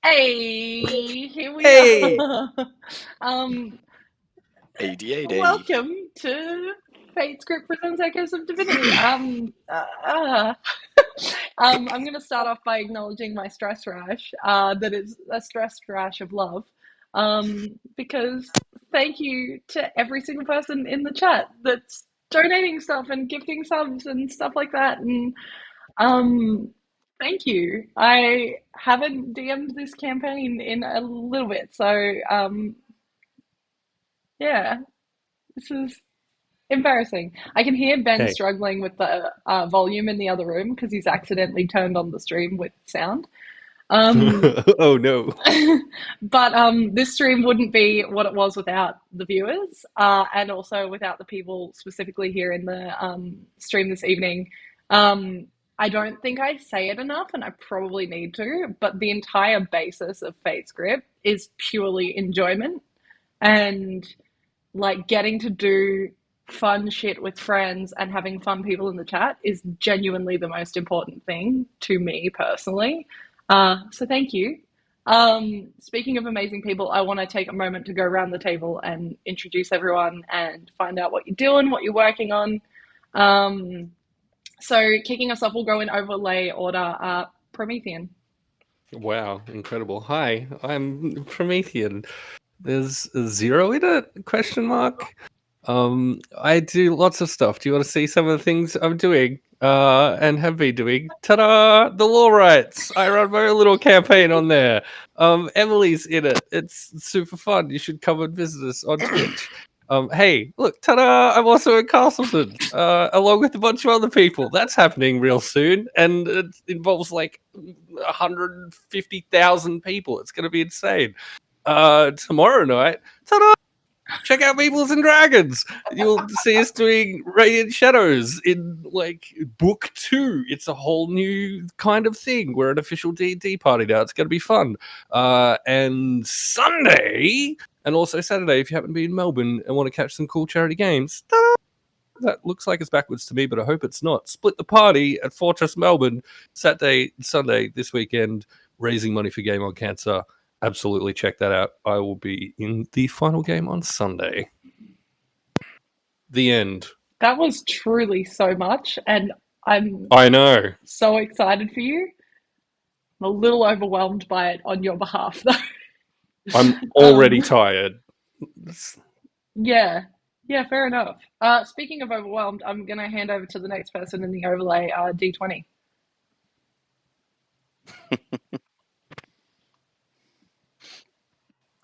Hey, here we Hey! are. Um, 80. Welcome to Fate Script Presents Echoes of Divinity. I'm going to start off by acknowledging my stress rash. That is a stress rash of love. Because thank you to every single person in the chat that's donating stuff and gifting subs and stuff like that. And um, thank you. I haven't DM'd this campaign in a little bit, so yeah, this is embarrassing. I can hear Ben Hey. struggling with the volume in the other room because he's accidentally turned on the stream with sound. Um, Oh no. but this stream wouldn't be what it was without the viewers, and also without the people specifically here in the stream this evening. I don't think I say it enough, and I probably need to, but the entire basis of Fate Script is purely enjoyment and like getting to do fun shit with friends and having fun people in the chat is genuinely the most important thing to me personally. So thank you. Speaking of amazing people, I want to take a moment to go around the table and introduce everyone and find out what you're doing, what you're working on. So kicking us off, we'll go in overlay order. Promethean. Wow, incredible. Hi, I'm Promethean. There's a zero in it? Question mark. I do lots of stuff. Do you want to see some of the things I'm doing? And have been doing? Ta-da! The Law Rights. I run my own little campaign on there. Emily's in it. It's super fun. You should come and visit us on Twitch. Hey, look, ta-da! I'm also in Castleton, along with a bunch of other people. That's happening real soon, and it involves like 150,000 people. It's going to be insane. Tomorrow night, ta-da! Check out Peoples and Dragons. You'll see us doing Radiant Shadows in like book 2. It's a whole new kind of thing. We're an official D&D party now. It's going to be fun. And Sunday, and also Saturday, if you happen to be in Melbourne and want to catch some cool charity games, ta-da! That looks like it's backwards to me, but I hope it's not. Split the party at Fortress Melbourne, Saturday, Sunday this weekend, raising money for Game on Cancer. Absolutely check that out. I will be in the final game on Sunday. The end. That was truly so much, and I'm I know. so excited for you. I'm a little overwhelmed by it on your behalf, though. I'm already tired. Yeah, yeah, fair enough. Speaking of overwhelmed, I'm going to hand over to the next person in the overlay, D20.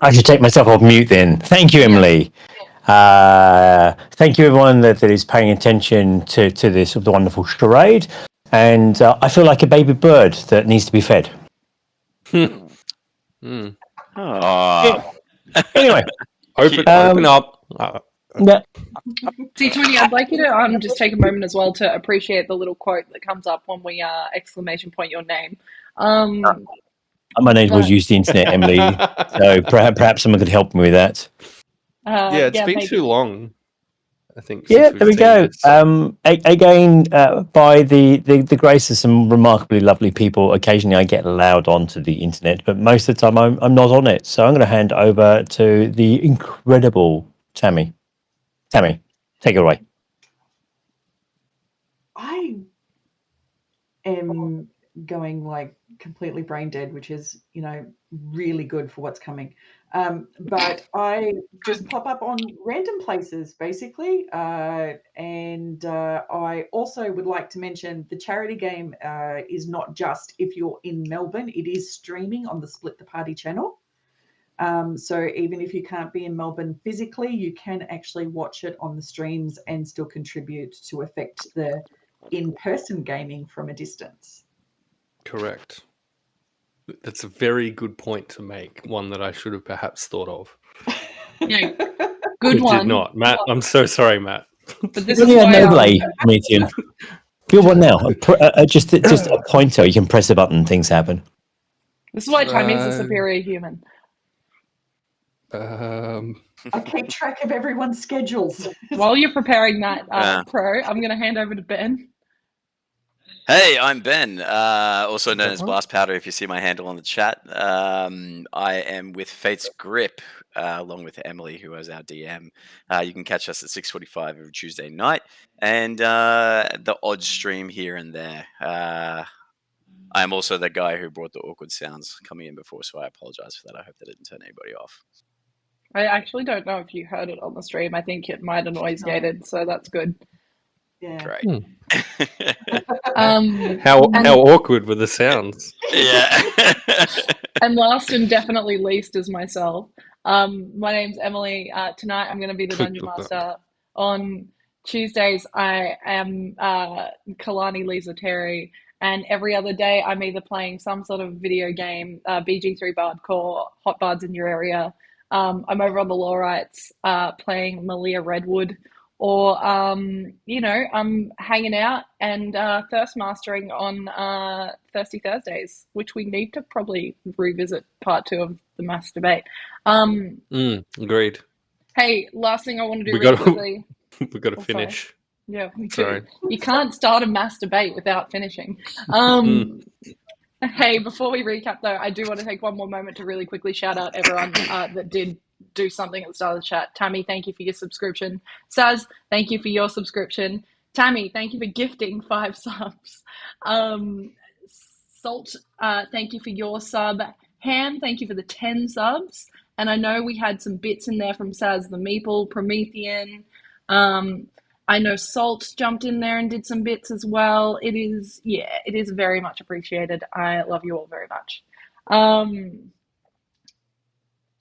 I should take myself off mute then. Thank you, Emily. Thank you, everyone that is paying attention to this wonderful charade. And I feel like a baby bird that needs to be fed. Mm. Anyway, open up. Yeah. D20, I'd like you to just take a moment as well to appreciate the little quote that comes up when we exclamation point your name. I'm unable to use the internet, Emily, so perhaps someone could help me with that. Yeah, it's been maybe. too long, I think. Yeah, there we go. Again, by the grace of some remarkably lovely people, occasionally I get allowed onto the internet, but most of the time I'm not on it. So I'm going to hand over to the incredible Tammy. Tammy, take it away. I am going like completely brain dead, which is, really good for what's coming. But I just pop up on random places, basically. And I also would like to mention the charity game is not just if you're in Melbourne, it is streaming on the Split the Party channel. So even if you can't be in Melbourne physically, you can actually watch it on the streams and still contribute to affect the in-person gaming from a distance. Correct. That's a very good point to make, one that I should have perhaps thought of. Yeah, good It one. did not. Matt, I'm so sorry, Matt. But this is why Promethean. Feel one now. Just a pointer. You can press a button. Things happen. This is why Tammy's a superior human. I keep track of everyone's schedules. While you're preparing that, Pro, I'm going to hand over to Ben. Hey, I'm Ben, also known as Blast Powder if you see my handle on the chat. I am with Fate's Grip, along with Emily, who is our DM. You can catch us at 6:45 every Tuesday night, and the odd stream here and there. I am also the guy who brought the awkward sounds coming in before, so I apologize for that. I hope that didn't turn anybody off. I actually don't know if you heard it on the stream. I think it might have noise gated, so that's good. Yeah. Great. How awkward were the sounds? Yeah. And last and definitely least is myself. My name's Emily. Tonight I'm going to be the Dungeon Master. On Tuesdays I am Kalani Lisa Terry, and every other day I'm either playing some sort of video game, BG3 Bardcore, Hot Bards in your area. I'm over on the Law Rights playing Maluhia Redwood, or I'm hanging out and thirst mastering on Thirsty Thursdays, which we need to probably revisit part 2 of the mass debate. Agreed. Hey, last thing I want to do really quickly. We've got to finish. Sorry. Yeah, we do. Sorry. You can't start a mass debate without finishing. Hey, before we recap though, I do want to take one more moment to really quickly shout out everyone that did do something at the start of the chat. Tammy, thank you for your subscription. Saz, thank you for your subscription. Tammy, thank you for gifting 5 subs. Salt, thank you for your sub. Ham, thank you for the 10 subs. And I know we had some bits in there from Saz the Meeple, Promethean. I know Salt jumped in there and did some bits as well. It is very much appreciated. I love you all very much.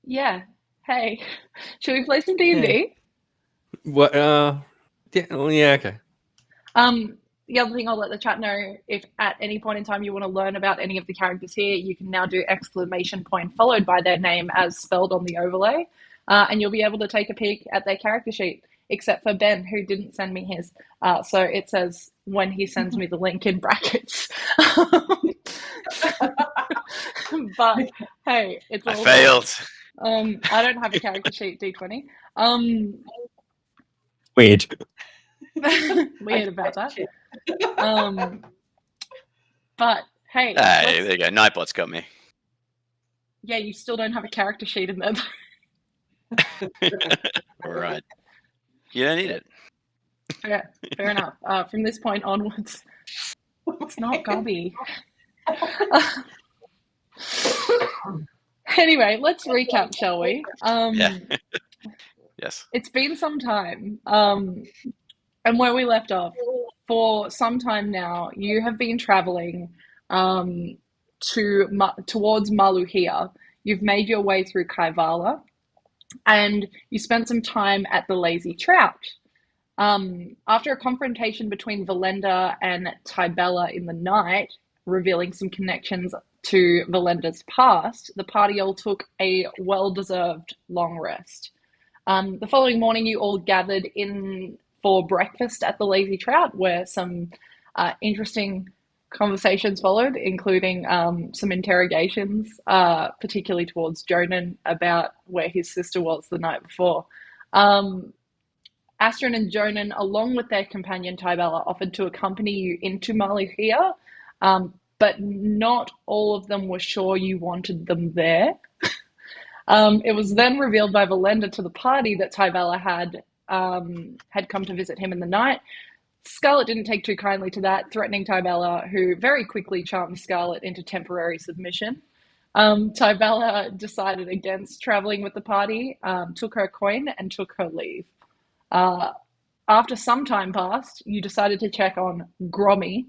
Yeah. Hey, should we play some D&D? What? Yeah. Okay. The other thing I'll let the chat know, if at any point in time you want to learn about any of the characters here, you can now do exclamation point followed by their name as spelled on the overlay, and you'll be able to take a peek at their character sheet, except for Ben, who didn't send me his. So it says when he sends me the link in brackets. But hey, it's all I failed. I don't have a character sheet, Deetwenty. Weird. Weird about that. But hey, Hey, there you go. Nightbot's got me. Yeah, you still don't have a character sheet in there. All right. You don't need it. Yeah, fair enough. From this point onwards, it's not gobby. Anyway, let's recap, shall we? Yeah. Yes. It's been some time. And where we left off, for some time now, you have been traveling towards Maluhia. You've made your way through Kaivala, and you spent some time at the Lazy Trout. After a confrontation between Velendar and Tybella in the night, revealing some connections to Velendar's past, the party all took a well-deserved long rest. The following morning, you all gathered in for breakfast at the Lazy Trout, where some interesting conversations followed, including some interrogations, particularly towards Jonan about where his sister was the night before. Astrid and Jonan, along with their companion Tybella, offered to accompany you into Maluhia, but not all of them were sure you wanted them there. It was then revealed by Velendar to the party that Tybella had come to visit him in the night. Scarlet didn't take too kindly to that, threatening Tybella, who very quickly charmed Scarlet into temporary submission. Tybella decided against traveling with the party, took her coin, and took her leave. After some time passed, you decided to check on Grommy,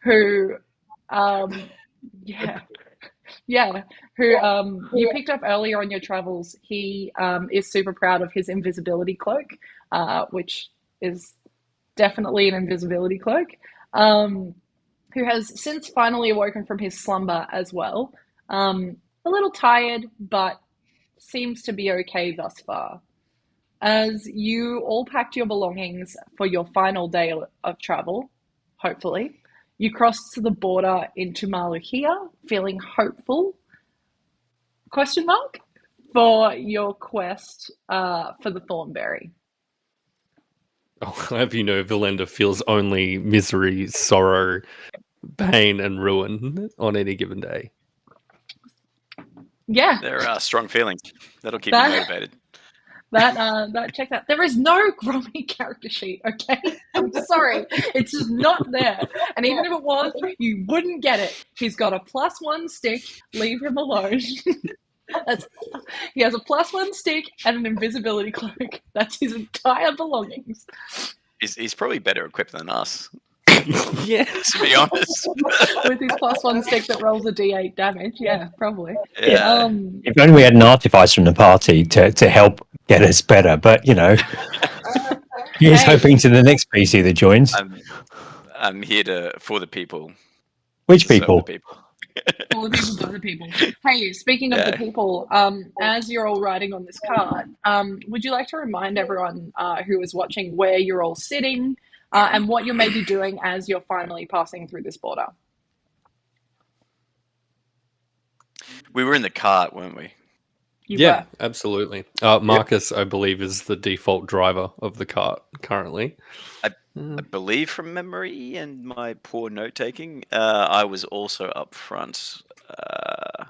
who, you picked up earlier on your travels. He is super proud of his invisibility cloak, which is definitely an invisibility cloak, who has since finally awoken from his slumber as well. A little tired, but seems to be okay thus far. As you all packed your belongings for your final day of travel, hopefully, you crossed to the border into Maluhia, feeling hopeful, for your quest for the Thornberry. I'll have you know, Velendar feels only misery, sorrow, pain, and ruin on any given day. Yeah, There are strong feelings. That'll keep you That- motivated. that check that. There is no Grommy character sheet, okay? I'm sorry. It's just not there. And even if it was, you wouldn't get it. He's got a +1 stick. Leave him alone. He has a +1 stick and an invisibility cloak. That's his entire belongings. He's probably better equipped than us, Yeah. to be honest. With his +1 stick that rolls a d8 damage. Yeah, probably. Yeah. If only we had an artificer from the party to help get us better. But, you know, here's Hey. hoping to the next PC that joins. I'm here for the people. Which serve people? The people. All the people, other people. Hey, speaking of the people, as you're all riding on this cart, would you like to remind everyone who is watching where you're all sitting and what you may be doing as you're finally passing through this border? We were in the cart, weren't we? You were. Absolutely. Marcus, I believe, is the default driver of the cart currently. I believe from memory and my poor note taking, I was also up front. I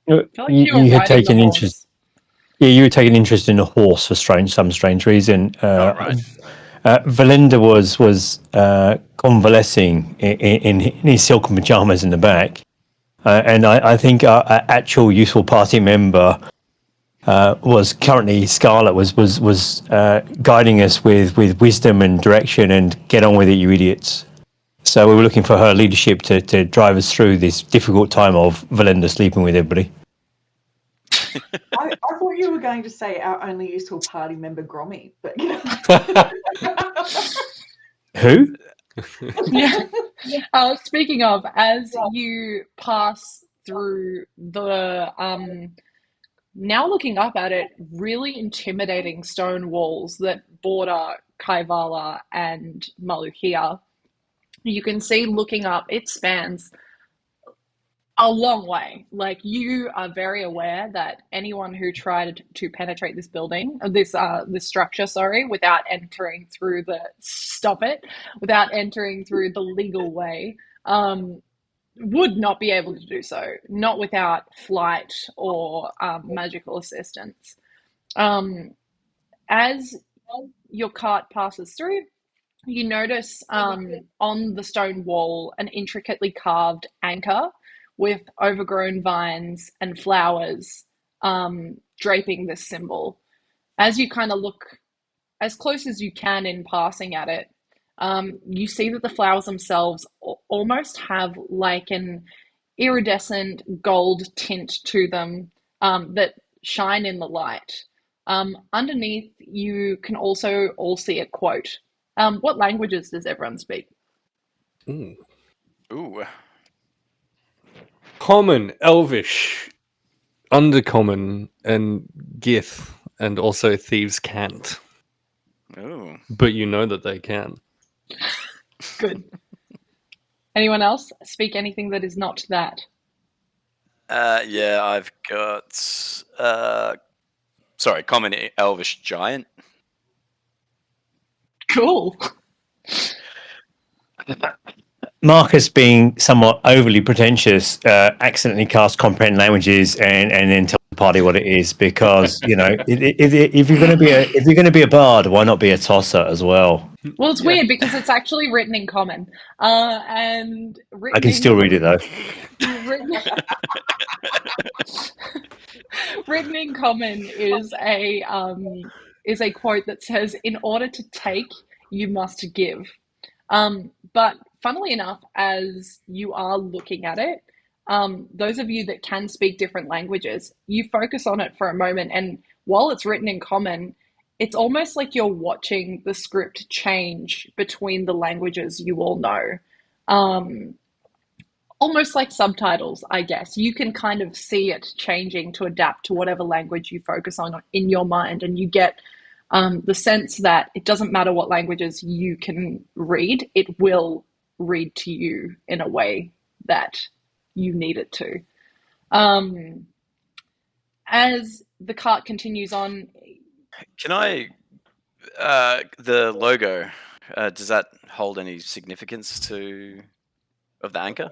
feel like You were had riding taken the interest. horse. Yeah, you were taking interest in a horse for some strange reason. Right. Velendar was convalescing in his silken pajamas in the back, and I think our actual useful party member was currently Scarlet was guiding us with wisdom and direction and get on with it, you idiots. So we were looking for her leadership to drive us through this difficult time of Velendar sleeping with everybody. I thought you were going to say our only useful party member, Grommy, but Who? Yeah. Speaking of, as you pass through the now looking up at it, really intimidating stone walls that border Kaivala and Maluhia, you can see looking up, it spans a long way. Like, you are very aware that anyone who tried to penetrate this building, this structure, without entering through without entering through the legal way, would not be able to do so, not without flight or magical assistance. As your cart passes through, you notice on the stone wall an intricately carved anchor with overgrown vines and flowers draping this symbol. As you kind of look as close as you can in passing at it, you see that the flowers themselves almost have like an iridescent gold tint to them that shine in the light. Underneath, you can also all see a quote. What languages does everyone speak? Ooh. Common, Elvish, Undercommon, and Gith, and also Thieves can't. Ooh. But you know that they can. Good. Anyone else speak anything that is not that? Yeah, I've got common Elvish giant. Cool. Marcus, being somewhat overly pretentious, accidentally cast comprehend languages and then tell the party what it is, because you know if you're going to be a bard, why not be a tosser as well? Well, it's weird because it's actually written in common, and I can still read it though. Written in common is a quote that says, "In order to take, you must give." But funnily enough, as you are looking at it, those of you that can speak different languages, you focus on it for a moment, and while it's written in common, it's almost like you're watching the script change between the languages you all know. Almost like subtitles, I guess. You can kind of see it changing to adapt to whatever language you focus on in your mind, and you get the sense that it doesn't matter what languages you can read, it will read to you in a way that you need it to. As the cart continues on... Can I The logo, does that hold any significance of the anchor?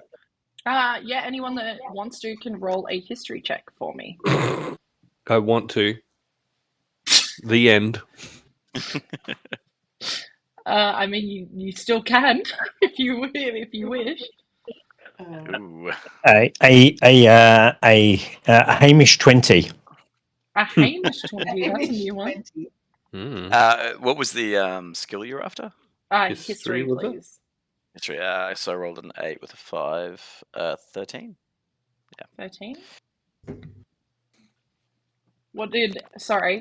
Yeah, anyone that wants to can roll a history check for me. I want to. The end. I mean, you still can if you wish. Ooh. A Hamish 20. A Hamish 20, that's a new one. What was the skill you're after? History, was it? please. History. So I rolled an 8 with a 5. 13. 13.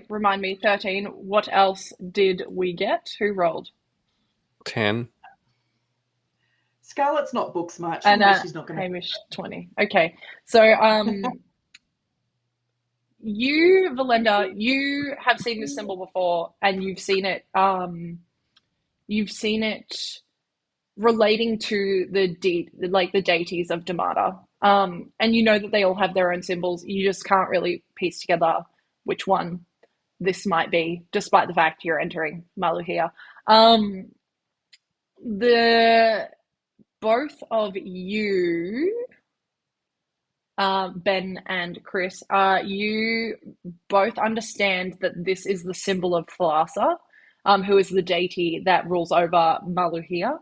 Remind me, 13. What else did we get? Who rolled? 10. Scarlet's not book smart. And She's not going to. Hamish 20. Okay, so you, Velendar, you have seen this symbol before, and you've seen it. You've seen it relating to the deities of Damata. And you know that they all have their own symbols. You just can't really piece together which one this might be, despite the fact you're entering Maluhia. Both of you, Ben and Chris, you both understand that this is the symbol of Thalassa, who is the deity that rules over Maluhia.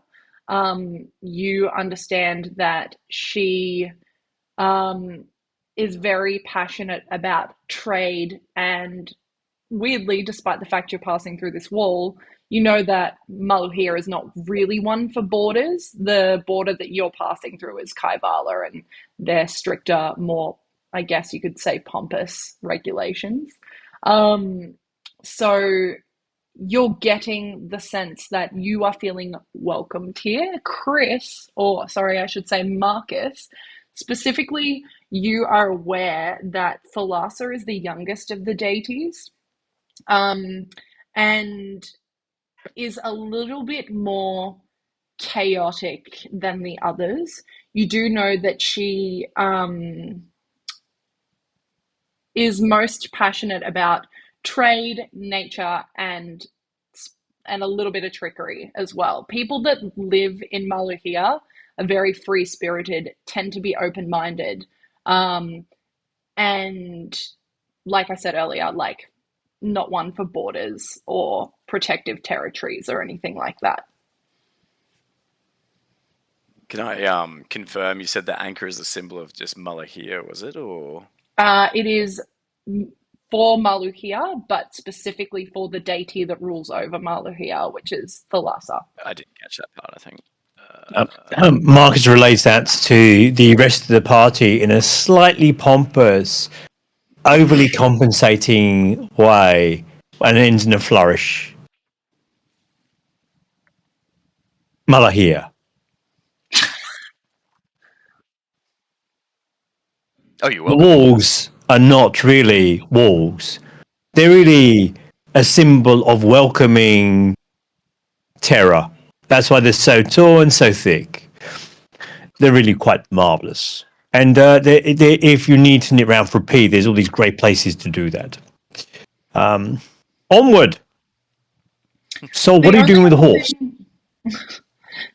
You understand that she is very passionate about trade, and weirdly, despite the fact you're passing through this wall, you know that Maluhia is not really one for borders. The border that you're passing through is Kaivala, and their stricter, more, I guess you could say, pompous regulations. So you're getting the sense that you are feeling welcomed here. Chris, or sorry, I should say Marcus, specifically, you are aware that Thalassa is the youngest of the deities, and is a little bit more chaotic than the others. You do know that she is most passionate about trade, nature, and a little bit of trickery as well. People that live in Maluhia are very free-spirited, tend to be open-minded, and like I said earlier, like not one for borders or protective territories or anything like that. Can I confirm? You said the anchor is a symbol of just Maluhia, was it, or? It is for Maluhia, but specifically for the deity that rules over Maluhia, which is Thalassa. I didn't catch that part, I think. Marcus relates that to the rest of the party in a slightly pompous, overly compensating way, and ends in a flourish. Maluhia. Oh, you're The welcome. walls are not really walls. They're really a symbol of welcoming terror. That's why they're so tall and so thick. They're really quite marvellous. And if you need to nip around for a pee, there's all these great places to do that. Onward. So what are you doing with the horse?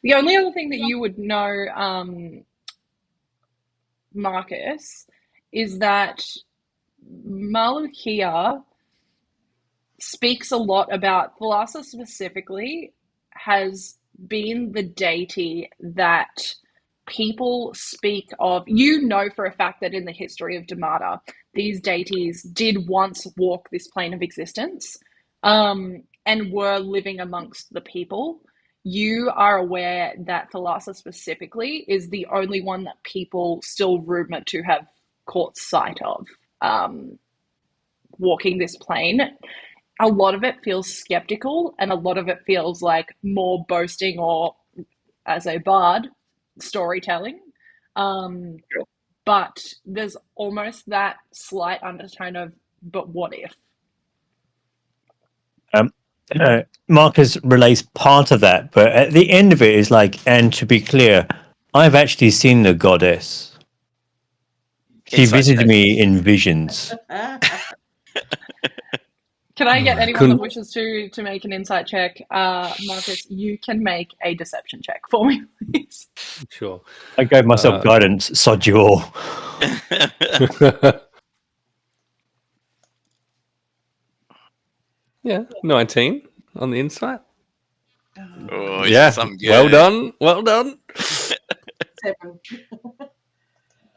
The only other thing that you would know, Marcus, is that Maluhia speaks a lot about, Thalassa specifically has been the deity that people speak of. You know for a fact that in the history of Damata, these deities did once walk this plane of existence, and were living amongst the people. You are aware that Thalassa specifically is the only one that people still rumor to have caught sight of walking this plane. A lot of it feels skeptical, and a lot of it feels like more boasting or, as a bard, storytelling. But there's almost that slight undertone of, but what if? Marcus relays part of that, but at the end of it is like, and to be clear, I've actually seen the goddess. She visited me in visions. Can I get anyone Couldn't- that wishes to make an insight check? Marcus, you can make a deception check for me, please. Sure. I gave myself guidance. Sod you all. Yeah, 19 on the insight. Oh, Yeah, something good. well done. Well done. 7.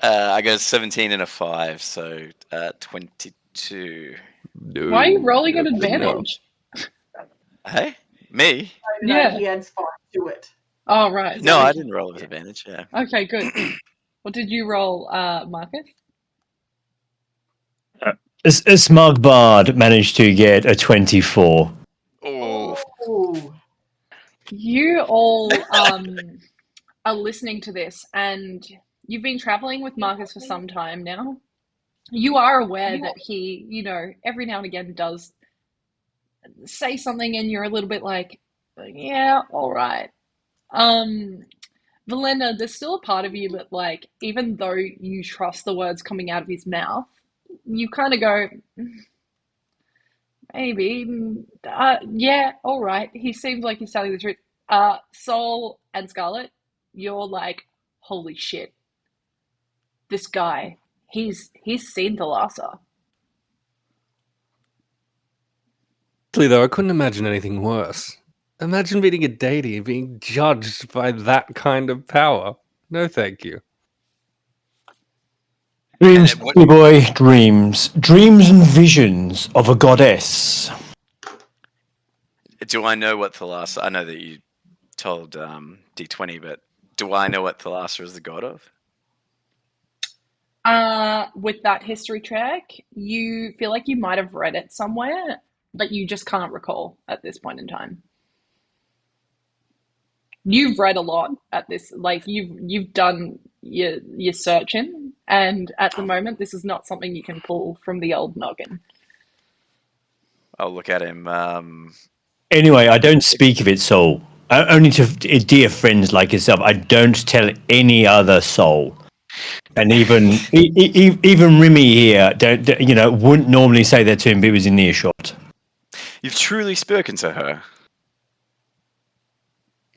I got a 17 and a 5, so 22. Why are you rolling at advantage? Hey, me? No, Yeah. he adds 5 to it. Oh, right. No, I didn't roll with advantage. Yeah. Okay, good. What did you roll, Marcus? A smug bard managed to get a 24. Oh, Ooh. You all are listening to this, and you've been traveling with Marcus for some time now. You are aware that he, every now and again does say something, and you're a little bit like, yeah, all right. Velendar, there's still a part of you that, like, even though you trust the words coming out of his mouth, you kind of go, maybe, yeah, all right. He seems like he's telling the truth. Sol and Scarlet, you're like, holy shit. This guy, he's seen Thalassa. Actually, though, I couldn't imagine anything worse. Imagine being a deity and being judged by that kind of power. No, thank you. Dreams, And what- dear boy, dreams. Dreams and visions of a goddess. do I know what Thalassa? I know that you told D20, but do I know what Thalassa is the god of? With that history check, you feel like you might have read it somewhere, but you just can't recall at this point in time. You've read a lot at this, like you've done your searching, and at the moment, this is not something you can pull from the old noggin. I'll look at him. Anyway, I don't speak of it, soul. Only to dear friends like yourself. I don't tell any other soul. And even even Remy here, wouldn't normally say that to him, but he was in earshot. You've truly spoken to her.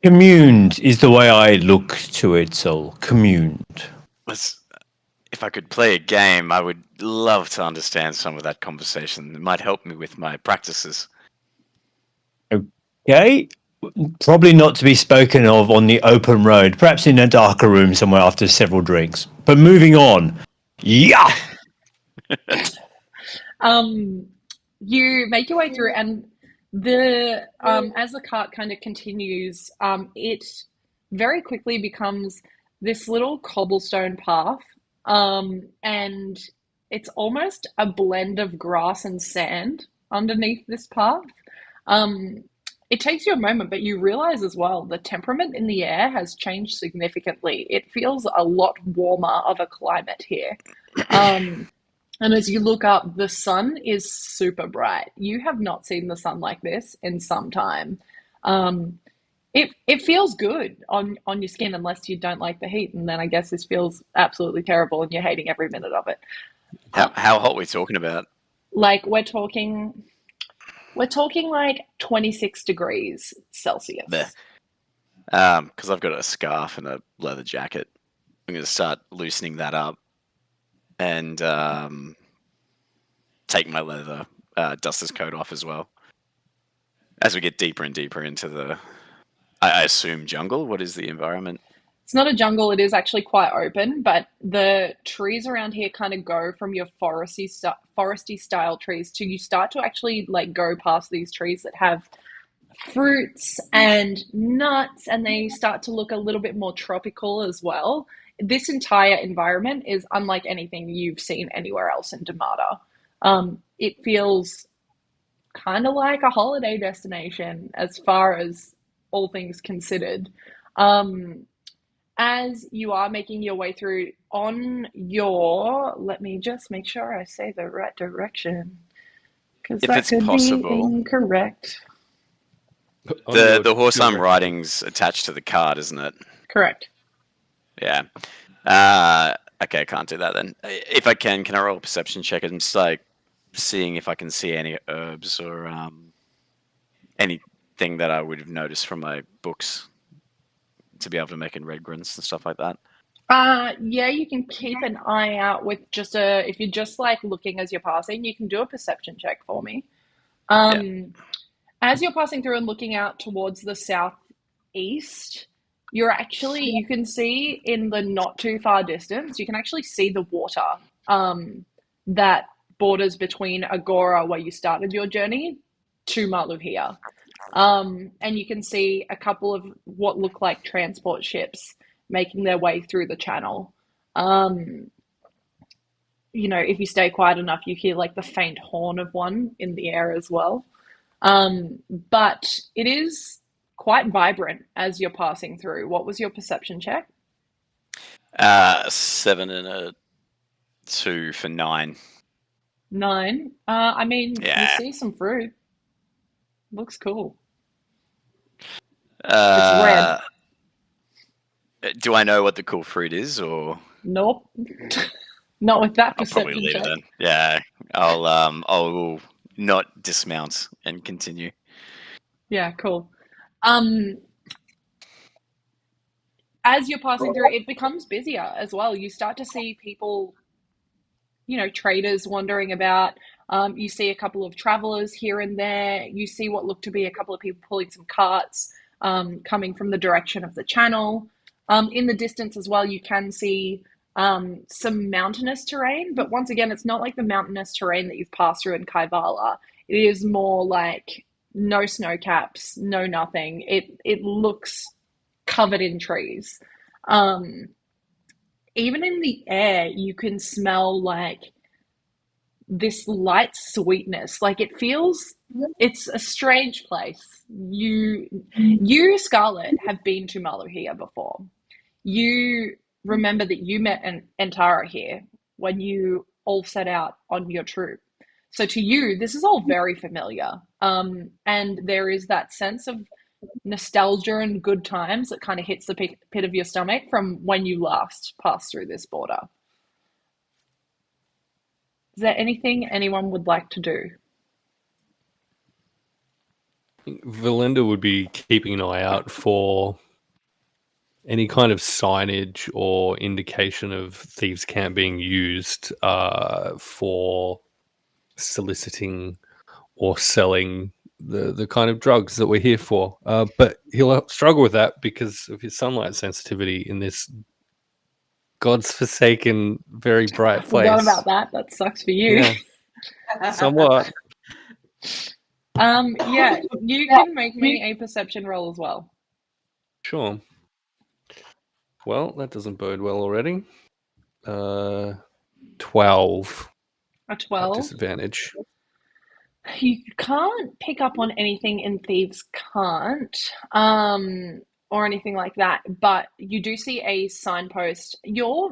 Communed is the way I look to it, soul. Communed. If I could play a game, I would love to understand some of that conversation. It might help me with my practices. Okay. Probably not to be spoken of on the open road, perhaps in a darker room somewhere after several drinks. But moving on. Yeah. You make your way through, and the as the cart kind of continues, it very quickly becomes this little cobblestone path, and it's almost a blend of grass and sand underneath this path. It takes you a moment, but you realize as well the temperament in the air has changed significantly. It feels a lot warmer of a climate here. And as you look up, the sun is super bright. You have not seen the sun like this in some time. It feels good on your skin, unless you don't like the heat, and then I guess this feels absolutely terrible and you're hating every minute of it. How hot are we talking about? Like we're talking like 26 degrees Celsius. Because I've got a scarf and a leather jacket. I'm going to start loosening that up and take my leather duster's coat off as well. As we get deeper and deeper into the, I assume, jungle. What is the environment? It's not a jungle, it is actually quite open, but the trees around here kind of go from your foresty style trees to you start to actually like go past these trees that have fruits and nuts, and they start to look a little bit more tropical as well. This entire environment is unlike anything you've seen anywhere else in Damata. It feels kind of like a holiday destination as far as all things considered. As you are making your way through on your, let me just make sure I say the right direction, because If that it's could possible. be incorrect. The horse I'm riding's attached to the cart, isn't it? Correct. Yeah. Okay, I can't do that then. If I can I roll a perception check and just like seeing if I can see any herbs or anything that I would have noticed from my books to be able to make in red grunts and stuff like that. Yeah, you can keep an eye out with just a, if you're just like looking as you're passing, you can do a perception check for me. As you're passing through and looking out towards the southeast, you can see in the not too far distance, you can actually see the water that borders between Agora, where you started your journey, to Maluhia. And you can see a couple of what look like transport ships making their way through the channel. If you stay quiet enough, you hear like the faint horn of one in the air as well. But it is quite vibrant as you're passing through. What was your perception check? 7 and a 2 for 9. 9. You see some fruit. Looks cool. It's red. Do I know what the cool fruit is, or? Nope. Not with that I'll probably perception leave check. it then. Yeah, I'll not dismount and continue. Yeah, cool. As you're passing through, it becomes busier as well. You start to see people, traders wandering about. You see a couple of travelers here and there. You see what look to be a couple of people pulling some carts coming from the direction of the channel. In the distance as well, you can see some mountainous terrain, but once again, it's not like the mountainous terrain that you've passed through in Kaivala. It is more like no snow caps, no nothing. It looks covered in trees. Even in the air, you can smell like this light sweetness. Like it's a strange place. You, Scarlet, have been to Maluhia before. You remember that you met Antara here when you all set out on your troop. So to you, this is all very familiar. And there is that sense of nostalgia and good times that kind of hits the pit of your stomach from when you last passed through this border. Is there anything anyone would like to do? Velendar would be keeping an eye out for any kind of signage or indication of thieves' camp being used for soliciting or selling the kind of drugs that we're here for. But he'll struggle with that because of his sunlight sensitivity in this God's forsaken, very bright place. Forgot about that. That sucks for you. Yeah. Somewhat. Yeah, you can make me a perception roll as well. Sure. Well, that doesn't bode well already. 12. A 12. Disadvantage. You can't pick up on anything in Thieves' Can't, or anything like that, but you do see a signpost. You're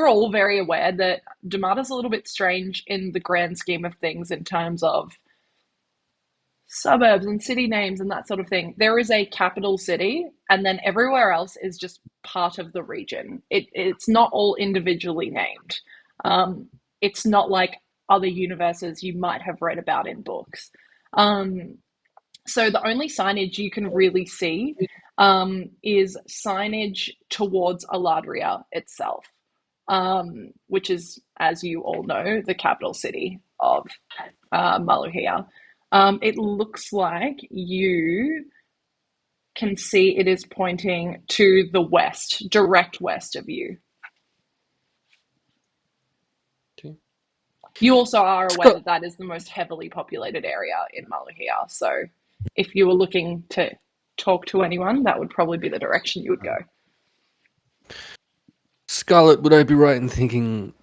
all very aware that Damata's a little bit strange in the grand scheme of things in terms of suburbs and city names and that sort of thing. There is a capital city, and then everywhere else is just part of the region. It's not all individually named. It's not like other universes you might have read about in books. So the only signage you can really see is signage towards Eladria itself, which is, as you all know, the capital city of Maluhia. It looks like you can see it is pointing to the west, direct west of you. Okay. You also are aware that that is the most heavily populated area in Maluhia, so if you were looking to talk to anyone, that would probably be the direction you would go. Scarlet, would I be right in thinking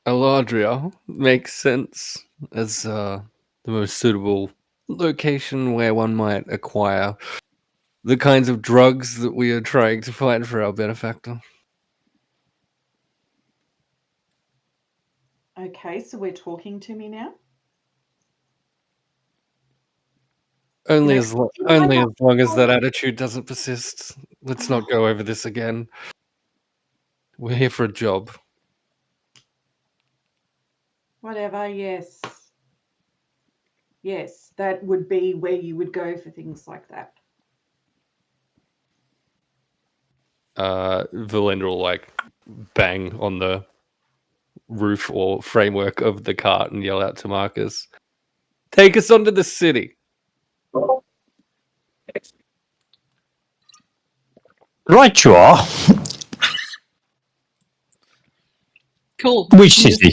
Eladria makes sense as the most suitable location where one might acquire the kinds of drugs that we are trying to find for our benefactor? Okay, so we're talking to me now? Only as long as that attitude doesn't persist. Let's not go over this again. We're here for a job. whatever. Yes. Yes, that would be where you would go for things like that. Velendar will like bang on the roof or framework of the cart and yell out to Marcus, "Take us onto the city." Right, you are. Cool. Which city?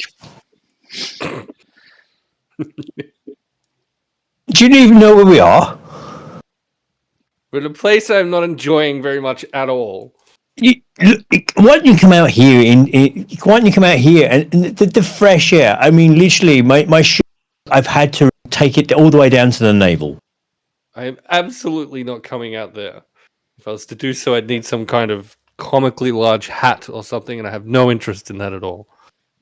Do you even know where we are? We're in a place I'm not enjoying very much at all. Why don't you come out here? Why don't you come out here and the fresh air? I mean, literally, my shirt, I've had to take it all the way down to the navel. I am absolutely not coming out there. If I was to do so, I'd need some kind of comically large hat or something, and I have no interest in that at all.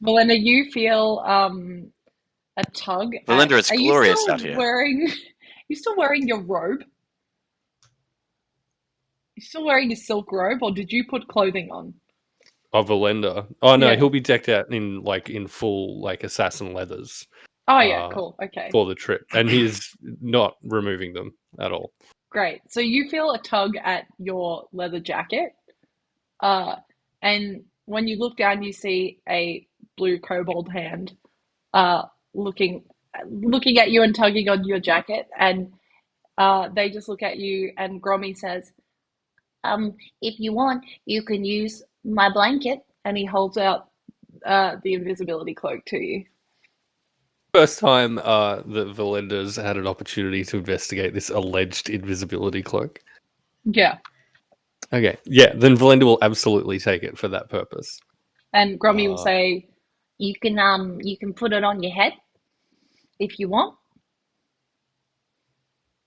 Melinda, you feel a tug. Velendar, it's Are you glorious still out here. you still wearing your robe? You still wearing your silk robe, or did you put clothing on? Of Velendar. Oh no, Yeah. he'll be decked out in full like assassin leathers Oh yeah, cool. Okay. for the trip, and he's not removing them at all. Great. So you feel a tug at your leather jacket, and when you look down, you see a blue kobold hand looking at you and tugging on your jacket, and they just look at you, and Grommy says, if you want, you can use my blanket, and he holds out the invisibility cloak to you. First time that Velendar's had an opportunity to investigate this alleged invisibility cloak. Yeah. Okay, yeah, then Velendar will absolutely take it for that purpose. And Grommy will say, you can put it on your head if you want.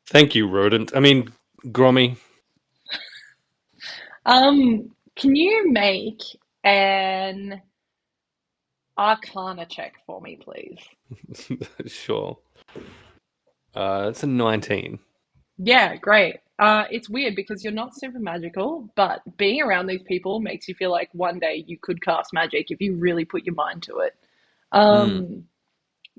Thank you, Rodent. I mean, Grommy. Can you make an Arcana check for me, please? Sure. It's a 19. Yeah, great. It's weird because you're not super magical, but being around these people makes you feel like one day you could cast magic if you really put your mind to it.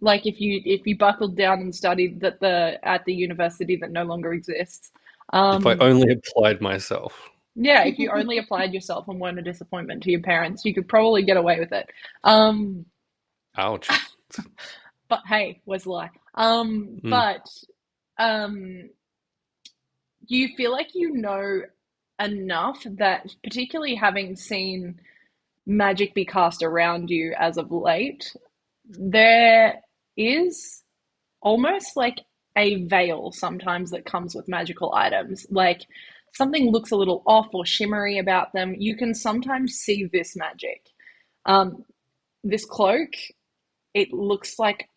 Like if you buckled down and studied at the university that no longer exists. If I only applied myself. Yeah, if you only applied yourself and weren't a disappointment to your parents, you could probably get away with it. Ouch. But hey, where's the lie? But you feel like you know enough that, particularly having seen magic be cast around you as of late, there is almost like a veil sometimes that comes with magical items. Like something looks a little off or shimmery about them. You can sometimes see this magic. This cloak, it looks like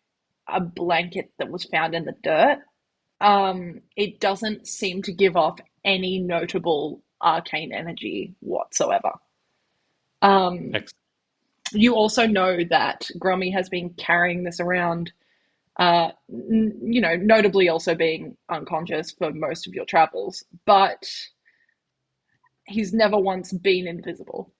a blanket that was found in the dirt. It doesn't seem to give off any notable arcane energy whatsoever. You also know that Grommy has been carrying this around, notably also being unconscious for most of your travels, but he's never once been invisible.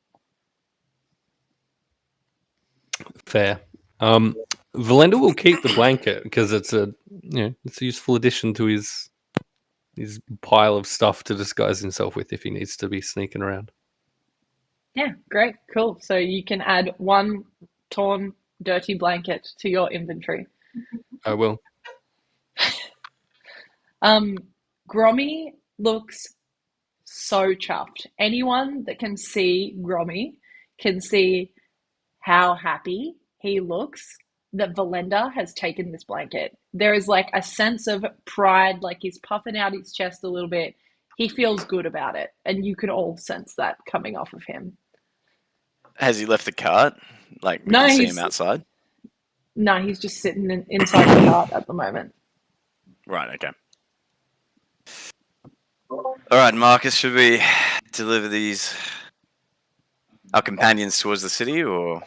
Fair. Velendar will keep the blanket because it's a useful addition to his pile of stuff to disguise himself with if he needs to be sneaking around. Yeah, great, cool. So you can add one torn, dirty blanket to your inventory. I will. Grommy looks so chuffed. Anyone that can see Grommy can see how happy he looks that Velendar has taken this blanket. There is like a sense of pride, like he's puffing out his chest a little bit. He feels good about it, and you can all sense that coming off of him. Has he left the cart? Like, we No, can see him outside? No, he's just sitting inside the cart at the moment. Right, okay. All right, Marcus, should we deliver our companions towards the city, or?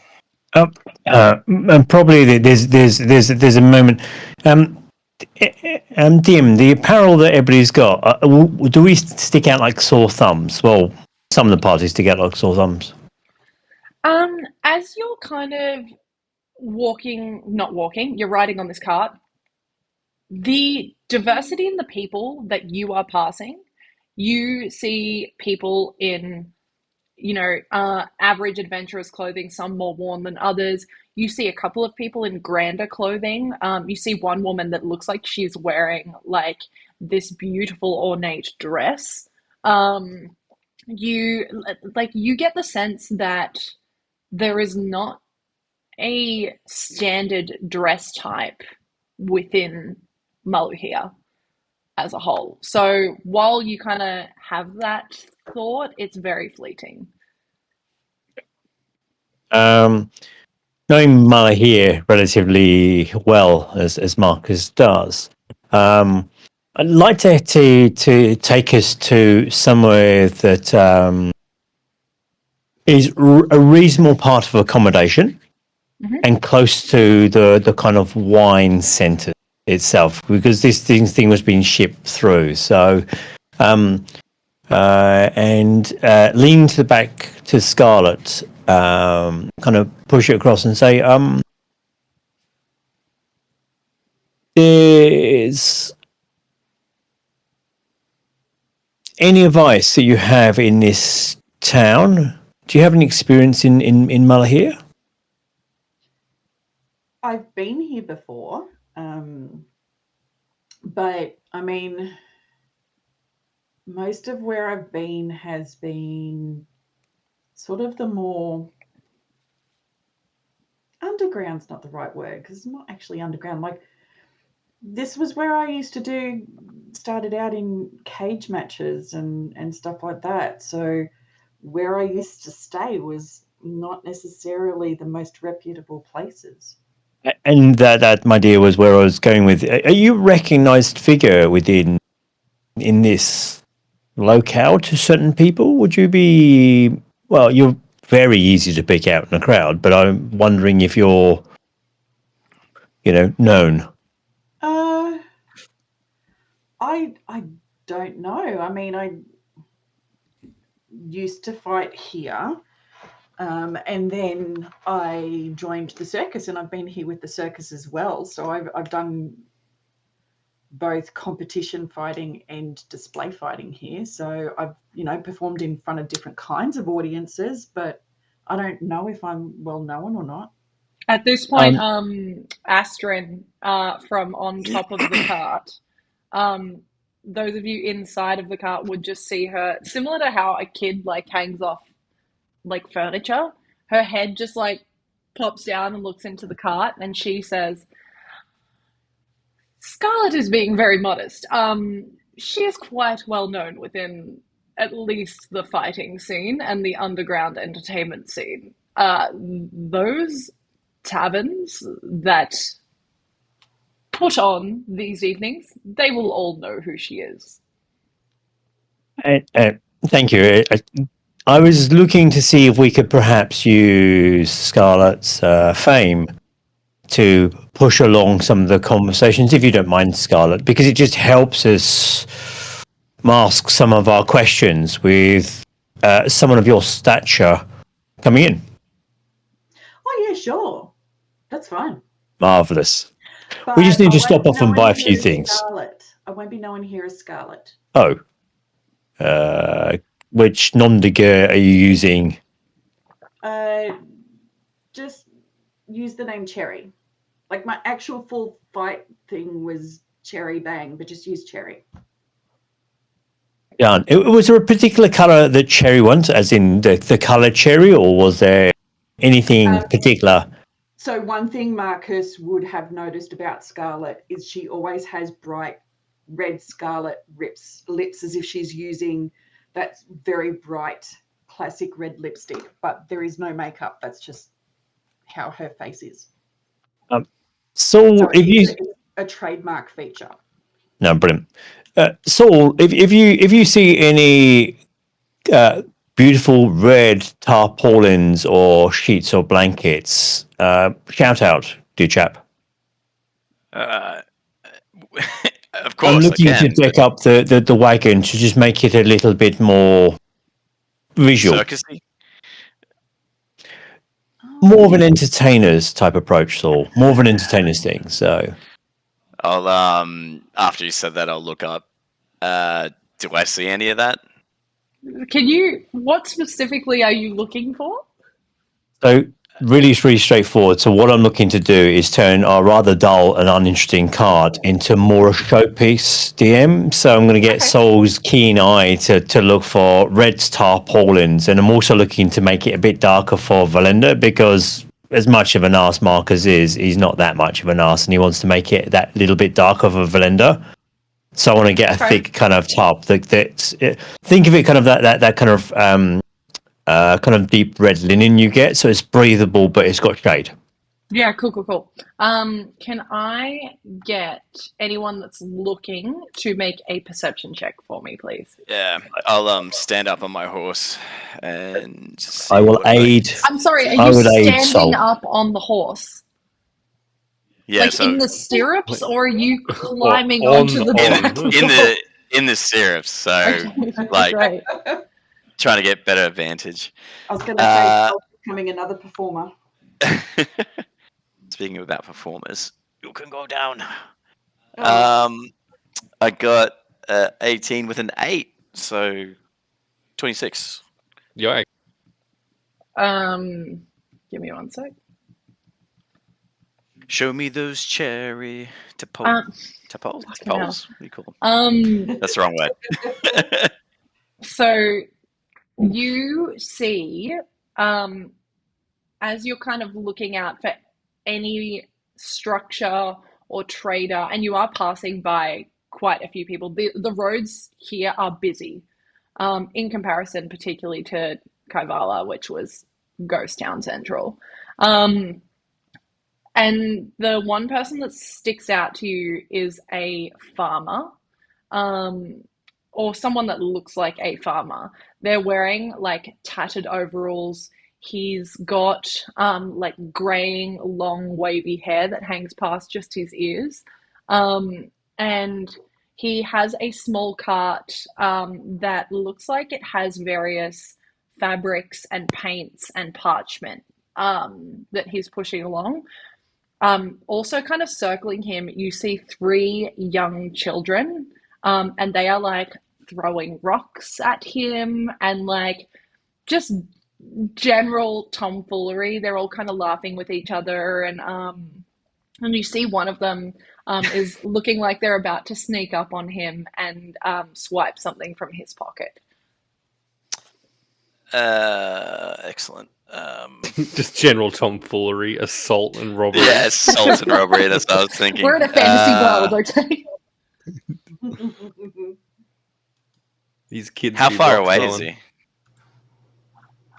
Probably there's a moment. DM, the apparel that everybody's got, do we stick out like sore thumbs? Well, some of the parties stick out like sore thumbs. As you're kind of you're riding on this cart. The diversity in the people that you are passing, you see people in, average adventurers clothing, some more worn than others. You see a couple of people in grander clothing. You see one woman that looks like she's wearing like this beautiful ornate dress. You get the sense that there is not a standard dress type within Maluhia as a whole. So while you kind of have that thought, it's very fleeting. Knowing Maluhia relatively well as Marcus does, I'd like to take us to somewhere that is a reasonable part of accommodation and close to the kind of wine centre itself, because this thing was being shipped through. So, and lean to the back to Scarlet, kind of push it across and say, there's any advice that you have in this town? Do you have any experience in Maluhia? I've been here before, but I mean, most of where I've been has been sort of the more underground's not the right word, because it's not actually underground. Like, this was where I used to started out in cage matches and stuff like that. So where I used to stay was not necessarily the most reputable places. And that, my dear, was where I was going with. Are you a recognised figure in this locale to certain people? Would you be? Well, you're very easy to pick out in a crowd, but I'm wondering if you're, known. I don't know. I mean, I used to fight here. And then I joined the circus, and I've been here with the circus as well. So I've done both competition fighting and display fighting here. So I've, performed in front of different kinds of audiences, but I don't know if I'm well known or not. At this point, Astrid, from on top of the cart, those of you inside of the cart would just see her, similar to how a kid hangs off furniture. Her head just pops down and looks into the cart, and she says, Scarlet is being very modest. She is quite well known within at least the fighting scene and the underground entertainment scene. Those taverns that put on these evenings, they will all know who she is. Thank you. I was looking to see if we could perhaps use Scarlet's fame to push along some of the conversations, if you don't mind, Scarlet, because it just helps us mask some of our questions with someone of your stature coming in. Oh, yeah, sure. That's fine. Marvellous. But we just need to stop off and buy a few things. Scarlet. I won't be known here as Scarlet. Oh. Which nom de guerre are you using? Just use the name Cherry. Like, my actual full fight thing was Cherry Bang, but just use Cherry. Done. Was there a particular colour that Cherry wants, as in the colour cherry, or was there anything particular? So one thing Marcus would have noticed about Scarlet is she always has bright red scarlet lips, as if she's using that very bright classic red lipstick, but there is no makeup. That's just how her face is. So if you a trademark feature. No, brilliant. Saul, if you see any beautiful red tarpaulins or sheets or blankets, shout out, dear chap. Of course, I'm looking to deck up the wagon to just make it a little bit more visual. Circusy? more of an entertainer's type approach, Saul. More of an entertainer's thing. So I'll after you said that, I'll look up. Do I see any of that? What specifically are you looking for? So really, it's really straightforward. So what I'm looking to do is turn our rather dull and uninteresting card into more a showpiece DM. So I'm going to get Saul's keen eye to look for red tarpaulins, and I'm also looking to make it a bit darker for Velendar, because as much of an arse Marcus is, he's not that much of an arse, and he wants to make it that little bit darker for Velendar. So I want to get a thick kind of top that's think of it kind of that kind of deep red linen you get, so it's breathable but it's got shade. Yeah, cool. Can I get anyone that's looking to make a perception check for me, please? Yeah, I'll stand up on my horse and see I will aid. I'm sorry, are you standing up on the horse? Yeah, like so in the stirrups, or are you climbing onto the back? In the stirrups, so Okay, like great. trying to get better advantage. I was going to say, I was becoming another performer. Speaking about performers, you can go down. Oh. I got 18 with an 8, so 26. Yikes. Give me one sec. Show me those cherry tapoles. Tapoles? What do you call them? That's the wrong word. So you see, as you're kind of looking out for any structure or trader, and you are passing by quite a few people, the roads here are busy, in comparison particularly to Kaivala, which was Ghost Town Central. And the one person that sticks out to you is a farmer, or someone that looks like a farmer. They're wearing like tattered overalls. He's got like graying, long, wavy hair that hangs past just his ears. And he has a small cart that looks like it has various fabrics and paints and parchment that he's pushing along. Also kind of circling him, you see 3 young children, and they are like throwing rocks at him and like just general tomfoolery. They're all kind of laughing with each other, and you see one of them is looking like they're about to sneak up on him and swipe something from his pocket. Excellent. Just general tomfoolery, assault and robbery. Yeah, assault and robbery. That's what I was thinking. We're in a fantasy world, okay? These kids. How far away is he?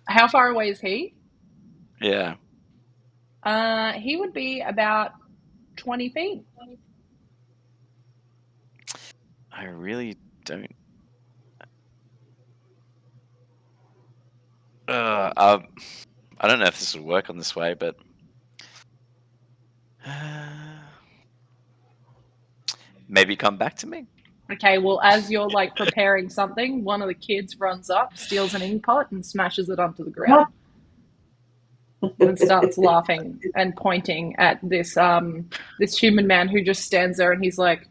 How far away is he? Yeah. He would be about 20 feet. I really don't. I don't know if this will work on this way, but maybe come back to me. Okay, well, as you're like preparing something, one of the kids runs up, steals an ink pot, and smashes it onto the ground, and starts laughing and pointing at this this human man who just stands there, and he's like,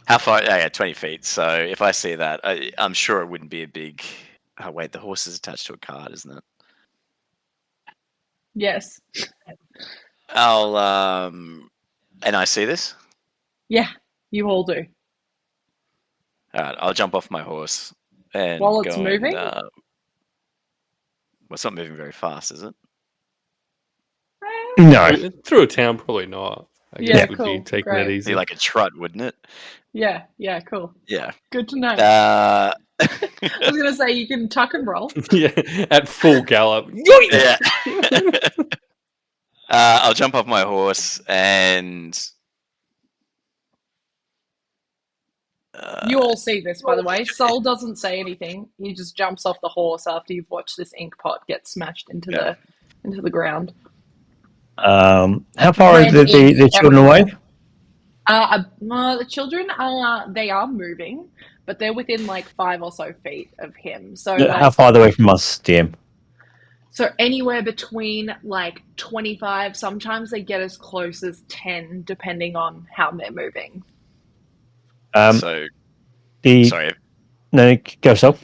How far? Yeah, 20 feet. So if I see that, I'm sure it wouldn't be a big. Oh, wait, the horse is attached to a cart, isn't it? yes. I'll and I see this. Yeah, you all do. All right, I'll jump off my horse and While it's go moving? well, it's not moving very fast, is it? No. Through a town, probably not. I guess Yeah, it would cool, be taking great. it Be easy. like a trot, wouldn't it? Yeah, cool. Yeah. Good to know. Uh, I was gonna say you can tuck and roll. Yeah, at full gallop. yeah. I'll jump off my horse and. You all see this, by the way. Sol doesn't say anything. He just jumps off the horse after you've watched this ink pot get smashed into the ground. How far are the children away? The children they are moving, but they're within like 5 or so feet of him. So How far away from us, DM? So anywhere between like 25, sometimes they get as close as 10, depending on how they're moving. So, sorry. No, go so.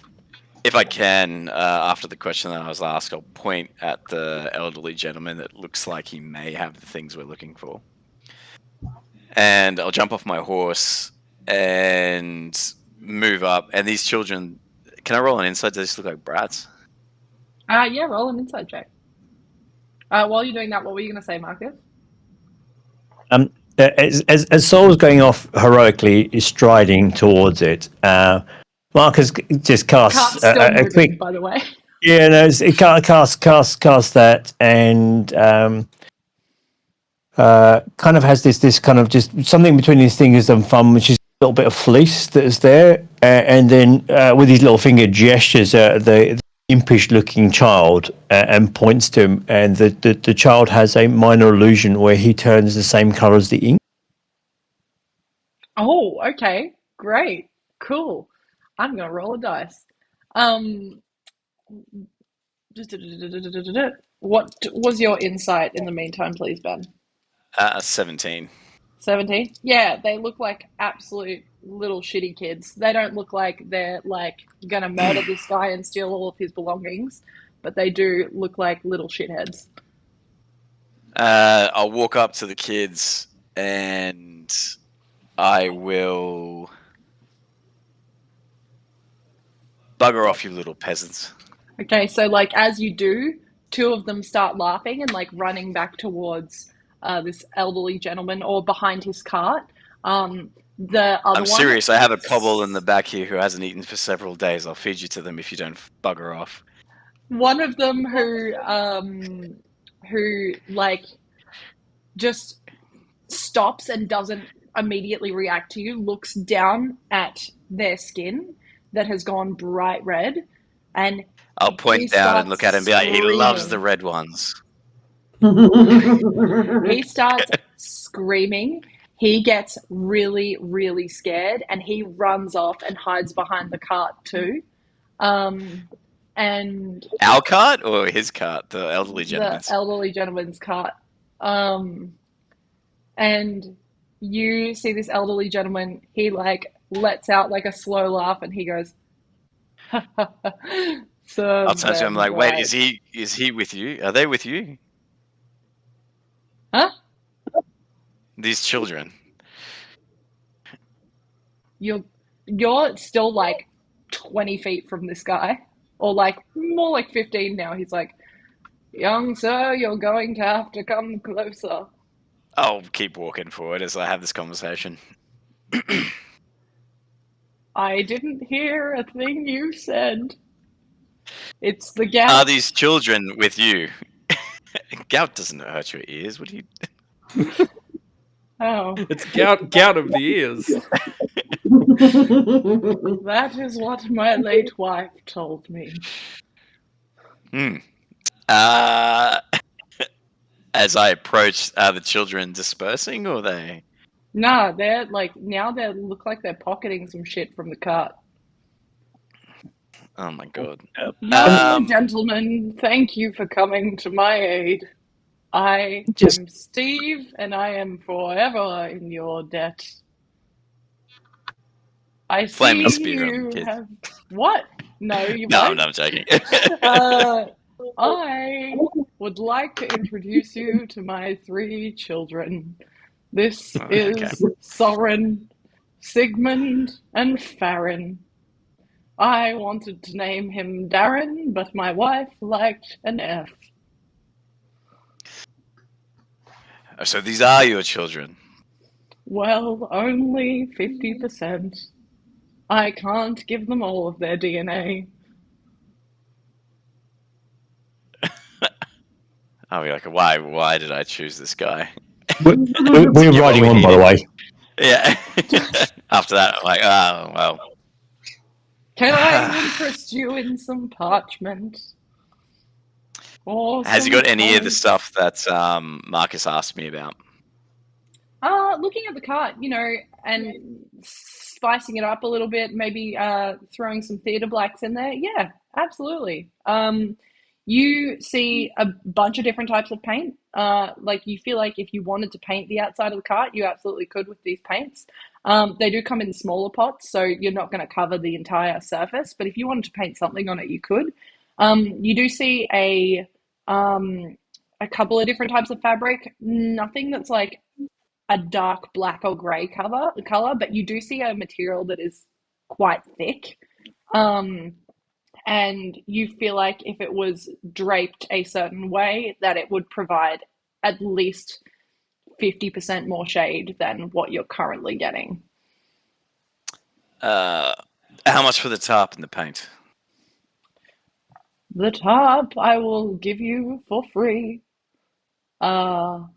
If I can, after the question that I was asked, I'll point at the elderly gentleman that looks like he may have the things we're looking for. And I'll jump off my horse and move up. And these children, can I roll an insight? Do they just look like brats? Yeah, roll an insight check. While you're doing that, what were you going to say, Marcus? As Saul's going off heroically, is striding towards it. Marcus just casts a quick. By the way. Yeah, no, it cast that, and kind of has this kind of just something between his fingers and thumb, which is a little bit of fleece that is there, and then with his little finger gestures the impish-looking child and points to him, and the child has a minor illusion where he turns the same color as the ink. Oh, okay, great, cool. I'm gonna roll a dice. What was your insight in the meantime, please, Ben? 17. 17? Yeah, they look like absolute little shitty kids. They don't look like they're like gonna murder this guy and steal all of his belongings, but they do look like little shitheads. I'll walk up to the kids and I will bugger off, you little peasants. Okay, so like as you do, two of them start laughing and like running back towards this elderly gentleman or behind his cart. The other I'm serious. I have a cobble in the back here who hasn't eaten for several days. I'll feed you to them if you don't bugger off. One of them who like just stops and doesn't immediately react to you, looks down at their skin that has gone bright red, and I'll point down and look at him and be like, he loves the red ones. He starts screaming. He gets really, really scared, and he runs off and hides behind the cart too. And our cart or his cart? The elderly gentleman's. The elderly gentleman's cart. And you see this elderly gentleman. He like lets out like a slow laugh, and he goes, So I'll turn to him like, wait, is he with you? Are they with you? Huh? These children. You're still like 20 feet from this guy, or like more like 15 now. He's like, young sir, you're going to have to come closer. I'll keep walking forward as I have this conversation. I didn't hear a thing you said. It's the gout. Are these children with you? Gout doesn't hurt your ears. What do you... Oh. It's gout of the ears. That is what my late wife told me. As I approach, are the children dispersing or they? Nah, they're like, now they look like they're pocketing some shit from the cart. Oh my god. Young gentlemen, thank you for coming to my aid. I am Steve, and I am forever in your debt. I see you have... What? No, you won't. No, I'm joking. I would like to introduce you to my 3 children. This is Soren, Sigmund, and Farron. I wanted to name him Darren, but my wife liked an F. So these are your children? Well, only 50%. I can't give them all of their DNA. I'll be like, why did I choose this guy? We're riding on, by the way. Yeah. After that, I'm like, oh, well. Can I interest you in some parchment? Has he got any of the stuff that Marcus asked me about? Looking at the cart, and spicing it up a little bit, maybe throwing some theatre blacks in there. Yeah, absolutely. You see a bunch of different types of paint. Like you feel like if you wanted to paint the outside of the cart, you absolutely could with these paints. They do come in smaller pots, so you're not going to cover the entire surface. But if you wanted to paint something on it, you could. You do see a couple of different types of fabric. Nothing that's like a dark black or grey color, but you do see a material that is quite thick. And you feel like if it was draped a certain way, that it would provide at least 50% more shade than what you're currently getting. How much for the tarp and the paint? The tarp I will give you for free. The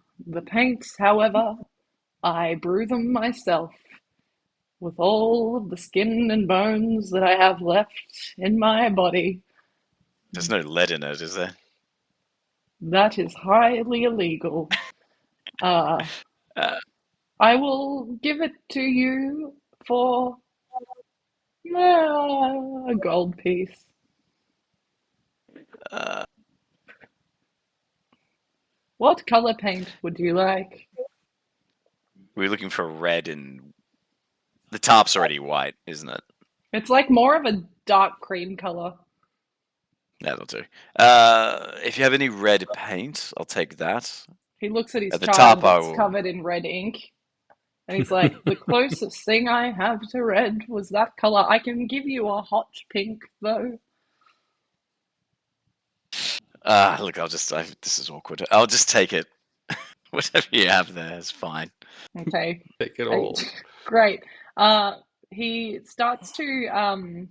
paints, however, I brew them myself with all of the skin and bones that I have left in my body. There's no lead in it, is there? That is highly illegal. I will give it to you for a gold piece. What color paint would you like? We're looking for red, and the tarp's already white, isn't it? It's like more of a dark cream color. That'll do. If you have any red paint, I'll take that. He looks at his the chart tarp, that's covered in red ink, and he's like, the closest thing I have to red was that color. I can give you a hot pink, though. Look, this is awkward. I'll just take it. Whatever you have there is fine. Okay. Take it all. Great. He starts to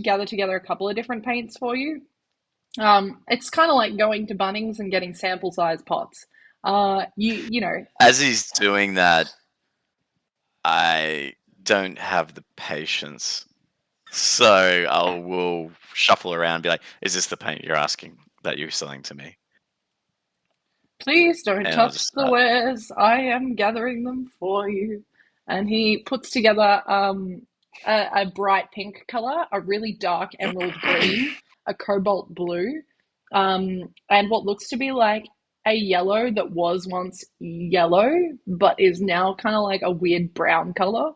gather together a couple of different paints for you. It's kind of like going to Bunnings and getting sample size pots. You know. As he's doing that, I don't have the patience, so I will shuffle around and be like, "Is this the paint you're asking that you're selling to me?" Please don't touch the wares. I am gathering them for you. And he puts together a bright pink color, a really dark emerald green, a cobalt blue, and what looks to be like a yellow that was once yellow, but is now kind of like a weird brown color.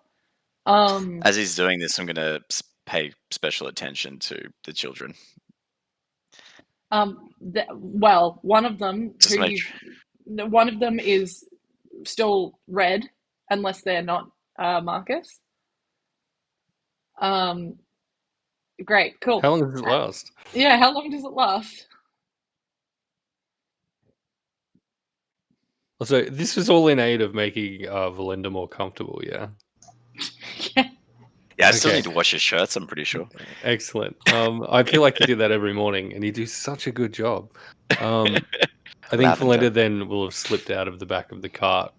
As he's doing this, I'm going to pay special attention to the children. Well, one of them is still red, unless they're not Marcus. Great, cool. How long does it last? Yeah, how long does it last? So this was all in aid of making Velendar more comfortable, yeah? Yeah, I still need to wash your shirts, I'm pretty sure. Excellent. I feel like you do that every morning, and you do such a good job. I think Velendar then will have slipped out of the back of the cart.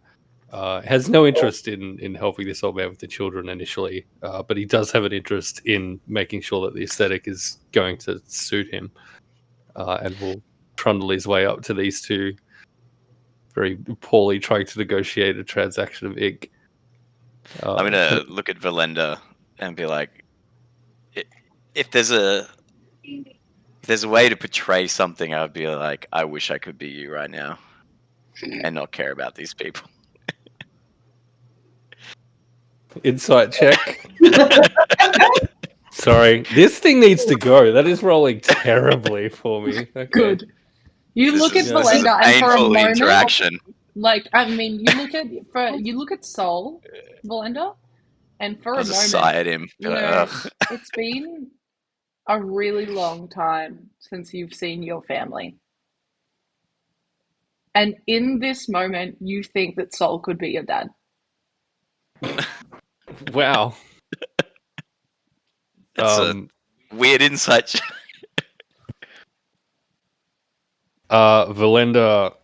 Has no interest in helping this old man with the children initially, but he does have an interest in making sure that the aesthetic is going to suit him, and will trundle his way up to these two, very poorly trying to negotiate a transaction of ink. I'm going to look at Velendar and be like, if there's a way to portray something, I'd be like, I wish I could be you right now and not care about these people. Insight check. Sorry, this thing needs to go. That is rolling terribly for me. Okay. Good. You look at Velendar, and for a moment, interaction. Like, I mean, you look at Soul, Velendar, and for a moment, sigh at him. You know, it's been a really long time since you've seen your family, and in this moment, you think that Soul could be your dad. Wow. That's a weird insight. Velendar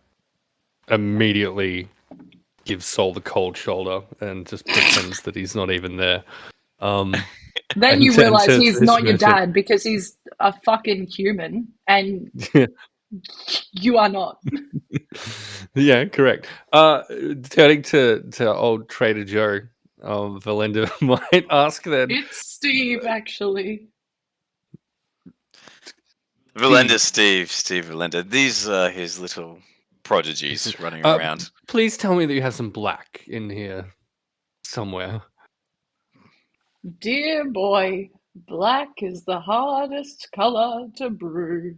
immediately gives Soul the cold shoulder and just pretends that he's not even there. Then you realize he's not your dad because he's a fucking human and you are not. Yeah, correct. Turning to old Trader Joe, Velendar might ask then. It's Steve, actually. Velendar, Steve Velendar. These are his little prodigies running around. Please tell me that you have some black in here somewhere. Dear boy, black is the hardest color to brew.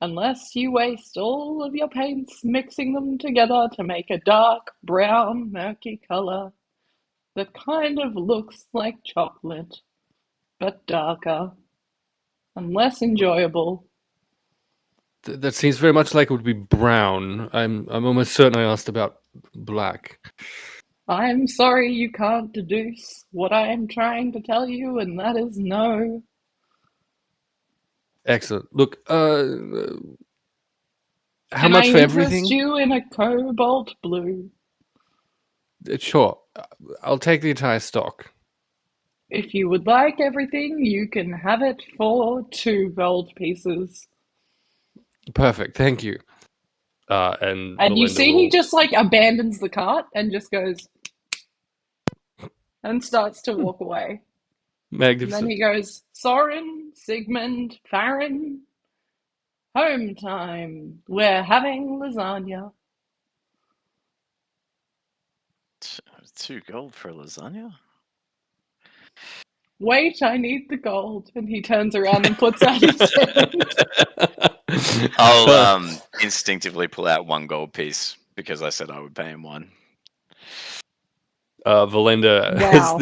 Unless you waste all of your paints mixing them together to make a dark brown murky color that kind of looks like chocolate, but darker and less enjoyable. That seems very much like it would be brown. I'm almost certain I asked about black. I'm sorry you can't deduce what I am trying to tell you, and that is no. Excellent. Look, how Can much I for interest everything? you in a cobalt blue? Sure. I'll take the entire stock. If you would like everything, you can have it for 2 gold pieces. Perfect. Thank you. And you Velendar see will... he just like abandons the cart and just goes and starts to walk away. And then Magnificent. he goes, Soren, Sigmund, Farron, home time. We're having lasagna. 2 gold for a lasagna? Wait, I need the gold. And he turns around and puts out his hand. I'll instinctively pull out 1 gold piece because I said I would pay him 1. Velendar, Wow.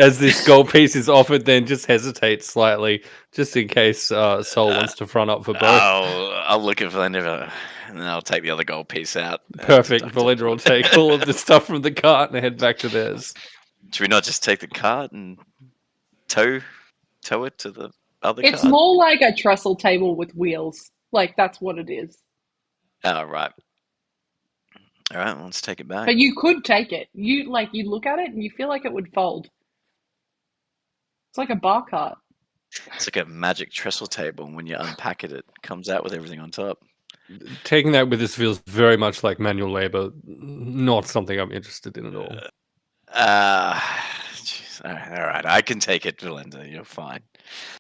as this gold piece is offered, then just hesitates slightly, just in case Sol wants to front up for both. I'll look at Velendar and then I'll take the other gold piece out. Perfect. Velendar will take all of the stuff from the cart and head back to theirs. Should we not just take the cart and tow it to the other It's cart? more like a trestle table with wheels. Like, that's what it is. Oh, right. All right, let's take it back. But you could take it. You look at it and you feel like it would fold. It's like a bar cart. It's like a magic trestle table, and when you unpack it, it comes out with everything on top. Taking that with us feels very much like manual labor, not something I'm interested in at all. Geez. All right, I can take it, Velendar. You're fine.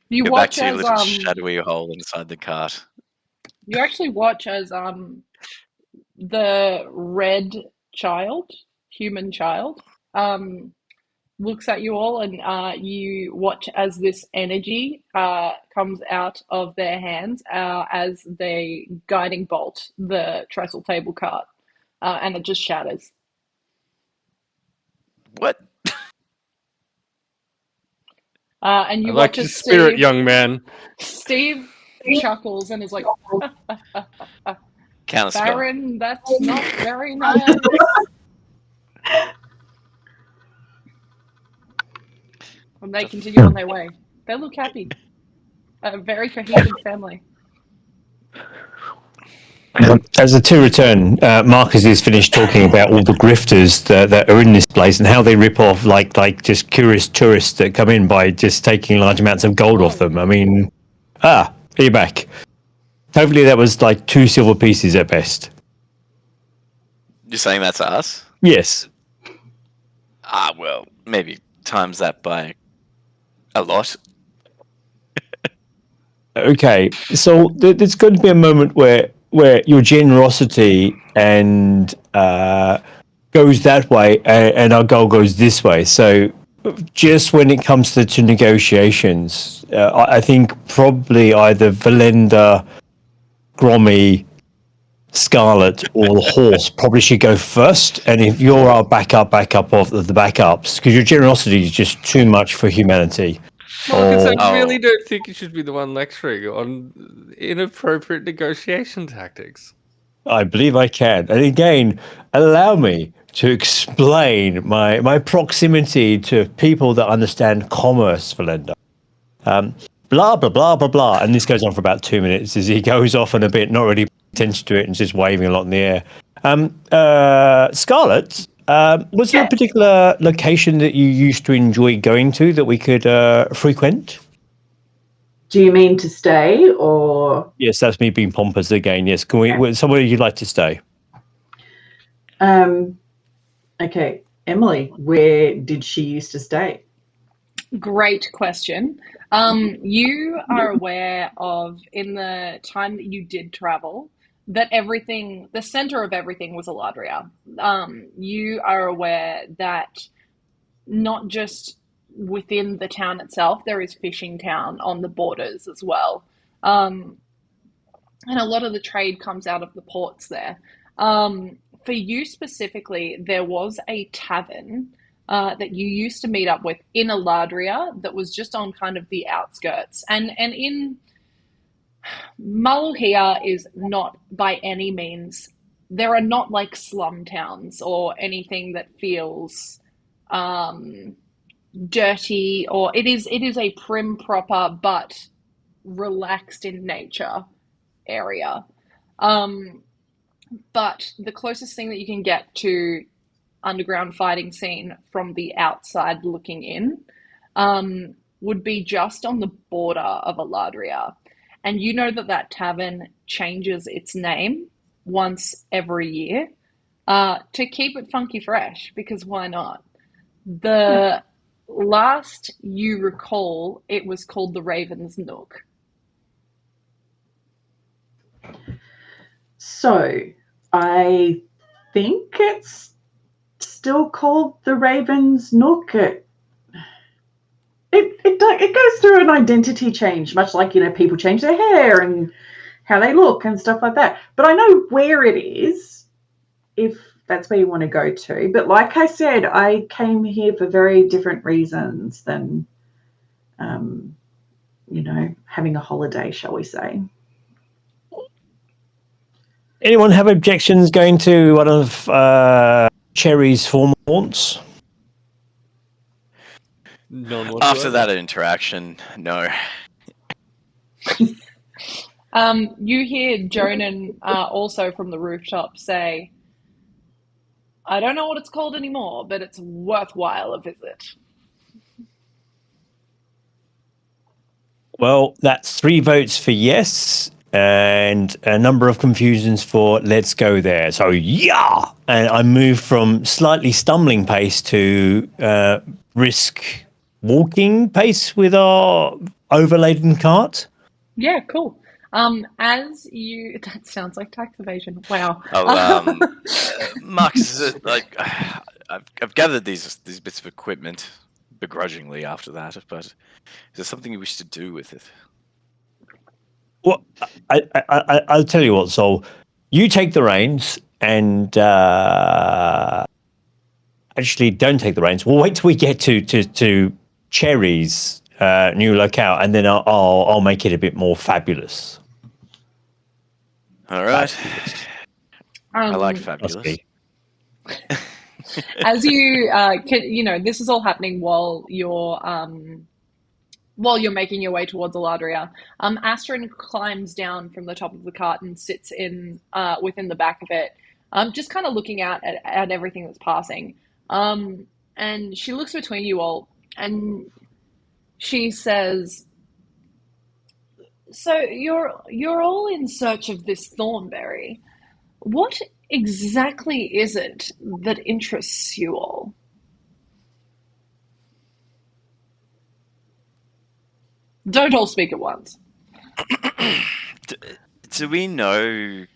You Go back watch to your as little shadowy hole inside the cart. you actually watch as the red child, human child, looks at you all, and you watch as this energy comes out of their hands as they guiding bolt the trestle table cart, and it just shatters. What? And you I watch like your as spirit, young man. Steve chuckles and is like, Counterspell. Baron, that's not very nice. And they continue on their way. They look happy. A very cohesive family. As the two return, Marcus is finished talking about all the grifters that are in this place and how they rip off like just curious tourists that come in by just taking large amounts of gold off them. I mean, you're back. Hopefully that was like 2 silver pieces at best. You're saying that's us? Yes. Well, maybe times that by a lot. Okay, so there's going to be a moment where your generosity and goes that way, and our goal goes this way. So, just when it comes to negotiations, I think probably either Velendar, Grommy, Scarlet, or the horse probably should go first. And if you're our backup of the backups, because your generosity is just too much for humanity. Marcus, I really don't think you should be the one lecturing on inappropriate negotiation tactics. I believe I can. And again, allow me to explain my proximity to people that understand commerce, Velendar. Blah, blah, blah, blah, blah. And this goes on for about 2 minutes as he goes off on a bit, not really paying attention to it and just waving a lot in the air. Scarlet, was there a particular location that you used to enjoy going to that we could frequent? Do you mean to stay or? Yes, that's me being pompous again. Yes, can we? Somewhere you'd like to stay? Okay, Emily, where did she used to stay? Great question. You are aware of, in the time that you did travel, that everything, the center of everything was Eladria. You are aware that not just within the town itself, there is fishing town on the borders as well. Um, and a lot of the trade comes out of the ports there. For you specifically, there was a tavern that you used to meet up with in Eladria that was just on kind of the outskirts. And in Maluhia is not by any means, there are not like slum towns or anything that feels dirty, or it is a prim proper but relaxed in nature area. Um, but the closest thing that you can get to underground fighting scene from the outside looking in would be just on the border of Eladria. And you know that that tavern changes its name once every year to keep it funky fresh, because why not? The last you recall, it was called the Raven's Nook. So I think it's still called the Raven's Nook. It goes through an identity change, much like, people change their hair and how they look and stuff like that. But I know where it is, if that's where you want to go to. But like I said, I came here for very different reasons than, having a holiday, shall we say. Anyone have objections going to one of Cherry's former haunts? None After whatsoever. that interaction, no. You hear Jonan also from the rooftop say, I don't know what it's called anymore, but it's worthwhile a visit. Well, that's 3 votes for yes and a number of confusions for let's go there. So, yeah! And I move from slightly stumbling pace to brisk walking pace with our overladen cart. Yeah, cool. As you, that sounds like tax evasion. Wow. Marcus, is it like I've gathered these bits of equipment begrudgingly after that, but is there something you wish to do with it? Well, I'll tell you what, Sol. You take the reins and actually don't take the reins. We'll wait till we get to Cherry's new locale, and then I'll make it a bit more fabulous. All right. I like Fabulous. fabulous. As you this is all happening while you're making your way towards Eladria. Astrid climbs down from the top of the cart and sits in within the back of it, just kind of looking out at everything that's passing. And she looks between you all and she says, so you're all in search of this Thornberry. What exactly is it that interests you all? Don't all speak at once. Do we know?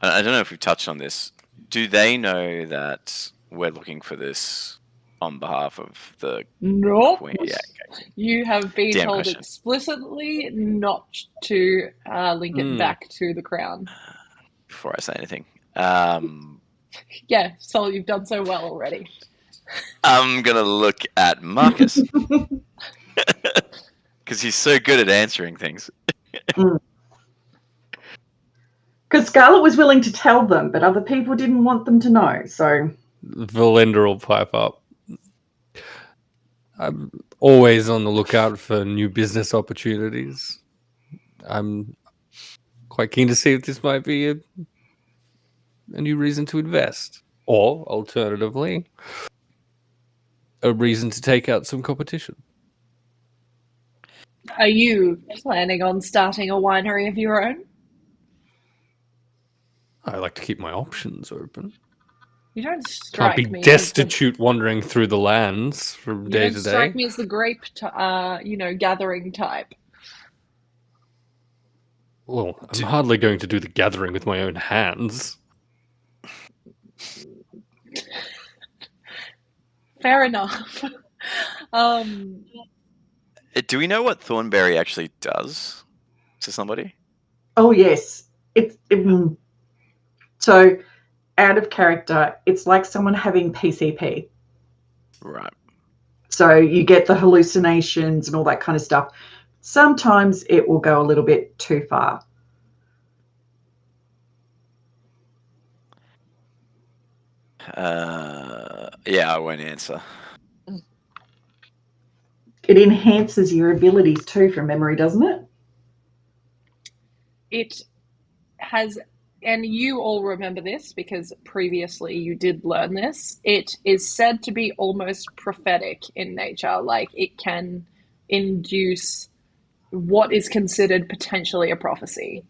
I don't know if we've touched on this. Do they know that we're looking for this on behalf of the Nope. Queen? Yeah, okay. You have been Damn told question. explicitly not to link it back to the crown. Before I say anything, Yeah, so you've done so well already. I'm gonna look at Marcus because he's so good at answering things. Because Scarlet was willing to tell them, but other people didn't want them to know. So Velendar will pipe up. I'm always on the lookout for new business opportunities. I'm quite keen to see if this might be a new reason to invest. Or, alternatively, a reason to take out some competition. Are you planning on starting a winery of your own? I like to keep my options open. You don't Can't strike be me as the, destitute wandering through the lands from you day don't to strike day. me as the grape, gathering type. Well, I'm hardly going to do the gathering with my own hands. Fair enough. Do we know what Thornberry actually does to somebody? Oh yes, so out of character. It's like someone having PCP. Right. So you get the hallucinations and all that kind of stuff. Sometimes it will go a little bit too far. Yeah, I won't answer. It enhances your abilities too from memory, doesn't it? It has, and you all remember this because previously you did learn this, it is said to be almost prophetic in nature. Like it can induce what is considered potentially a prophecy.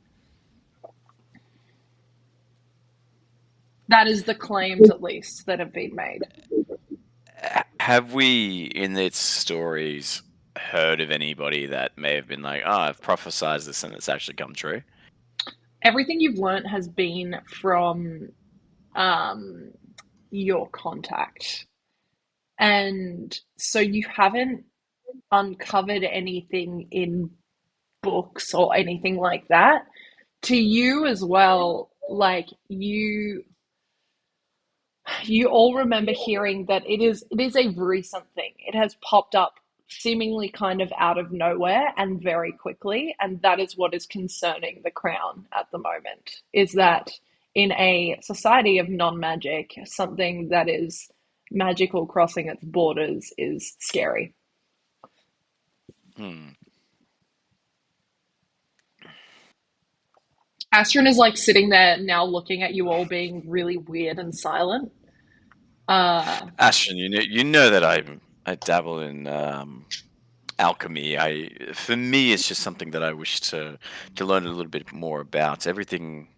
That is the claims, at least, that have been made. Have we, in its stories, heard of anybody that may have been like, oh, I've prophesied this and it's actually come true? Everything you've learnt has been from your contact. And so you haven't uncovered anything in books or anything like that. To you as well, like you all remember hearing that it is a recent thing. It has popped up seemingly kind of out of nowhere and very quickly, and that is what is concerning the crown at the moment, is that in a society of non-magic, something that is magical crossing its borders is scary. Astrid is like sitting there now looking at you all being really weird and silent. Ashton, you know that I dabble in alchemy. For me, it's just something that I wish to learn a little bit more about. Everything,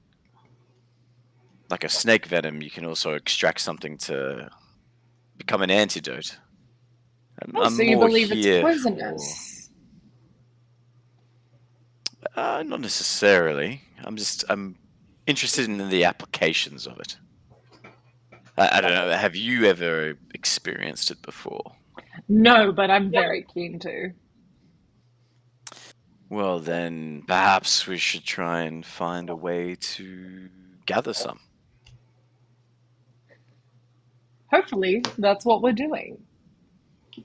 like a snake venom, you can also extract something to become an antidote. I'm So you more believe it's here poisonous? not necessarily. I'm interested in the applications of it. I don't know. Have you ever experienced it before? No, but I'm very keen to. Well, then perhaps we should try and find a way to gather some. Hopefully, that's what we're doing.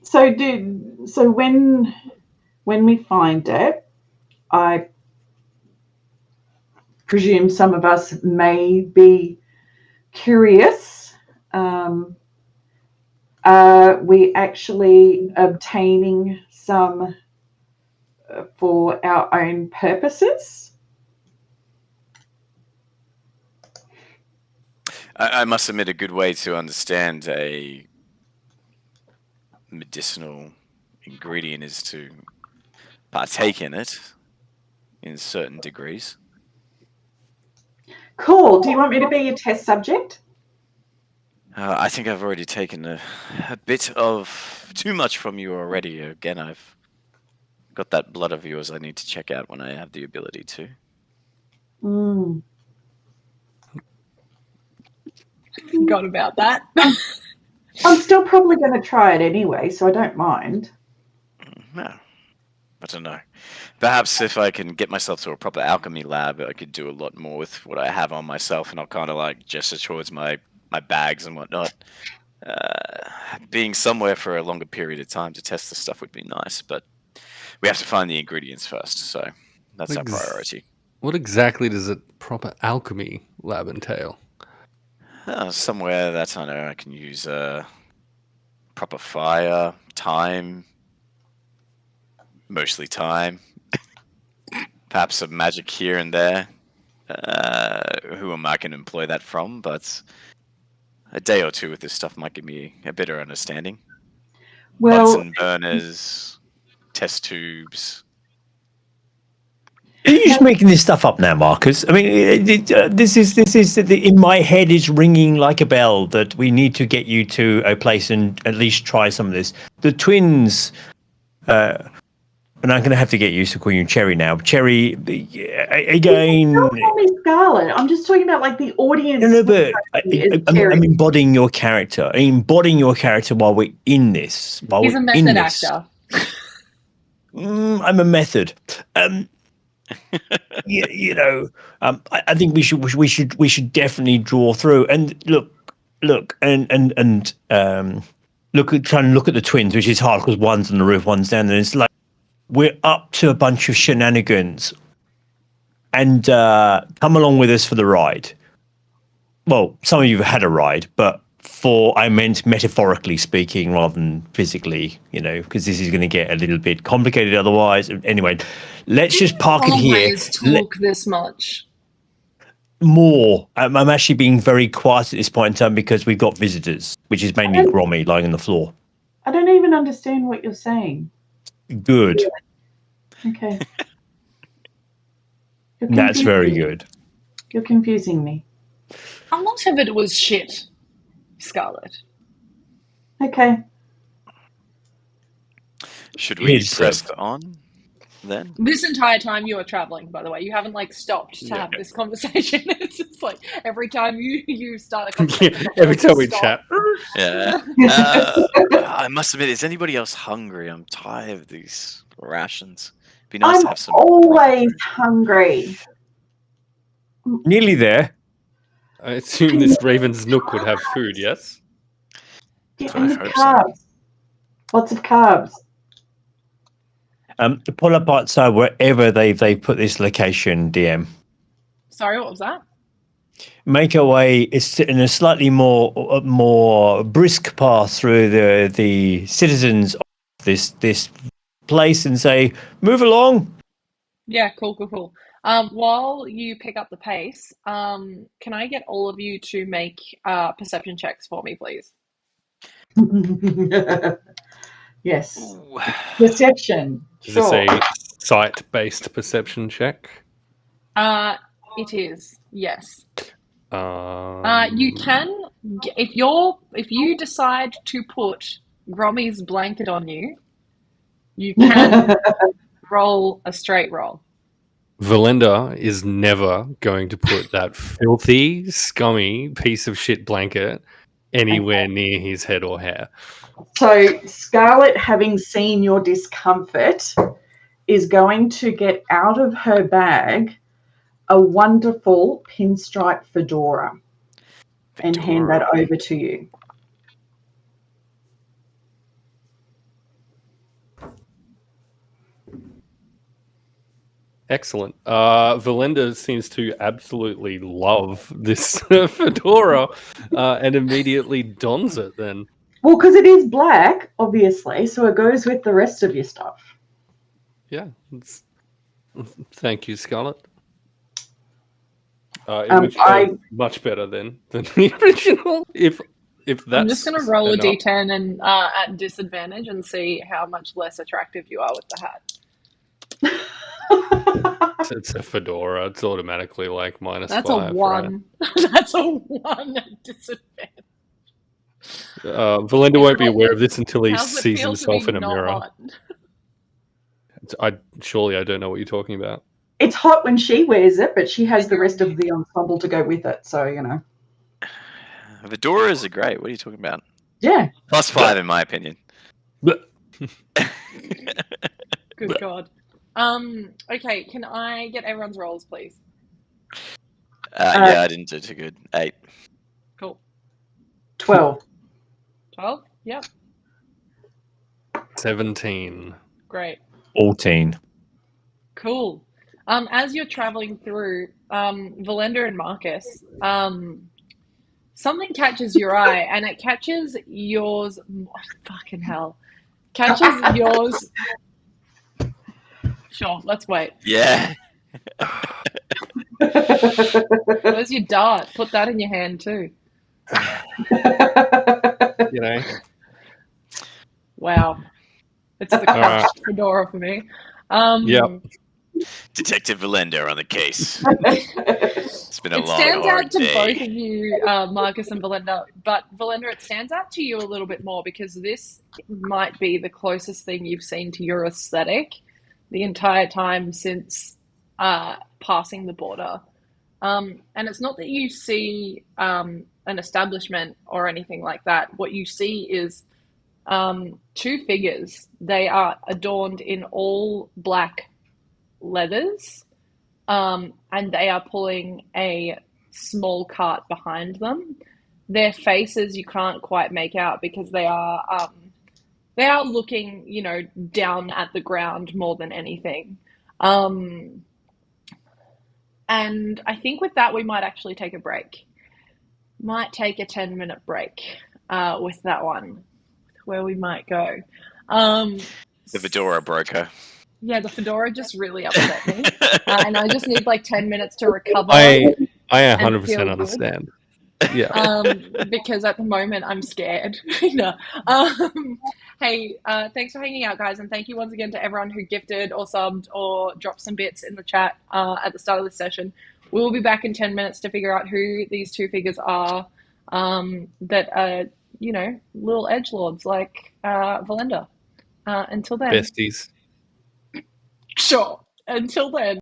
So when we find it, I presume some of us may be curious. Are we actually obtaining some for our own purposes? I must admit, a good way to understand a medicinal ingredient is to partake in it in certain degrees. Cool. Do you want me to be your test subject? I think I've already taken a bit of too much from you already. Again, I've got that blood of yours I need to check out when I have the ability to. Forgot about that. I'm still probably going to try it anyway, so I don't mind. No, I don't know. Perhaps if I can get myself to a proper alchemy lab, I could do a lot more with what I have on myself, and I'll kind of like gesture towards my bags and whatnot. Being somewhere for a longer period of time to test the stuff would be nice, but we have to find the ingredients first, so that's our priority. What exactly does a proper alchemy lab entail? Somewhere that I know I can use proper fire, time, mostly time, perhaps some magic here and there. Who am I can employ that from? But a day or two with this stuff might give me a better understanding. Well, Bunsen burners, test tubes. Are you just making this stuff up now, Marcus? I mean, this is in my head is ringing like a bell that we need to get you to a place and at least try some of this. The twins, and I'm going to have to get used to calling you Cherry now. Cherry, again. Don't call me Scarlet. I'm just talking about like the audience. No, but I'm embodying your character. I'm embodying your character while we're in this. He's a method actor. I'm a method. I think we should definitely draw through and look and try and look at the twins, which is hard because one's on the roof, one's down there. It's like we're up to a bunch of shenanigans, and come along with us for the ride. Well, some of you have had a ride, but I meant metaphorically speaking rather than physically, because this is going to get a little bit complicated otherwise. Anyway, let's just park it here. Always talk this much. More. I'm actually being very quiet at this point in time because we've got visitors, which is mainly Grommy lying on the floor. I don't even understand what you're saying. Good. Okay. That's very good. You're confusing me. A lot of it was shit, Scarlet. Okay. Should we press on then? This entire time you were traveling, by the way, you haven't stopped to have this conversation. It's just like every time you start a conversation, every time we chat. Yeah. I must admit, is anybody else hungry? I'm tired of these rations. It'd be nice to have some. Always hungry. Nearly there. I assume this Raven's Nook would have food, yes? Yeah, and carbs. Lots of carbs. Pull up outside wherever they put this location, DM. Sorry, what was that? Make our way in a slightly more brisk path through the citizens of this place and say, move along. Yeah, cool. While you pick up the pace, can I get all of you to make perception checks for me, please? Yes. Ooh. Perception. Is this a sight-based perception check? It is, yes. You can, if you decide to put Grommy's blanket on you, you can roll a straight roll. Velendar is never going to put that filthy, scummy piece of shit blanket anywhere near his head or hair. So Scarlet, having seen your discomfort, is going to get out of her bag a wonderful pinstripe fedora and hand that over to you. Excellent. Velendar seems to absolutely love this fedora and immediately dons it then. Well, because it is black, obviously, so it goes with the rest of your stuff. Yeah. Thank you, Scarlet. It was much better than the original. If that's, I'm just going to roll a d10 and at disadvantage and see how much less attractive you are with the hat. It's a fedora. It's automatically like -5. That's a 1. Right? That's a 1 at disadvantage. Velendar won't be aware of this until he sees himself in a mirror. Surely I don't know what you're talking about. It's hot when she wears it, but she has the rest of the ensemble to go with it, so, Fedoras are great. What are you talking about? Yeah. +5 in my opinion. Good God. Okay, can I get everyone's rolls, please? Yeah, I didn't do too good. 8. Cool. 12. 12? Yep. 17. Great. 14. Cool. As you're traveling through, Velendar and Marcus, something catches your eye, and it catches yours. Fucking hell. Catches yours. Sure, let's wait. Yeah. Where's your dart? Put that in your hand too. Wow. It's the crushed fedora for me. Yep. Detective Velendar on the case. It's been a It long, stands hard out to day. both of you, Marcus and Velendar, but Velendar, it stands out to you a little bit more because this might be the closest thing you've seen to your aesthetic the entire time since passing the border. And it's not that you see an establishment or anything like that. What you see is two figures. They are adorned in all black leathers, and they are pulling a small cart behind them. Their faces you can't quite make out because they are looking, down at the ground more than anything. And I think with that we might actually take a break. Might take a 10-minute break with that one, where we might go. The fedora broker. Yeah, the fedora just really upset me, and I just need like 10 minutes to recover. I and 100% feel good. understand. Yeah. Because at the moment I'm scared. No. Hey, thanks for hanging out, guys, and thank you once again to everyone who gifted or subbed or dropped some bits in the chat at the start of this session. We will be back in 10 minutes to figure out who these two figures are that are, little edgelords like Velendar. Until then. Besties. Sure. Until then.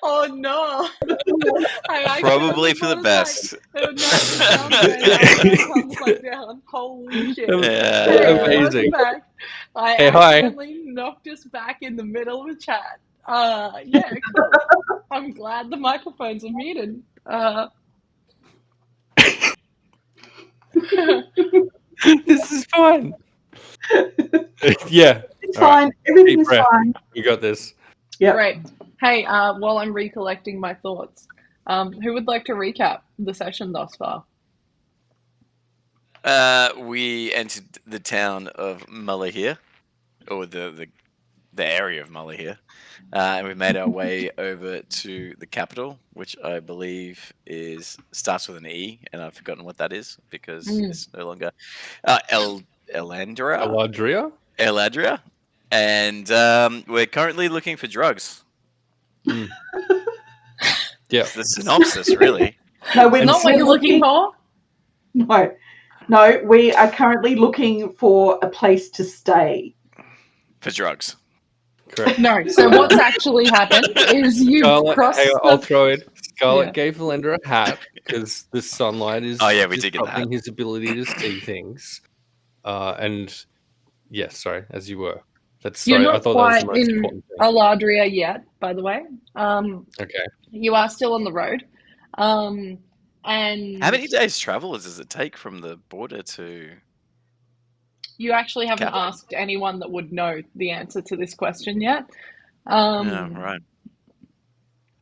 Oh no! I actually Probably for the was best. Like, no, the sound wave comes like down. Holy shit! Yeah. Hey, Amazing. welcome back. I Hey, hi. accidentally knocked us back in the middle of a chat. Yeah, cool. I'm glad the microphones are muted. This is fine. Yeah. It's All right. fine. Everything Deep is breath. fine. We got this. Yep. Great. Hey, while I'm recollecting my thoughts, who would like to recap the session thus far? We entered the town of Maluhia, or the area of Maluhia, and we made our way over to the capital, which I believe starts with an E, and I've forgotten what that is because it's no longer Elandra. Eladria? And we're currently looking for drugs. Yeah. It's the synopsis, really. No, we're Not what you're looking for? No, we are currently looking for a place to stay. For drugs. Correct. No, so what's actually happened is you've Scarlet, crossed hey, I'll throw it. Scarlet Yeah. gave Velendar a hat because the sunlight is Oh, yeah, we did get the hat. disrupting his ability to see things. And yes, sorry, as you were. You're not I thought that was the quite most in important thing. Eladria yet, by the way. Okay. You are still on the road. And How many days travel does it take from the border to... you actually haven't Capital? asked anyone that would know the answer to this question yet. Right.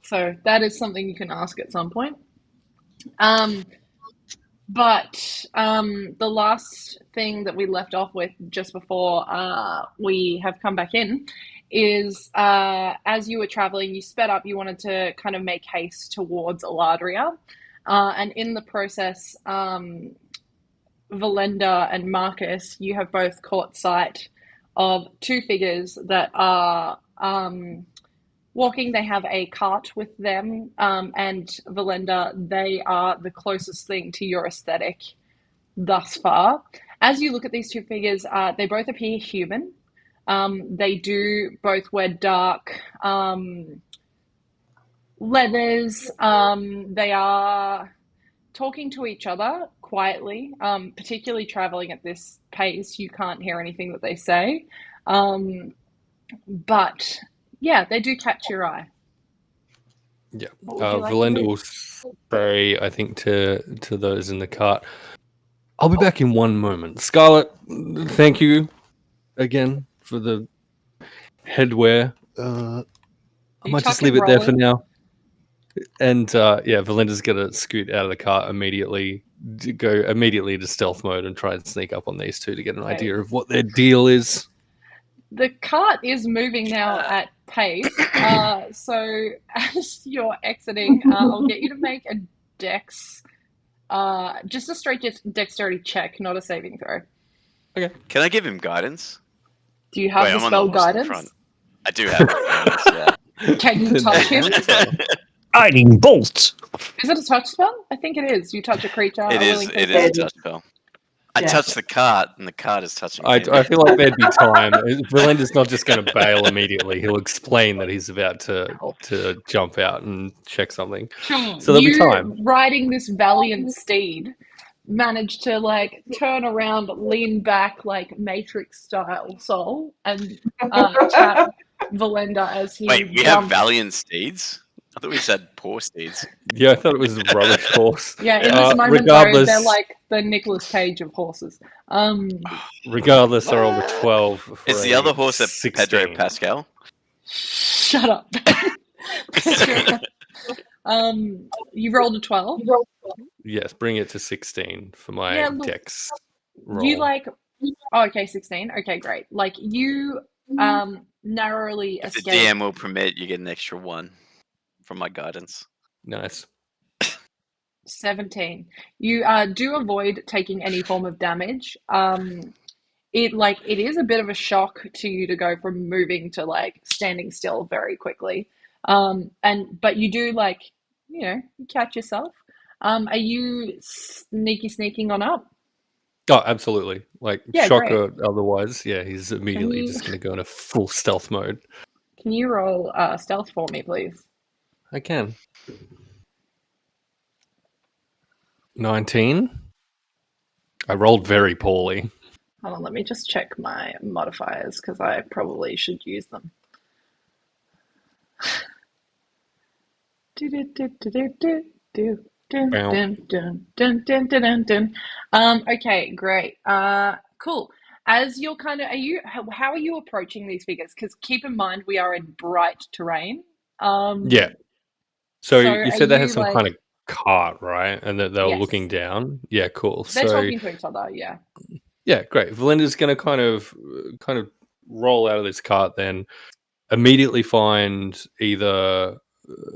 So that is something you can ask at some point. But the last thing that we left off with just before we have come back in is as you were traveling, you sped up, you wanted to kind of make haste towards Eladria. And in the process, Velendar and Marcus, you have both caught sight of two figures that are walking. They have a cart with them, and Velendar, they are the closest thing to your aesthetic thus far. As you look at these two figures, they both appear human. They do both wear dark leathers. They are talking to each other quietly, particularly traveling at this pace. You can't hear anything that they say. But yeah, they do catch your eye. Yeah. What would you like to Velendar do? will say, I think, to those in the cart, I'll be back in one moment. Scarlet, thank you again for the headwear. I might just leave it there for now. And yeah, Valenda's gonna scoot out of the cart immediately, go immediately to stealth mode and try and sneak up on these two to get an idea of what their deal is. The cart is moving now at pace. So as you're exiting, I'll get you to make a dex, just a straight dexterity check, not a saving throw. Okay. Can I give him guidance? Do you have the I'm on spell horse in guidance? front. I do have guidance, yeah. Can you touch him? Guiding bolt. Is it a touch spell? I think it is. You touch a creature. It is a touch spell. I touch the cart, and the cart is touching me. I feel like there'd be time. Valenda's not just going to bail immediately. He'll explain that he's about to jump out and check something. So there'll be time. Riding this valiant steed, managed to like turn around, lean back like Matrix style soul, and tap Velendar as he. Wait, we have valiant steeds? I thought we said poor steeds. Yeah, I thought it was a rubbish horse. Yeah, in this moment, though, they're like the Nicolas Cage of horses. Regardless, they're all the 12. Is the other horse a 16. Pedro Pascal? Shut up. You rolled a 12. Yes, bring it to 16 for my dex roll. You like... Oh, okay, 16. Okay, great. Like, you narrowly If escape... the DM will permit, you get an extra 1 from my guidance. Nice. 17. You do avoid taking any form of damage. It is a bit of a shock to you to go from moving to like standing still very quickly. But you do you catch yourself. Are you sneaking on up? Oh, absolutely. Shock or otherwise, yeah, he's immediately just going to go in a full stealth mode. Can you roll stealth for me, please? I can. 19. I rolled very poorly. Hold on, let me just check my modifiers because I probably should use them. Okay, great. Cool. As you're how are you approaching these figures? Because keep in mind we are in bright terrain. Yeah. So So you are said they had you some kind of cart, right? And that they were yes, looking down. Yeah, cool. they're So talking to each other, yeah. yeah, great. Valenda's going to kind of roll out of this cart, then immediately find either.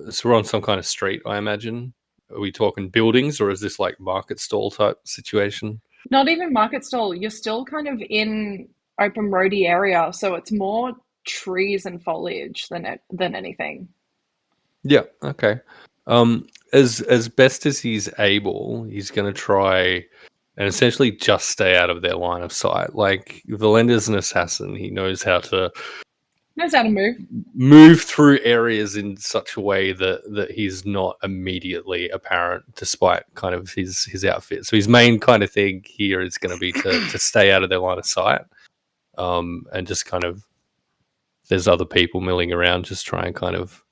So we're on some kind of street, I imagine. Are we talking buildings, or is this like market stall type situation? Not even market stall. You're still kind of in open roady area, so it's more trees and foliage than anything. Yeah. Okay. As best as he's able, he's going to try and essentially just stay out of their line of sight. Like Valenda's an assassin; he knows how to Knows how to move. move through areas in such a way that he's not immediately apparent, despite kind of his outfit. So his main kind of thing here is going to be to stay out of their line of sight, and just kind of if there's other people milling around, just try and kind of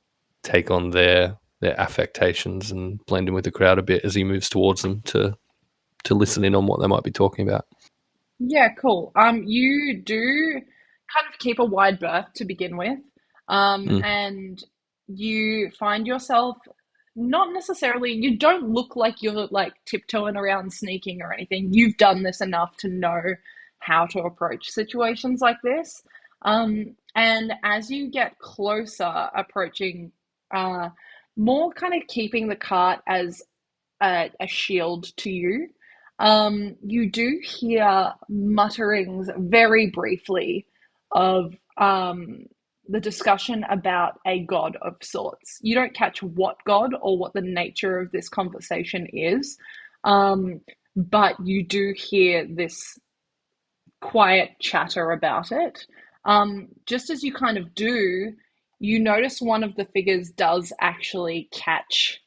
take on their affectations and blend in with the crowd a bit as he moves towards them to listen in on what they might be talking about. Yeah, cool. You do kind of keep a wide berth to begin with, and you find yourself not necessarily, you don't look like you're like tiptoeing around sneaking or anything. You've done this enough to know how to approach situations like this. And as you get closer, approaching, more kind of keeping the cart as a shield to you. You do hear mutterings very briefly of the discussion about a god of sorts. You don't catch what god or what the nature of this conversation is, but you do hear this quiet chatter about it. Just as you kind of do, you notice one of the figures does actually catch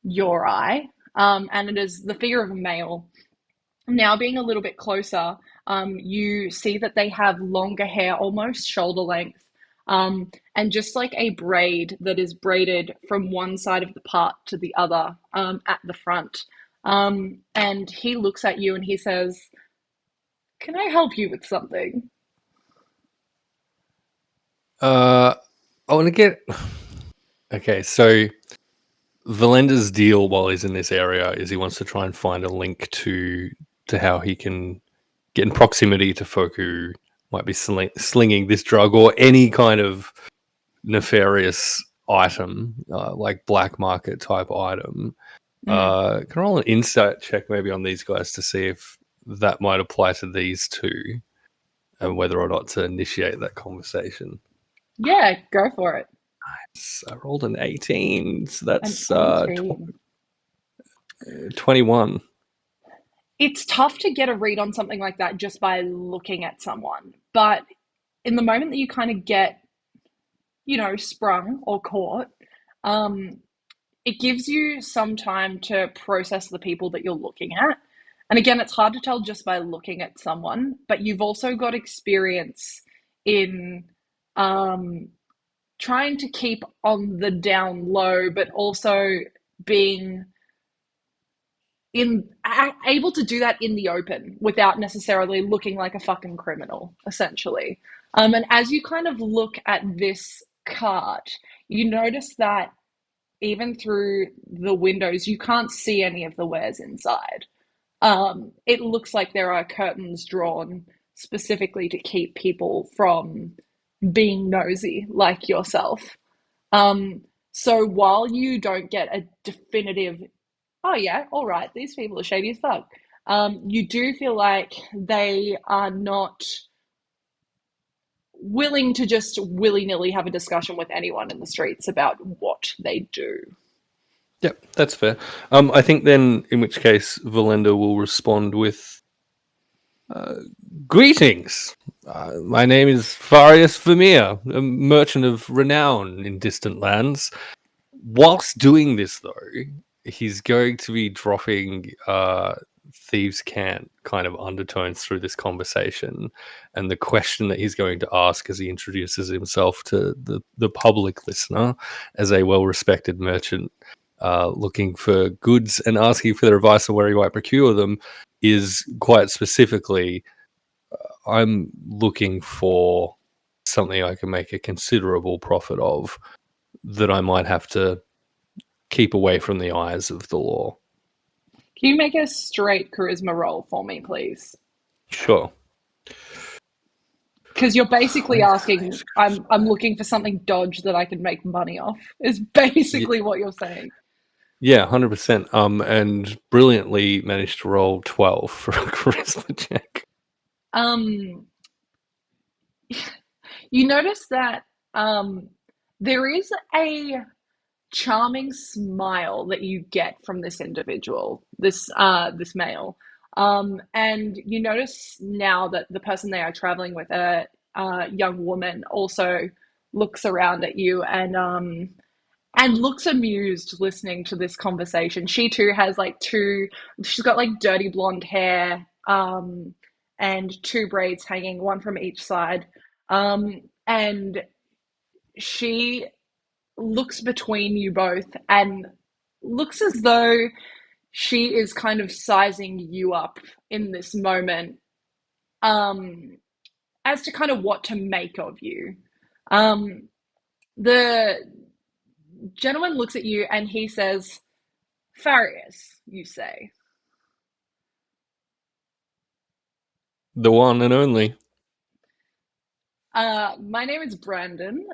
your eye, and it is the figure of a male. Now, being a little bit closer, you see that they have longer hair, almost shoulder length, and just like a braid that is braided from one side of the part to the other, at the front. And he looks at you and he says, "Can I help you with something?" I want to get. Okay, so Valenda's deal while he's in this area is he wants to try and find a link to how he can get in proximity to folk who might be slinging this drug or any kind of nefarious item, like black market type item. Can I roll an insight check maybe on these guys to see if that might apply to these two and whether or not to initiate that conversation? Yeah, go for it. I rolled an 18, so that's An 18. 21. It's tough to get a read on something like that just by looking at someone. But in the moment that you kind of get, sprung or caught, it gives you some time to process the people that you're looking at. And again, it's hard to tell just by looking at someone, but you've also got experience in trying to keep on the down low, but also being able to do that in the open without necessarily looking like a fucking criminal, essentially. And as you kind of look at this cart, you notice that even through the windows, you can't see any of the wares inside. It looks like there are curtains drawn specifically to keep people from being nosy like yourself. So while you don't get a definitive, "Oh yeah, all right, these people are shady as fuck," you do feel like they are not willing to just willy-nilly have a discussion with anyone in the streets about what they do. Yep, that's fair. I think then, in which case, Velendar will respond with, "Greetings. My name is Farius Vermeer, a merchant of renown in distant lands. whilst doing this, though, he's going to be dropping thieves' cant kind of undertones through this conversation, and the question that he's going to ask as he introduces himself to the public listener as a well-respected merchant looking for goods and asking for their advice on where he might procure them is quite specifically, I'm looking for something I can make a considerable profit of that I might have to keep away from the eyes of the law. Can you make a straight charisma roll for me, please? Sure. Because you're basically asking, I'm looking for something dodge that I can make money off, is basically what you're saying. Yeah, 100%. And brilliantly managed to roll 12 for a charisma check. You notice that there is a charming smile that you get from this individual, this male. And you notice now that the person they are traveling with, a young woman, also looks around at you and looks amused listening to this conversation. She too has she's got like dirty blonde hair, and two braids hanging, one from each side. And she looks between you both and looks as though she is kind of sizing you up in this moment, as to kind of what to make of you. The gentleman looks at you and he says, Farius, you say? The one and only. My name is Brandon.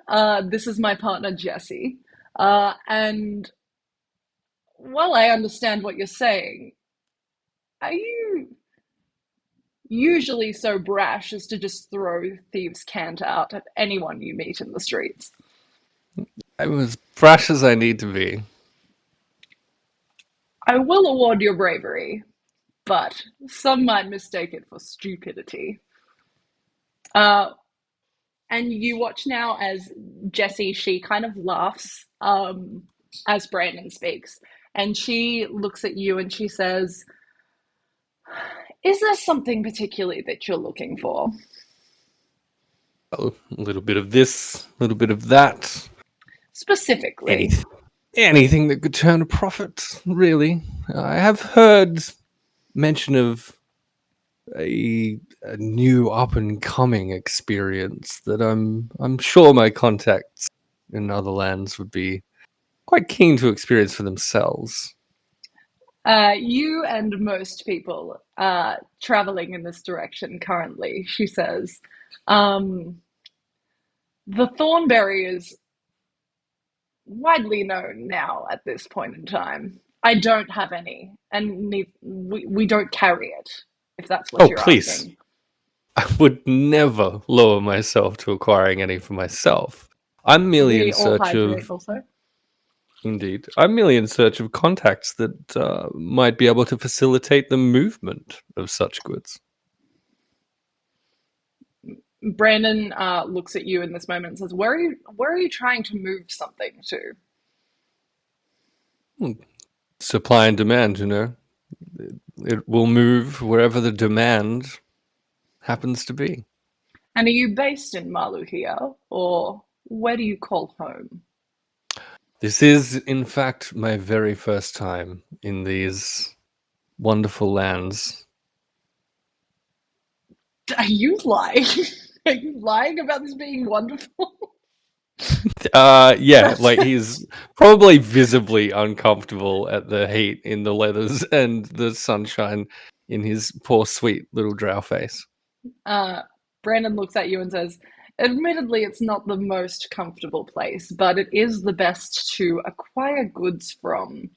This is my partner, Jessie. And while I understand what you're saying, are you usually so brash as to just throw thieves' cant out at anyone you meet in the streets? I'm as brash as I need to be. I will award your bravery, but some might mistake it for stupidity. And you watch now as Jessie, she kind of laughs as Brandon speaks. And she looks at you and she says, is there something particularly that you're looking for? A little bit of this, a little bit of that. Specifically? Anything that could turn a profit, really. I have heard mention of a new up-and-coming experience that I'm sure my contacts in other lands would be quite keen to experience for themselves. You and most people traveling in this direction currently, she says. The Thornberry is widely known now at this point in time. I don't have any, and we don't carry it, if that's what you're please. asking. I would never lower myself to acquiring any for myself. I'm merely in search of... Also? Indeed. I'm merely in search of contacts that might be able to facilitate the movement of such goods. Brandon looks at you in this moment and says, where are you trying to move something to? Supply and demand, you know. It will move wherever the demand happens to be. And are you based in Maluhia, or where do you call home? This is, in fact, my very first time in these wonderful lands. Are you lying? Are you lying about this being wonderful? Yeah, like he's probably visibly uncomfortable at the heat in the leathers and the sunshine in his poor, sweet little drow face. Brandon looks at you and says, admittedly, it's not the most comfortable place, but it is the best to acquire goods from.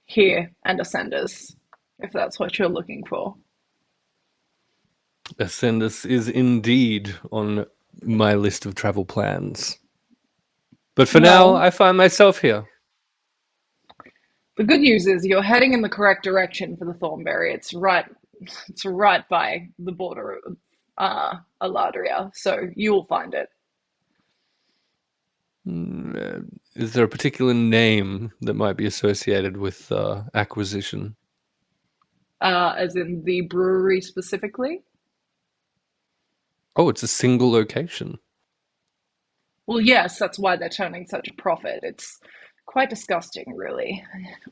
Here and Accendus, if that's what you're looking for. Accendus is indeed on my list of travel plans. But for now, I find myself here. The good news is you're heading in the correct direction for the Thornberry. It's right by the border of Eladria, so you will find it. Is there a particular name that might be associated with acquisition? As in the brewery specifically? Oh, it's a single location. Well, yes, that's why they're turning such a profit. It's quite disgusting, really.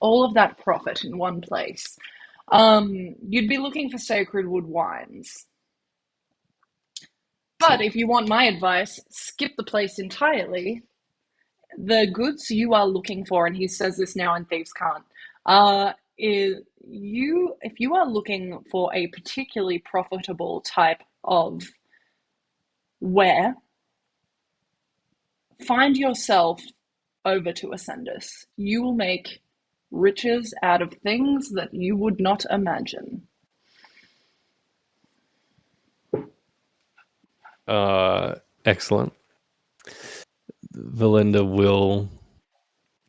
All of that profit in one place. You'd be looking for Sacred Wood Wines. But if you want my advice, skip the place entirely. The goods you are looking for, and he says this now and thieves can't, if you are looking for a particularly profitable type of ware, find yourself over to Accendus. You will make riches out of things that you would not imagine. Excellent. Velendar will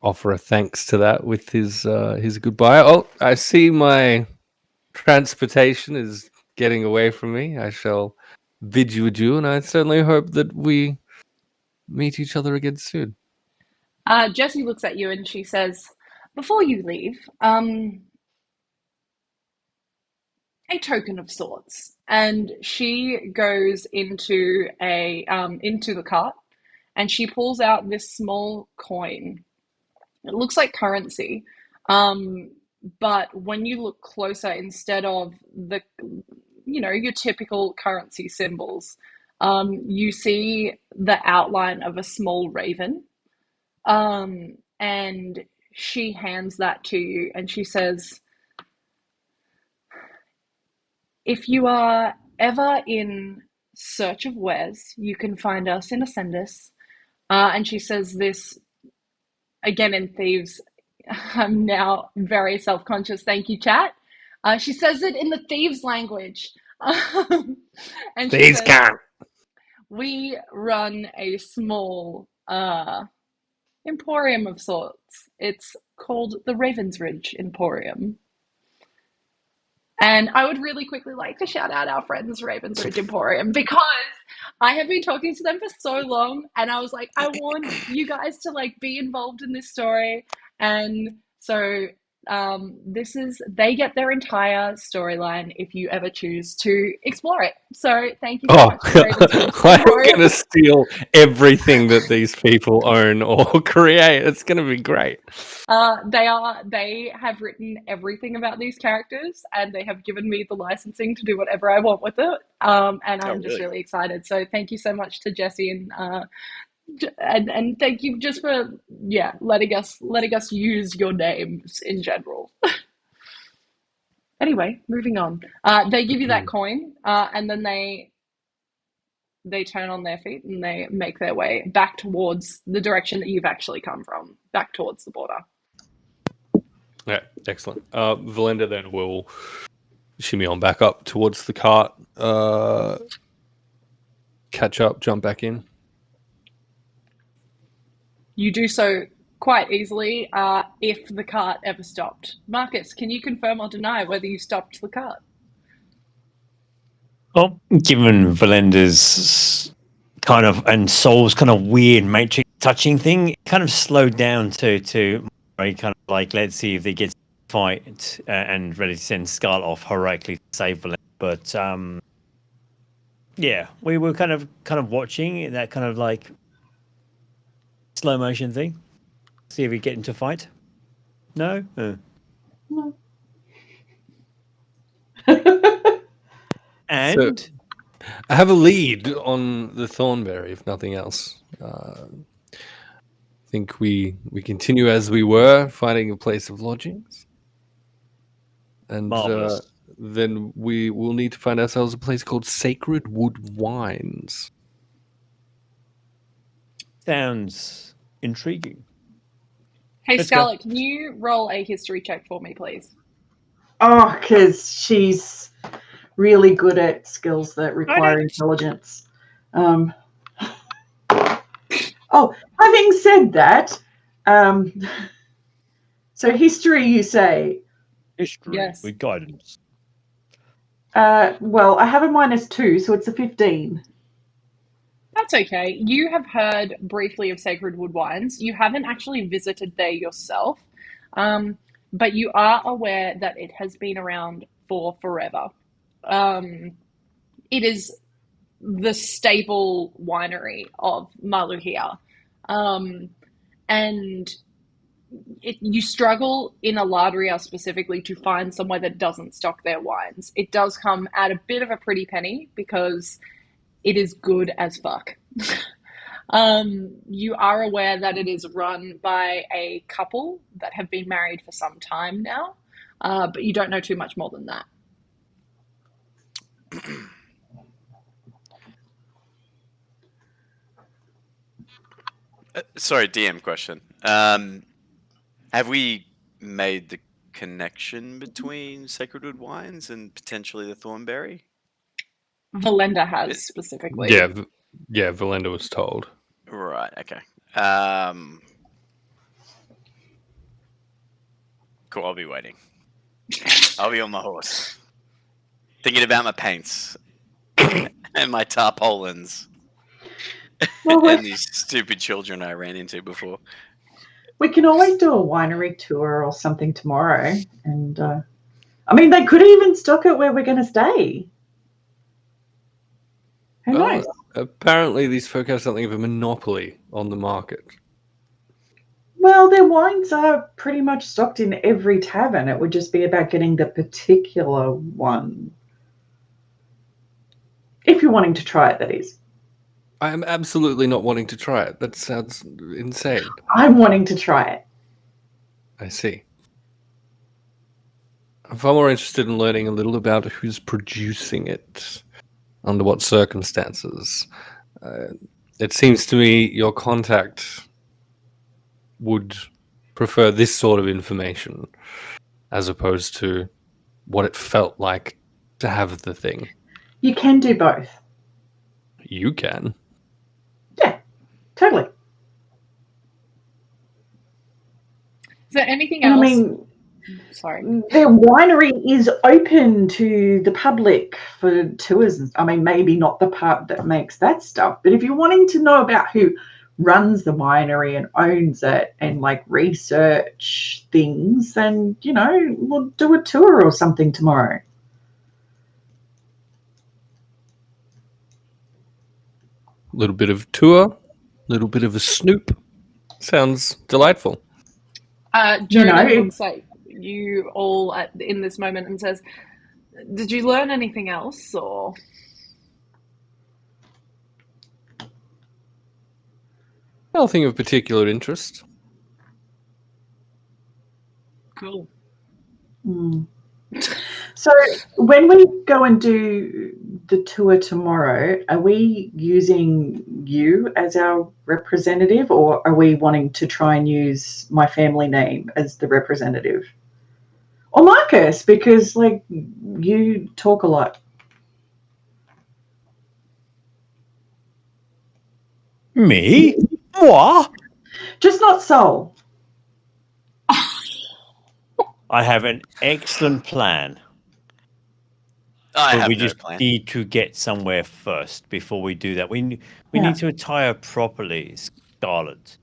offer a thanks to that with his goodbye. Oh, I see my transportation is getting away from me. I shall bid you adieu, and I certainly hope that we meet each other again soon. Jessie looks at you and she says, before you leave, a token of sorts. And she goes into the cart and she pulls out this small coin. It looks like currency, but when you look closer, instead of your typical currency symbols, you see the outline of a small raven. And she hands that to you and she says, if you are ever in search of wares, you can find us in Accendus. And she says this again in Thieves. I'm now very self-conscious. Thank you, chat. She says it in the Thieves language. And Thieves says, can't. we run a small emporium of sorts. It's called the Ravensridge Emporium. And I would really quickly like to shout out our friends Ravensridge Emporium because I have been talking to them for so long and I was like, I want you guys to be involved in this story. And so they get their entire storyline if you ever choose to explore it. So thank you so much to Ravensridge I'm Emporium. going to steal everything that these people own or create. It's going to be great. They have written everything about these characters and they have given me the licensing to do whatever I want with it. And I'm just really excited. So thank you so much to Jessie and thank you just for letting us use your names in general. Anyway, moving on. They give you that coin, and then they turn on their feet and they make their way back towards the direction that you've actually come from, back towards the border. Yeah, excellent. Velendar then will shimmy on back up towards the cart, catch up, jump back in. You do so quite easily if the cart ever stopped. Marcus, can you confirm or deny whether you stopped the cart? Well, given Velendar's kind of and Soul's kind of weird matrix touching thing, it kind of slowed down to kind of let's see if they get to fight and ready to send Scarlet off heroically to save Velendar. But we were kind of watching that kind of slow motion thing. See if we get into fight. No. No. And So, I have a lead on the Thornberry, if nothing else. I think we continue as we were, finding a place of lodgings. And then we will need to find ourselves a place called Sacred Wood Wines. Sounds intriguing. Hey, Let's Scarlet, can you roll a history check for me, please? Oh, because she's really good at skills that require intelligence. Having said that, so history, you say? History with guidance. Well, I have a -2, so it's a 15. That's okay. You have heard briefly of Sacred Wood Wines. You haven't actually visited there yourself, but you are aware that it has been around for forever. Um, it is the staple winery of Maluhia. And you struggle in Eladria specifically to find somewhere that doesn't stock their wines. It does come at a bit of a pretty penny because it is good as fuck. You are aware that it is run by a couple that have been married for some time now, but you don't know too much more than that. Sorry, DM question. Have we made the connection between Sacred Wood Wines and potentially the Thornberry? Velendar has specifically. Yeah, Velendar was told. Right. Okay. Cool. I'll be waiting. I'll be on my horse, thinking about my paints and my tarpaulins and these stupid children I ran into before. We can always do a winery tour or something tomorrow, and I mean, they could even stock it where we're going to stay. Who knows? Apparently, these folk have something of a monopoly on the market. Well, their wines are pretty much stocked in every tavern. It would just be about getting the particular one. If you're wanting to try it, that is. I am absolutely not wanting to try it. That sounds insane. I'm wanting to try it. I see. I'm far more interested in learning a little about who's producing it, under what circumstances. It seems to me your contact would prefer this sort of information as opposed to what it felt like to have the thing. You can do both. You can. Yeah, totally. Is there anything else? I mean, sorry. their winery is open to the public for tours. I mean, maybe not the part that makes that stuff, but if you're wanting to know about who runs the winery and owns it and like research things, then, you know, we'll do a tour or something tomorrow. A little bit of tour, a little bit of a snoop. Sounds delightful. Jordan looks at you all in this moment and says, "Did you learn anything else, or?" Nothing of particular interest. Cool. So when we go and do the tour tomorrow, are we using you as our representative, or are we wanting to try and use my family name as the representative? Or Marcus, because like you talk a lot. Me? What? Just not Sol. I have an excellent plan. I have we no just plan. need to get somewhere first before we do that. We need to attire properly, Scarlet.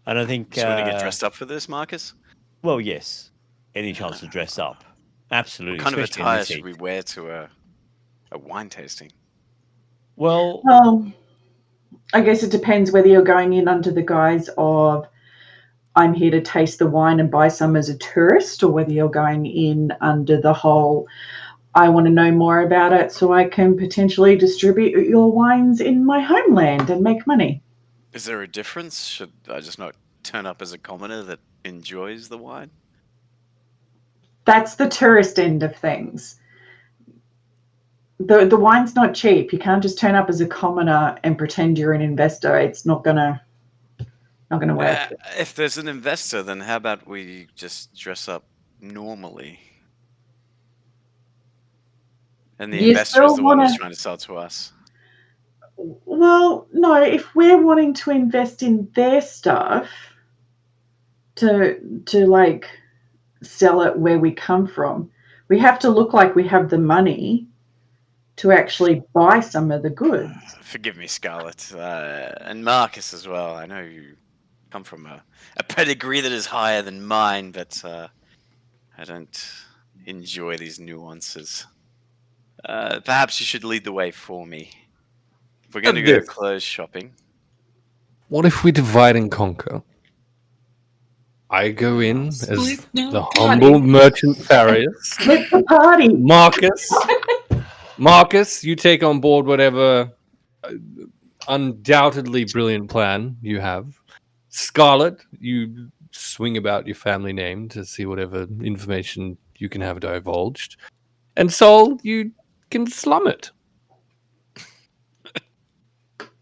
And I think... Do you want to get dressed up for this, Marcus? Well, yes. Any chance to dress up. Absolutely. What kind of especially in attire this should heat. we wear to a wine tasting? Well, I guess it depends whether you're going in under the guise of I'm here to taste the wine and buy some as a tourist, or whether you're going in under the whole I want to know more about it so I can potentially distribute your wines in my homeland and make money. Is there a difference? Should I just not turn up as a commoner that enjoys the wine? That's the tourist end of things. The wine's not cheap. You can't just turn up as a commoner and pretend you're an investor. It's not gonna work. If there's an investor, then how about we just dress up normally? And the investor is the one who's trying to sell to us. Well, no, if we're wanting to invest in their stuff to like sell it where we come from, we have to look like we have the money to actually buy some of the goods. Forgive me, Scarlet, and Marcus as well. I know you come from a pedigree that is higher than mine, but I don't enjoy these nuances. Perhaps you should lead the way for me. If we're going to go clothes shopping. What if we divide and conquer? I go in as Split the party. humble merchant farrier. Split the party. Marcus, you take on board whatever undoubtedly brilliant plan you have. Scarlet, you swing about your family name to see whatever information you can have divulged. And Sol, you can slum it.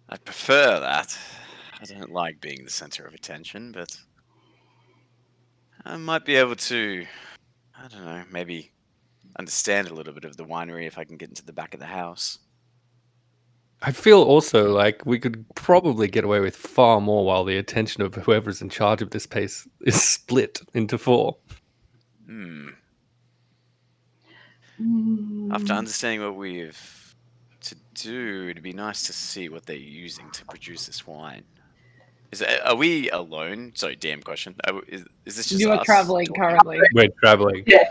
I prefer that. I don't like being the center of attention, but I might be able to, I don't know, maybe understand a little bit of the winery if I can get into the back of the house. I feel also like we could probably get away with far more while the attention of whoever's in charge of this place is split into 4. After understanding what we've to do, it'd be nice to see what they're using to produce this wine. Are we alone? Sorry, damn question. Is this just You are us traveling talking? currently. We're traveling. Yeah.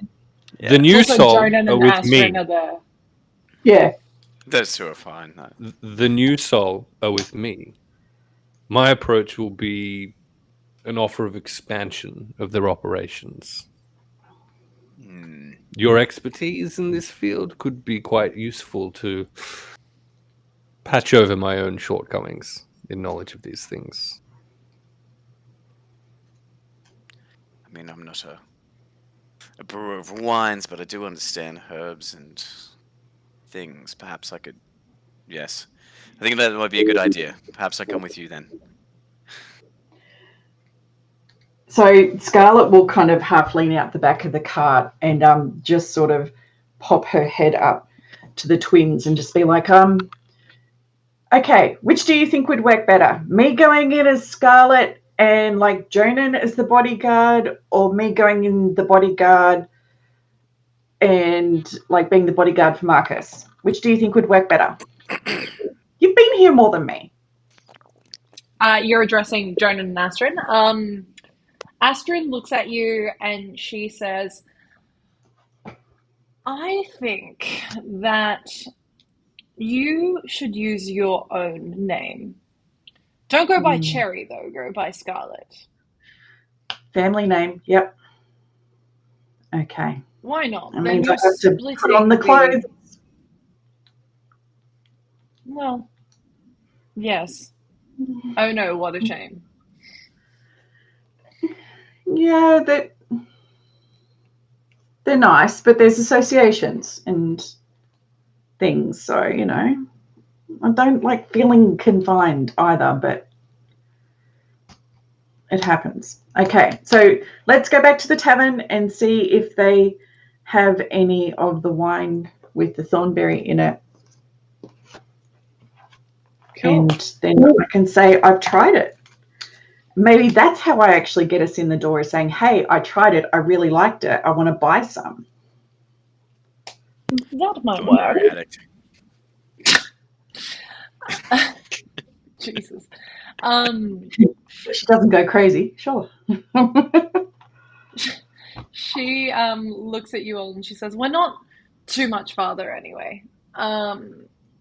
The new Also, soul Jonan are and with me. Astrid are there. Yeah. Those two are fine. No. The new soul are with me. My approach will be an offer of expansion of their operations. Your expertise in this field could be quite useful to patch over my own shortcomings in knowledge of these things. I mean, I'm not a brewer of wines, but I do understand herbs and things. Perhaps I could... Yes. I think that might be a good idea. Perhaps I come with you then. So Scarlet will kind of half lean out the back of the cart and just sort of pop her head up to the twins and just be like, okay, which do you think would work better? Me going in as Scarlet and like Jonan as the bodyguard, or me going in the bodyguard and like being the bodyguard for Marcus? Which do you think would work better? You've been here more than me. You're addressing Jonan and Astrid. Astrid looks at you and she says, I think that you should use your own name. Don't go by Cherry, though. Go by Scarlet. Family name, yep. Okay. Why not? That Then means you're I have to splitting put on the clothes. Well, yes. Oh no, what a shame. Yeah, they're nice, but there's associations and things. So, you know, I don't like feeling confined either, but it happens. Okay, so let's go back to the tavern and see if they have any of the wine with the Thornberry in it. Cool. And then I can say, I've tried it. Maybe that's how I actually get us in the door, saying, hey, I tried it. I really liked it. I want to buy some. That might work. Jesus. She doesn't go crazy. Sure. She looks at you all and she says, we're not too much farther anyway.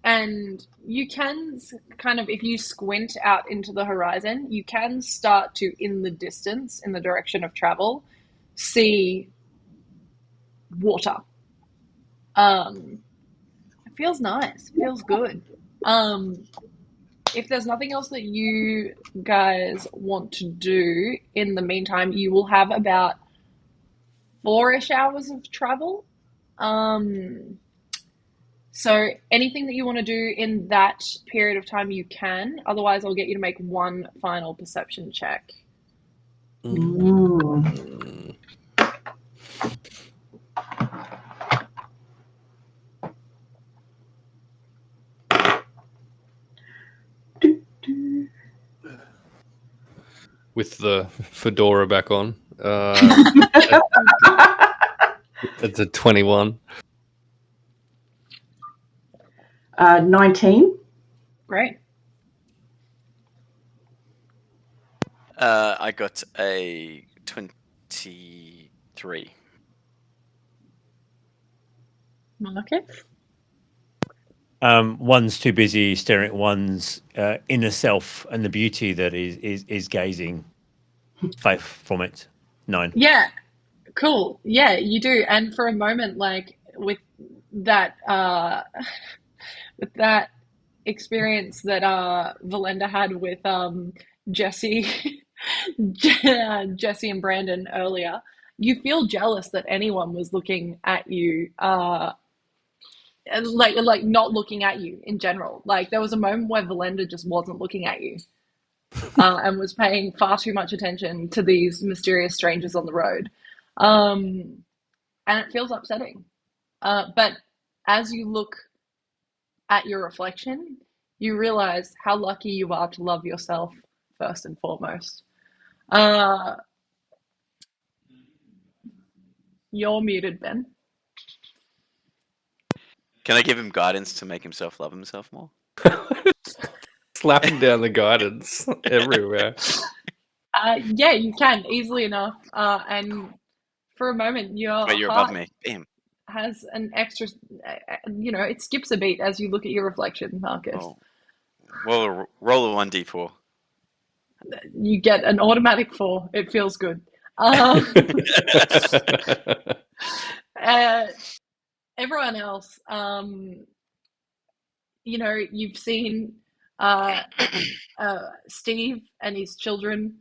And you can kind of, if you squint out into the horizon, you can start to, in the distance, in the direction of travel, see water. It feels nice. It feels good. If there's nothing else that you guys want to do in the meantime, you will have about 4-ish hours of travel. So anything that you want to do in that period of time, you can. Otherwise, I'll get you to make one final perception check. Mm. With the fedora back on. It's a 21. 19. Great. I got a 23. Marcus? One's too busy staring at one's inner self and the beauty that is gazing from it. 9. Yeah, cool. Yeah, you do. And for a moment, like with that with that experience that Velendar had with Jessie Jessie and Brandon earlier, you feel jealous that anyone was looking at you like not looking at you in general. Like there was a moment where Velendar just wasn't looking at you and was paying far too much attention to these mysterious strangers on the road. And it feels upsetting. But as you look at your reflection, you realize how lucky you are to love yourself first and foremost. You're muted, Ben. Can I give him guidance to make himself love himself more? Slapping down the guidance everywhere. Yeah, you can easily enough. And for a moment, your Wait, you're heart above me. Bam. has an extra, it skips a beat as you look at your reflection, Marcus. Oh. Well, roll a 1d4. You get an automatic 4. It feels good. Everyone else, you've seen Steve and his children.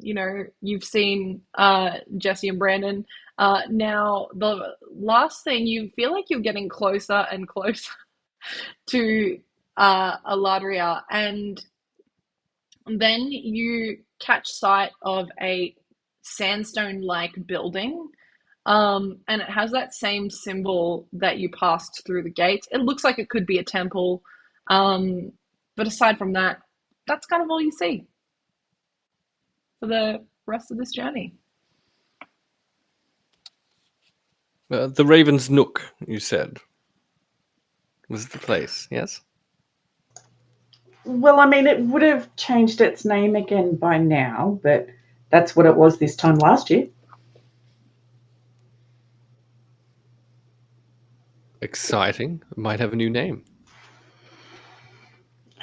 You've seen Jessie and Brandon. Now, the last thing, you feel like you're getting closer and closer to Eladria, and then you catch sight of a sandstone-like building, and it has that same symbol that you passed through the gates. It looks like it could be a temple, but aside from that, that's kind of all you see for the rest of this journey. The Raven's Nook, you said, was the place, yes? Well, I mean, it would have changed its name again by now, but that's what it was this time last year. Exciting. It might have a new name.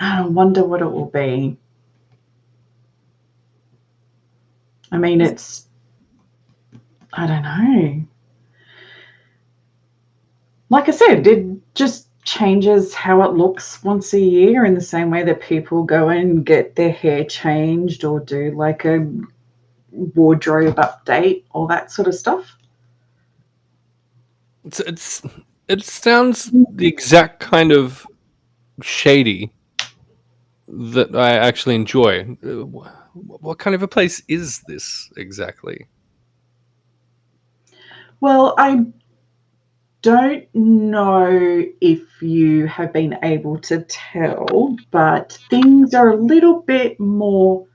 I wonder what it will be. I mean, I don't know. Like I said, it just changes how it looks once a year in the same way that people go and get their hair changed or do like a wardrobe update, all that sort of stuff. It sounds the exact kind of shady that I actually enjoy. What kind of a place is this exactly? Well, I don't know if you have been able to tell, but things are a little bit more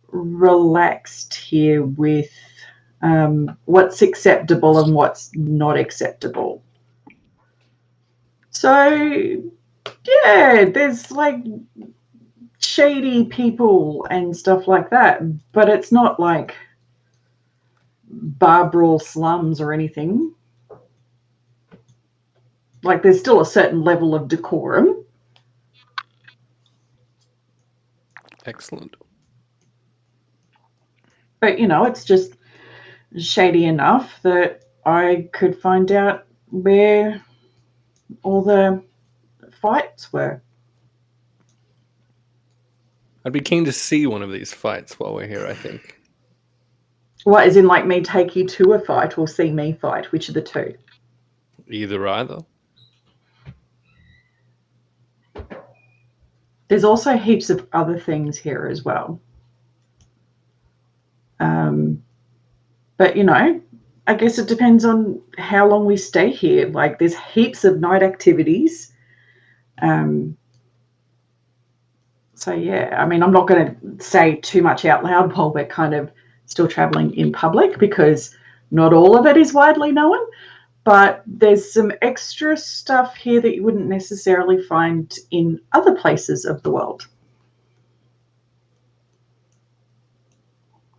relaxed here with what's acceptable and what's not acceptable. So, yeah, there's like shady people and stuff like that, but it's not like bar brawl slums or anything. Like, there's still a certain level of decorum. Excellent. But, it's just shady enough that I could find out where all the fights were. I'd be keen to see one of these fights while we're here, I think. What, as in like me take you to a fight or see me fight? Which of the two? Either. There's also heaps of other things here as well. But, I guess it depends on how long we stay here. Like, there's heaps of night activities. So, yeah, I mean, I'm not going to say too much out loud while we're kind of still traveling in public because not all of it is widely known. but there's some extra stuff here that you wouldn't necessarily find in other places of the world.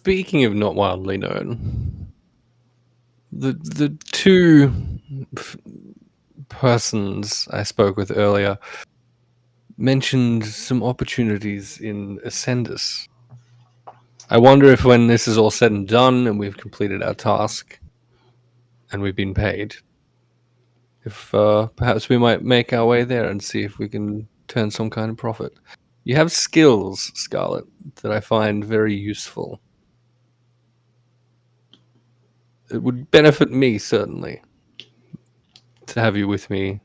Speaking of not wildly known, the two persons I spoke with earlier mentioned some opportunities in Accendus. I wonder if when this is all said and done and we've completed our task and we've been paid, if perhaps we might make our way there and see if we can turn some kind of profit. You have skills, Scarlet, that I find very useful. It would benefit me, certainly, to have you with me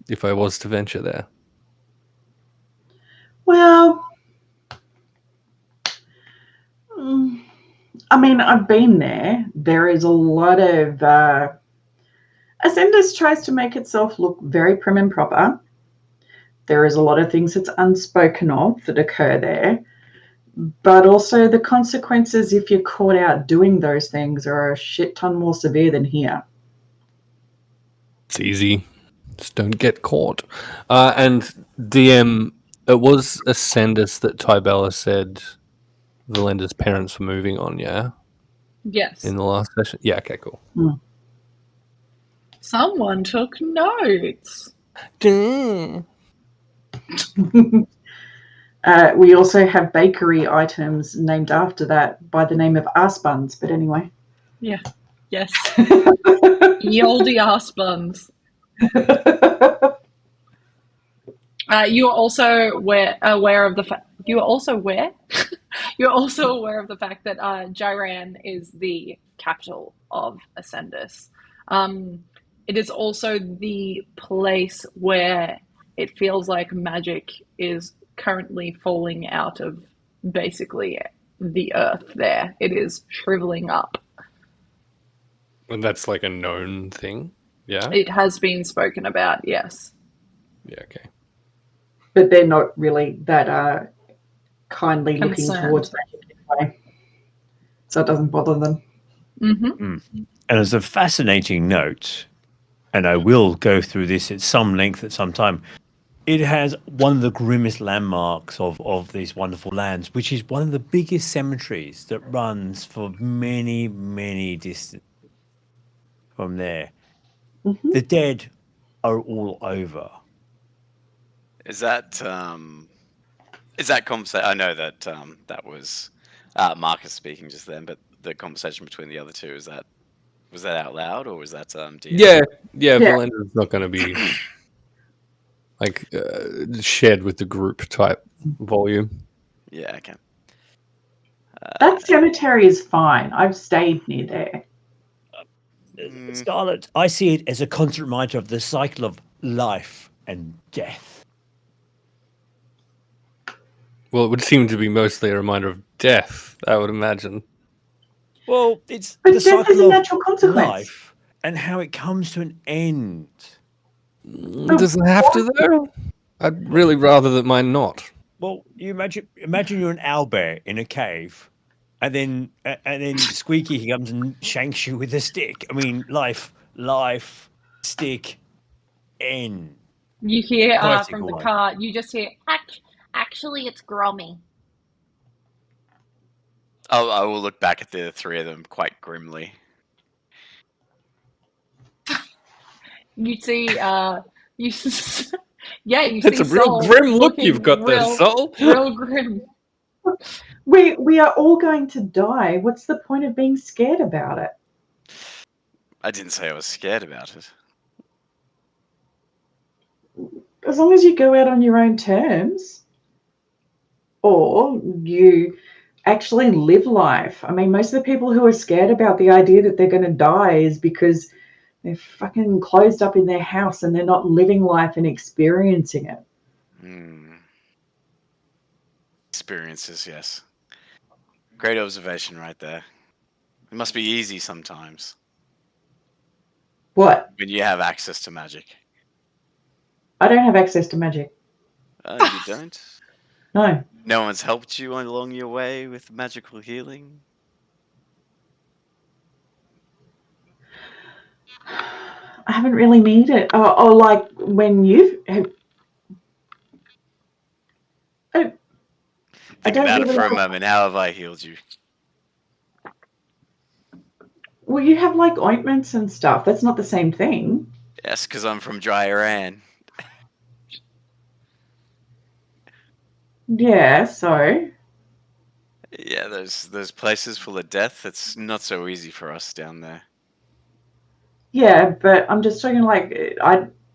if I was to venture there. Well, I mean, I've been there. There is a lot of... Accendus tries to make itself look very prim and proper. There is a lot of things that's unspoken of that occur there. But also the consequences if you're caught out doing those things are a shit ton more severe than here. It's easy. Just don't get caught. And DM, it was Accendus that Tybella said Velendar's parents were moving on, yeah? Yes. In the last session? Yeah, okay, cool. Someone took notes. We also have bakery items named after that by the name of arse buns, but anyway. Yeah. Yes. Ye olde arse buns. You are also aware of the fact. You are also aware. You're also aware of the fact that Jiran is the capital of Accendus. It is also the place where it feels like magic is currently falling out of basically the earth. There, it is shriveling up. And that's like a known thing, yeah? It has been spoken about, yes. Yeah, okay. But they're not really that kindly looking Concerned. towards magic anyway. So it doesn't bother them. Mm-hmm. And as a fascinating note, and I will go through this at some length at some time, it has one of the grimmest landmarks of these wonderful lands, which is one of the biggest cemeteries that runs for many, many distance from there. Mm-hmm. The dead are all over. Is that conversation? I know that that was Marcus speaking just then, but the conversation between the other two, was that out loud or was that DM? Yeah, Velendar's not going to be like shared with the group type volume. Yeah, okay. That cemetery is fine. I've stayed near there. Scarlet, I see it as a constant reminder of the cycle of life and death. Well, it would seem to be mostly a reminder of death, I would imagine. Well, it's But the death is cycle a of natural consequence. life and how it comes to an end. Does it have to, though? I'd really rather that mine not. Well, you imagine you're an owlbear in a cave, and then Squeaky, he comes and shanks you with a stick. I mean, life, stick, end. You hear Poetic from the one. car. You just hear. Actually, it's Grommy. I will look back at the three of them quite grimly. You see. You. Yeah, you It's see. a real Sol grim look looking you've got there, Sol. Real grim. We are all going to die. What's the point of being scared about it? I didn't say I was scared about it. As long as you go out on your own terms. Or you actually live life. I mean, most of the people who are scared about the idea that they're going to die is because they're fucking closed up in their house and they're not living life and experiencing it. Experiences, yes. Great observation right there. It must be easy sometimes What? when you have access to magic. I don't have access to magic. Oh, you don't? No. No one's helped you along your way with magical healing? I haven't really needed it. Or like when you've... Think about it for a moment. How have I healed you? Well, you have like ointments and stuff. That's not the same thing. Yes, because I'm from Dry Iran. Yeah, so... Yeah, there's places full of death. It's not so easy for us down there. Yeah, but I'm just talking like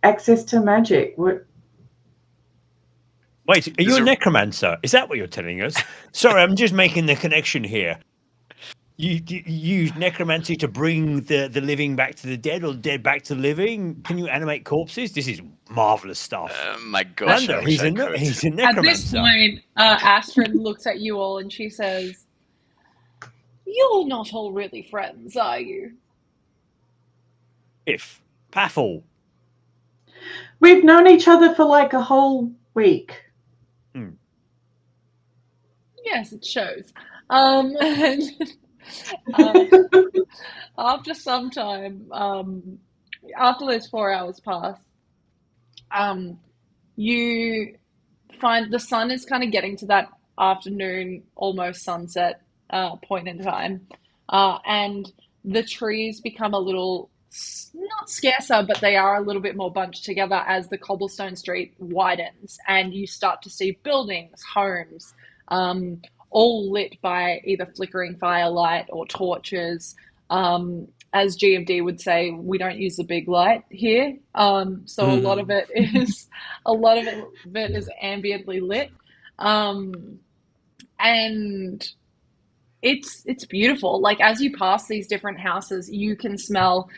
access to magic. What? Wait, are you a necromancer? Is that what you're telling us? Sorry, I'm just making the connection here. You use necromancy to bring the living back to the dead or dead back to living? Can you animate corpses? This is marvelous stuff. My gosh, I wish I could. He's a necromancer. At this point, Astrid looks at you all and she says, "You're not all really friends, are you?" If Paffle. We've known each other for like a whole week. Yes, it shows. After some time, after those 4 hours pass, you find the sun is kind of getting to that afternoon, almost sunset point in time, and the trees become a little, not scarcer, but they are a little bit more bunched together as the cobblestone street widens, and you start to see buildings, homes, all lit by either flickering firelight or torches. As GMD would say, we don't use the big light here, so a lot of it is ambiently lit, and it's beautiful. Like as you pass these different houses, you can smell,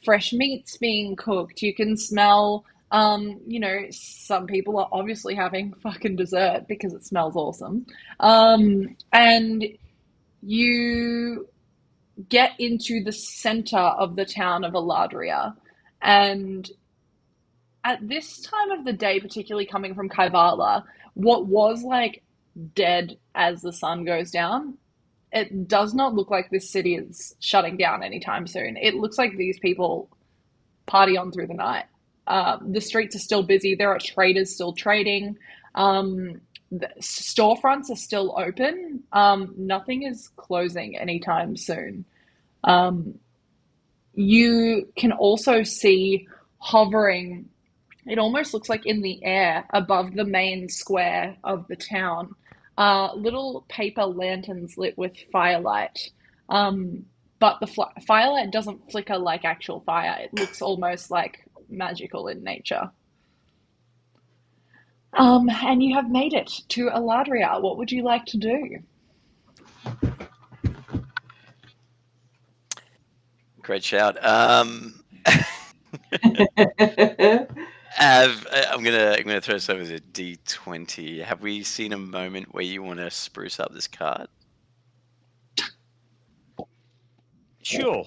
fresh meats being cooked. You can smell, some people are obviously having fucking dessert because it smells awesome. And you get into the center of the town of Eladria, and at this time of the day, particularly coming from Kaivala, what was like dead as the sun goes down, it does not look like this city is shutting down anytime soon. It looks like these people party on through the night. The streets are still busy. There are traders still trading. The storefronts are still open. Nothing is closing anytime soon. You can also see hovering, it almost looks like in the air above the main square of the town, little paper lanterns lit with firelight. But the firelight doesn't flicker like actual fire. It looks almost like magical in nature. And you have made it to Eladria. What would you like to do? Great shout. I'm gonna throw this over to D20. Have we seen a moment where you want to spruce up this card? Sure.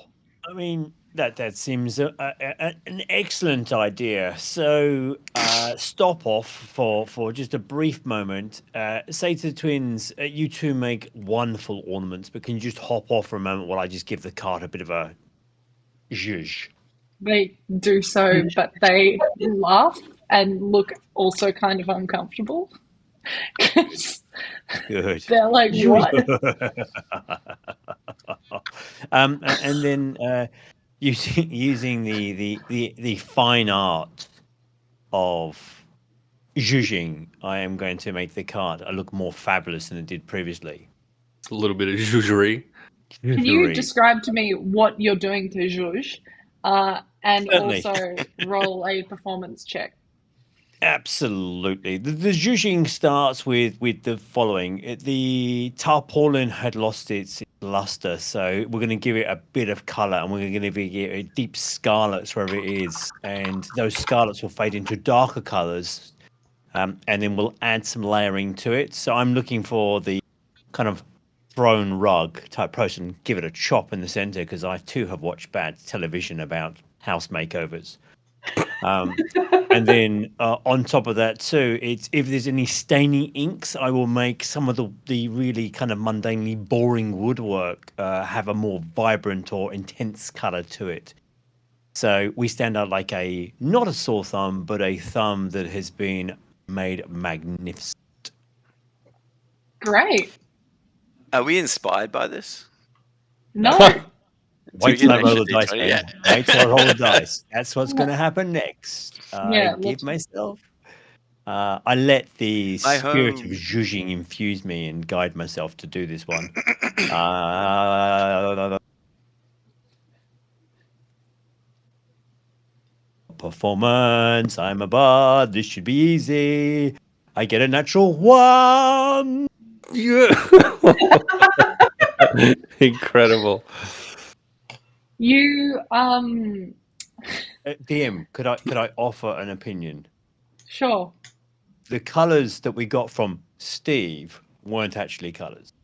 I mean, that seems an excellent idea. So, stop off for just a brief moment. Say to the twins, you two make wonderful ornaments, but can you just hop off for a moment while I just give the card a bit of a zhuzh? They do so, but they laugh and look also kind of uncomfortable. Good. They're like, what? And then using the fine art of zhuzhing, I am going to make the card look more fabulous than it did previously. A little bit of zhuzhery. Can you describe to me what you're doing to zhuzh? And Certainly. also roll a performance check. Absolutely. The zhuzhing starts with the following. The tarpaulin had lost its luster, so we're going to give it a bit of colour, and we're going to give it a deep scarlet wherever it is, and those scarlets will fade into darker colours, and then we'll add some layering to it. So I'm looking for the kind of throne rug type person, give it a chop in the centre, because I too have watched bad television about house makeovers. And then on top of that too, it's if there's any stainy inks, I will make some of the really kind of mundanely boring woodwork have a more vibrant or intense colour to it. So we stand out like not a sore thumb, but a thumb that has been made magnificent. Great. Are we inspired by this? No. Wait get till I an roll the extra dice, D20? man. Yeah. Wait till I roll the dice. That's what's going to happen next. Yeah, I give myself. I let the My spirit of home. zhuzhing infuse me and guide myself to do this one. Performance. I'm a bard. This should be easy. I get a natural 1. Yeah. Incredible. You DM, could I offer an opinion? sure. The colours that we got from Steve weren't actually colours.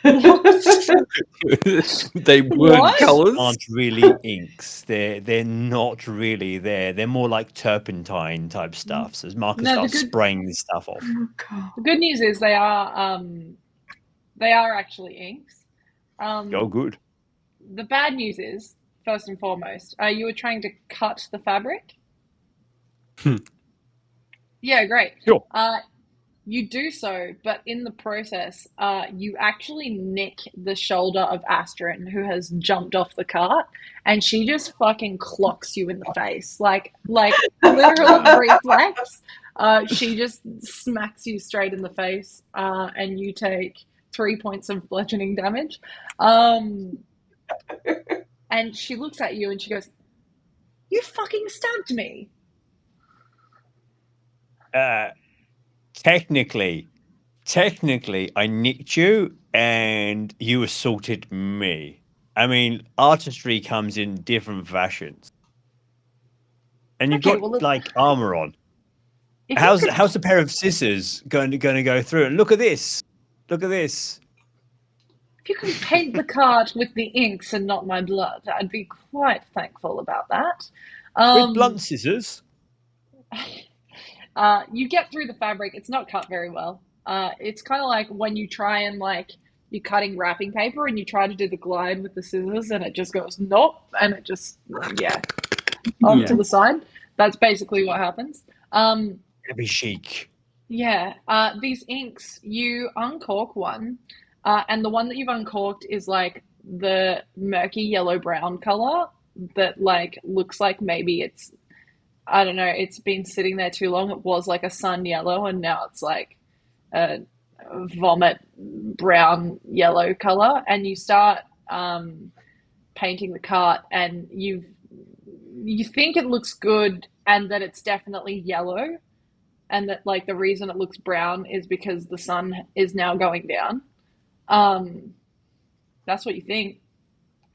They weren't What? colours. Aren't really inks. They're not really there. They're more like turpentine type stuff. So as Marcus No, the starts good- spraying this stuff off. Oh, God. The good news is they are actually inks. Oh, good. The bad news is, first and foremost, you were trying to cut the fabric. Yeah, great. Sure. You do so, but in the process, you actually nick the shoulder of Astrid, who has jumped off the cart, and she just fucking clocks you in the face, like literal reflex. She just smacks you straight in the face, and you take 3 points of bludgeoning damage. And she looks at you and she goes, "You fucking stabbed me." Technically, I nicked you and you assaulted me. I mean, artistry comes in different fashions. And you've Okay, got well, like armor on. if you How's could- how's a pair of scissors going to go through? And look at this. Look at this. If you could paint the card with the inks and not my blood, I'd be quite thankful about that. With blunt scissors. You get through the fabric. It's not cut very well. It's kind of like when you try and you're cutting wrapping paper and you try to do the glide with the scissors and it just goes nope, and it just off to the side. That's basically what happens. Heavy chic. Yeah. These inks, you uncork one, and the one that you've uncorked is like the murky yellow-brown color that looks like maybe it's, I don't know, it's been sitting there too long. It was like a sun yellow and now it's like a vomit brown yellow color. And you start painting the cart and you think it looks good and that it's definitely yellow, and that the reason it looks brown is because the sun is now going down. That's what you think.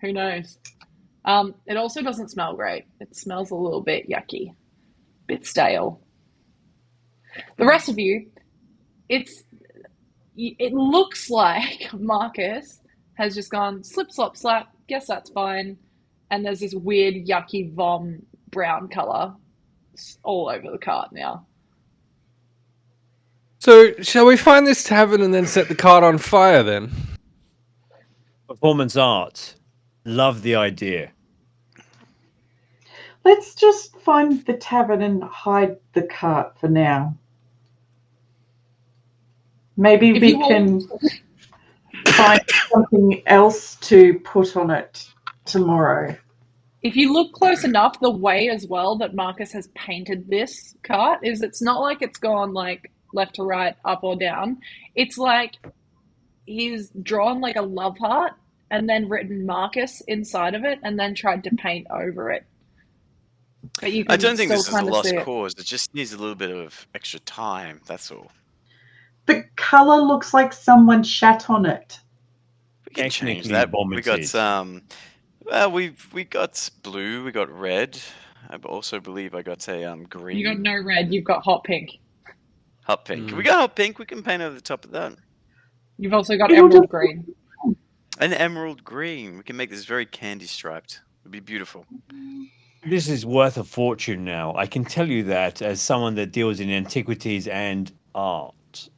Who knows? It also doesn't smell great. It smells a little bit yucky, bit stale. The rest of you, it looks like Marcus has just gone slip, slop, slap. Guess that's fine. And there's this weird yucky vom brown color all over the cart now. So, shall we find this tavern and then set the cart on fire then? Performance art. Love the idea. Let's just find the tavern and hide the cart for now. Maybe If we you can find something else to put on it tomorrow. If you look close enough, the way as well that Marcus has painted this cart is it's not like it's gone left to right, up or down. It's like he's drawn a love heart and then written Marcus inside of it and then tried to paint over it. But you can I don't think still this is a kind of lost see it. cause. It just needs a little bit of extra time. That's all. The colour looks like someone shat on it. We can change Technically that. We vomited. got well, we got blue. We got red. I also believe I got a green. You got no red, you've got hot pink. Hot pink. We got hot pink. We can paint over the top of that. You've also got emerald green. An emerald green. We can make this very candy striped. It'd be beautiful. This is worth a fortune now. I can tell you that as someone that deals in antiquities and art.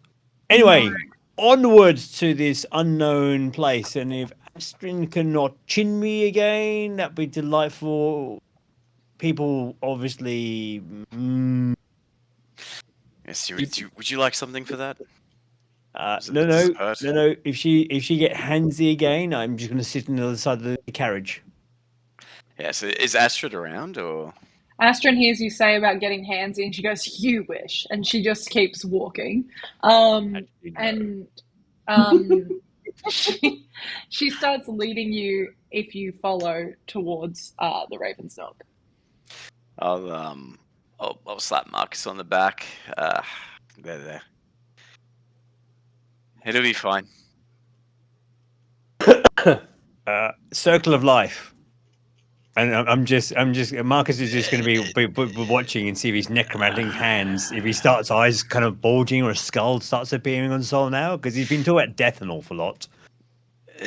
Anyway, onwards to this unknown place. And if Astrid cannot chin me again, that'd be delightful. People obviously. Yes, would you like something for that? No. If she get handsy again, I'm just going to sit on the other side of the carriage. Yeah. So is Astrid around or? Astrid hears you say about getting handsy, and she goes, "You wish," and she just keeps walking. And she starts leading you, if you follow, towards the Raven's Knock. I'll slap Marcus on the back. There. It'll be fine. Circle of life. And I'm just. Marcus is just going to be watching and see if his necromantic hands, if he starts eyes kind of bulging or a skull starts appearing on Sol now, because he's been talking about death an awful lot.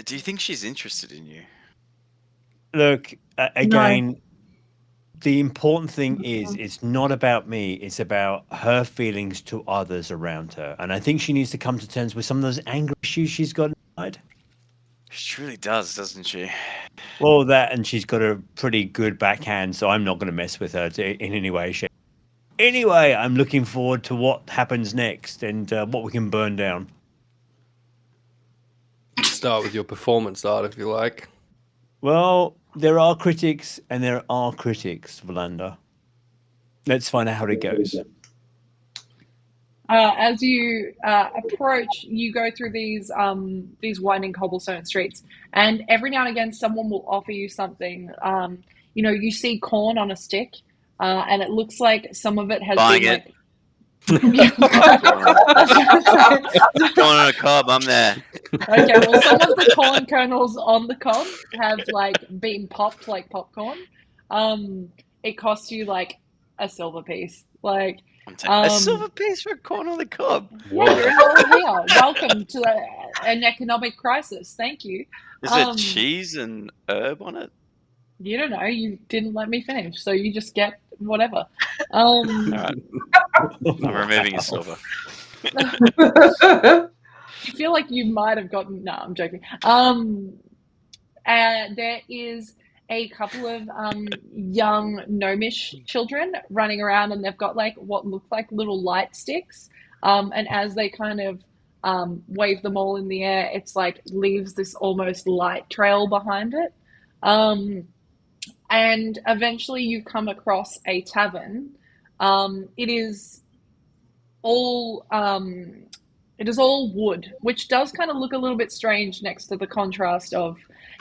Do you think she's interested in you? Look, again, the important thing is it's not about me. It's about her feelings to others around her, and I think she needs to come to terms with some of those anger issues she's got inside. She truly does, doesn't she? Well, that, and she's got a pretty good backhand, so I'm not going to mess with her in any way, shape. Anyway, I'm looking forward to what happens next and what we can burn down. Start with your performance art, if you like. Well, there are critics and there are critics, Velendar. Let's find out how it goes. As you approach, you go through these winding cobblestone streets, and every now and again, someone will offer you something. You see corn on a stick, and it looks like some of it has buying been it. Corn on a cob, I'm there. Okay, well, some of the corn kernels on the cob have been popped like popcorn. It costs you a silver piece, a silver piece for corn on the cob. Yeah, you're in Maluhia. Welcome to an economic crisis. Thank you. Is there cheese and herb on it? You don't know. You didn't let me finish, so you just get whatever. All right. I'm removing a silver. You feel like you might have gotten... No, I'm joking. There is a couple of young gnomish children running around, and they've got what look like little light sticks. And as they kind of wave them all in the air, it's leaves this almost light trail behind it. And eventually you come across a tavern. It is all wood, which does kind of look a little bit strange next to the contrast of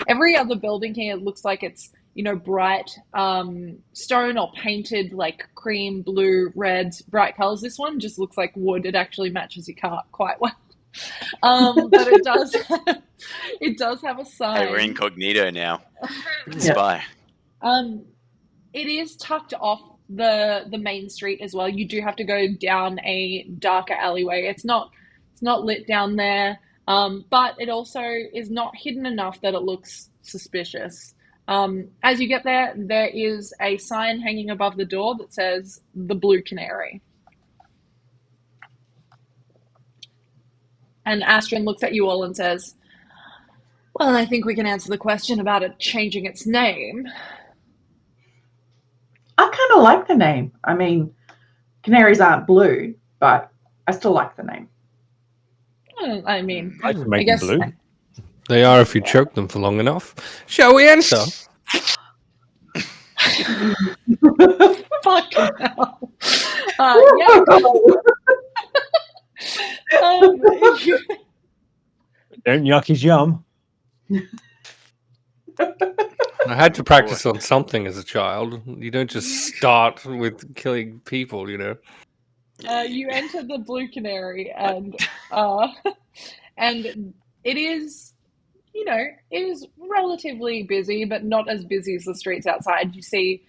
every other building here. It looks like it's, bright stone or painted cream, blue, red, bright colors. This one just looks like wood. It actually matches your car quite well. But it does have a sign. Hey, we're incognito now. Spy. It is tucked off the main street as well. You do have to go down a darker alleyway. It's not lit down there, but it also is not hidden enough that it looks suspicious. As you get there, there is a sign hanging above the door that says the Blue Canary. And Astrid looks at you all and says, "Well, I think we can answer the question about it changing its name." I kind of like the name. I mean, canaries aren't blue, but I still like the name. I mean, I can make them blue. They are if you choke them for long enough. Shall we answer? Fucking hell. Yeah. Don't yuck his yum. I had to practice on something as a child. You don't just start with killing people, You enter the Blue Canary, and it is, it is relatively busy, but not as busy as the streets outside. You see,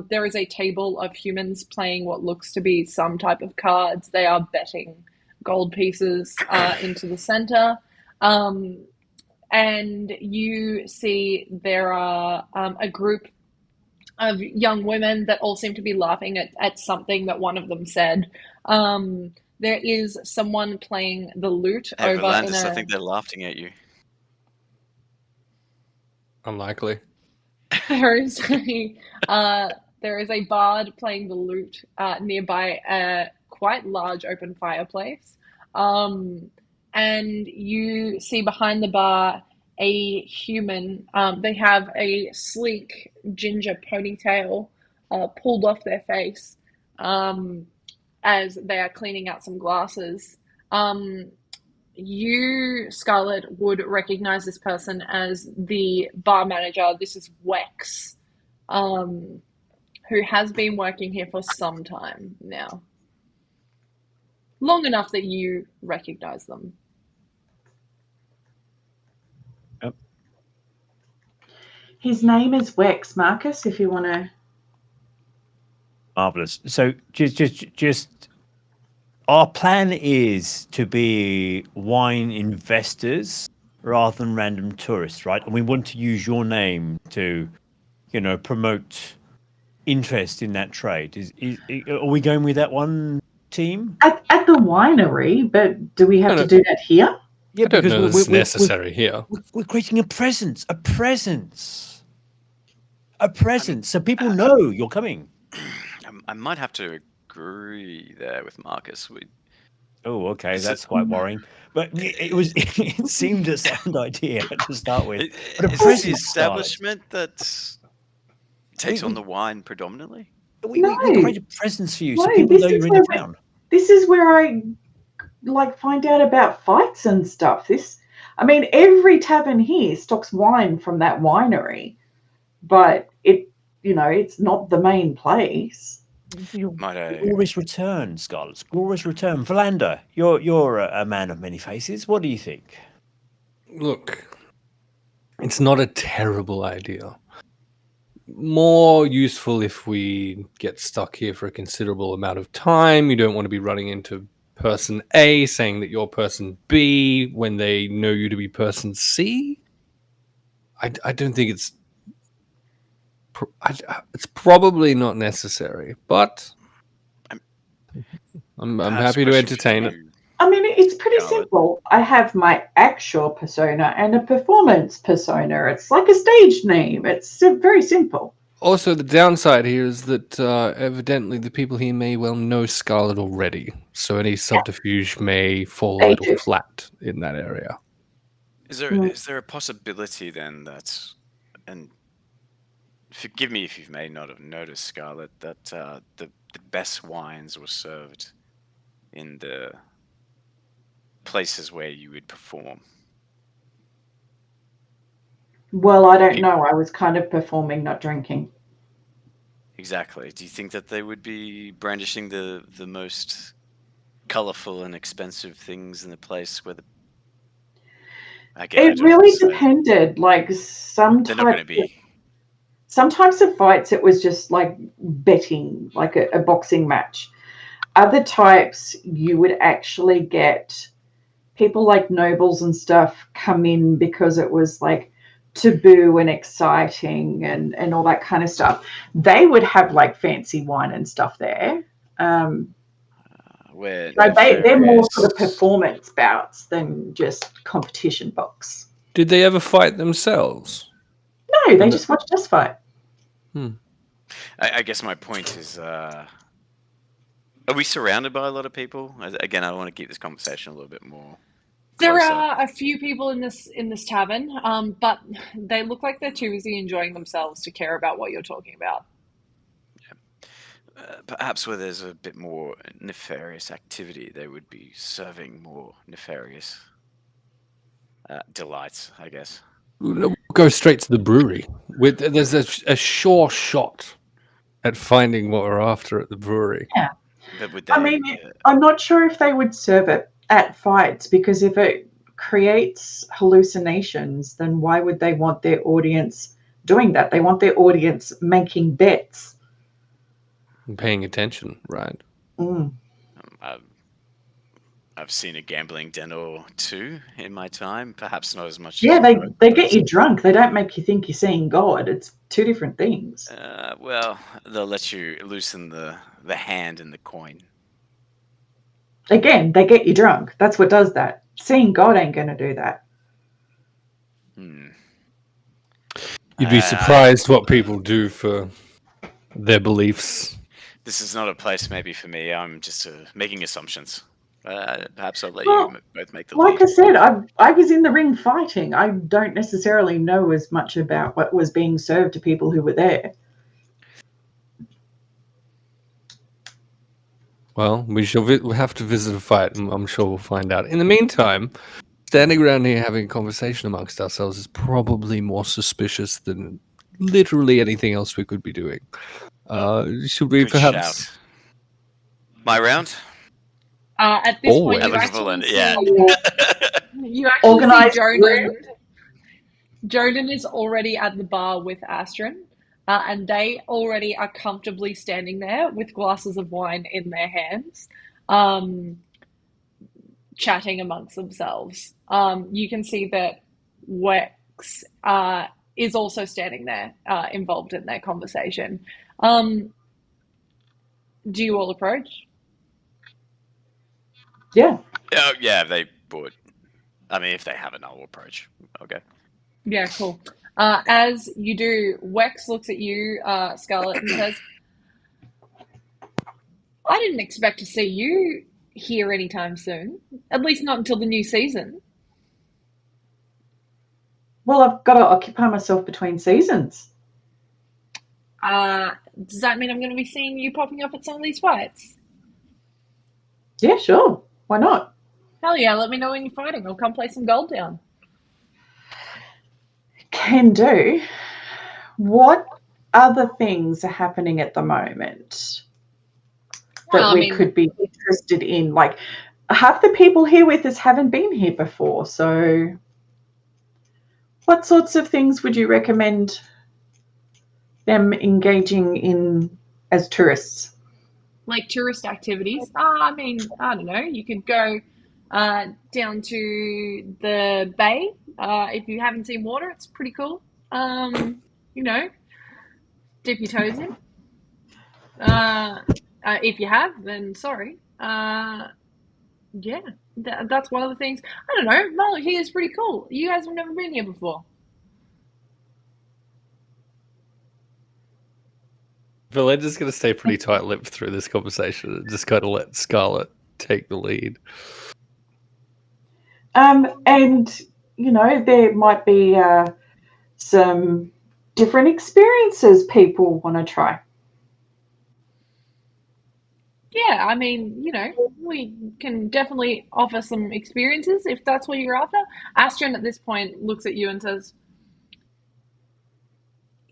there is a table of humans playing what looks to be some type of cards. They are betting gold pieces into the center. And you see there are a group of young women that all seem to be laughing at something that one of them said. There is someone playing the lute over Velendar, in I think they're laughing at you. Unlikely. There is a bard playing the lute nearby a quite large open fireplace. And you see behind the bar a human. They have a sleek ginger ponytail pulled off their face as they are cleaning out some glasses. You, Scarlet, would recognize this person as the bar manager. This is Wex, who has been working here for some time now. Long enough that you recognize them. Yep. His name is Wex, Marcus, if you want to... Marvelous. So just our plan is to be wine investors rather than random tourists, right? And we want to use your name to, promote interest in that trade. Are we going with that one team? At the winery, but do we have to do that here? Yeah, I don't know this is necessary here. We're creating a presence. So people know you're coming. I might have to agree there with Marcus. Oh, okay, that's quite worrying. But it seemed a sound idea to start with. But a Is this presence, the establishment that takes on the wine predominantly? We create a presence for you so No, people know you're in the town. This is where I find out about fights and stuff. Every tavern here stocks wine from that winery, but it's not the main place. Glorious return, Scarlet. Glorious return. Velendar, you're a man of many faces. What do you think? Look, it's not a terrible idea. More useful if we get stuck here for a considerable amount of time. You don't want to be running into person A saying that you're person B when they know you to be person C. I don't think it's probably not necessary, but I'm happy to entertain it. It's pretty simple. I have my actual persona and a performance persona. It's like a stage name. It's very simple. Also, the downside here is that evidently the people here may well know Scarlet already, so any subterfuge may fall a little flat in that area. Is there a possibility then that, and forgive me if you may not have noticed, Scarlet, that the best wines were served in the places where you would perform? Well, I don't know. I was kind of performing, not drinking. Exactly. Do you think that they would be brandishing the most colourful and expensive things in the place where It really depended. Sometimes they're not going to be. Sometimes the fights, it was just like betting, like a boxing match. Other types, you would actually get people like nobles and stuff come in because it was like taboo and exciting and all that kind of stuff. They would have like fancy wine and stuff there. They're more sort of performance bouts than just competition books. Did they ever fight themselves? No, they just watched us fight. I guess my point is, are we surrounded by a lot of people? Again, I want to keep this conversation a little bit more closer. There are a few people in this tavern, but they look like they're too busy enjoying themselves to care about what you're talking about. Yeah. Perhaps where there's a bit more nefarious activity, they would be serving more nefarious delights, I guess. We'll go straight to the brewery. There's a sure shot at finding what we're after at the brewery. Yeah. I'm not sure if they would serve it at fights, because if it creates hallucinations, then why would they want their audience doing that? They want their audience making bets. And paying attention, right? I've seen a gambling den or two in my time, perhaps not as much. Yeah, they get you drunk. They don't make you think you're seeing God. It's two different things. Well, they'll let you loosen the hand and the coin. Again, they get you drunk. That's what does that. Seeing God ain't going to do that. You'd be surprised what people do for their beliefs. This is not a place maybe for me. I'm just making assumptions. Perhaps I'll let Well, you both make the like lead. I said, I was in the ring fighting. I don't necessarily know as much about what was being served to people who were there. Well, we have to visit a fight, and I'm sure we'll find out. In the meantime, standing around here having a conversation amongst ourselves is probably more suspicious than literally anything else we could be doing. Should we Good perhaps... shout. My round? At this point, Always. you actually see Organised Jonan is already at the bar with Astrid, and they already are comfortably standing there with glasses of wine in their hands, chatting amongst themselves. You can see that Wex is also standing there, involved in their conversation. Do you all approach? Yeah. Yeah, they would. I mean, if they haven't, I'll approach. Okay. Yeah, cool. As you do, Wex looks at you, Scarlet, and says, I didn't expect to see you here anytime soon. At least not until the new season. Well, I've got to occupy myself between seasons. Does that mean I'm going to be seeing you popping up at some of these fights? Yeah, sure. Why not? Hell yeah, let me know when you're fighting. I'll come play some gold down. Can do. What other things are happening at the moment that we could be interested in? Like, half the people here with us haven't been here before, so what sorts of things would you recommend them engaging in as tourists? Like tourist activities? I mean, I don't know. You could go down to the bay. If you haven't seen water, it's pretty cool. You know, dip your toes in. If you have, then sorry. Yeah, that's one of the things. I don't know. Maluhia is pretty cool. You guys have never been here before. Velendar's going to stay pretty tight-lipped through this conversation and just kind of let Scarlet take the lead. And, you know, there might be some different experiences people want to try. Yeah, I mean, you know, we can definitely offer some experiences if that's what you're after. Astrid at this point looks at you and says,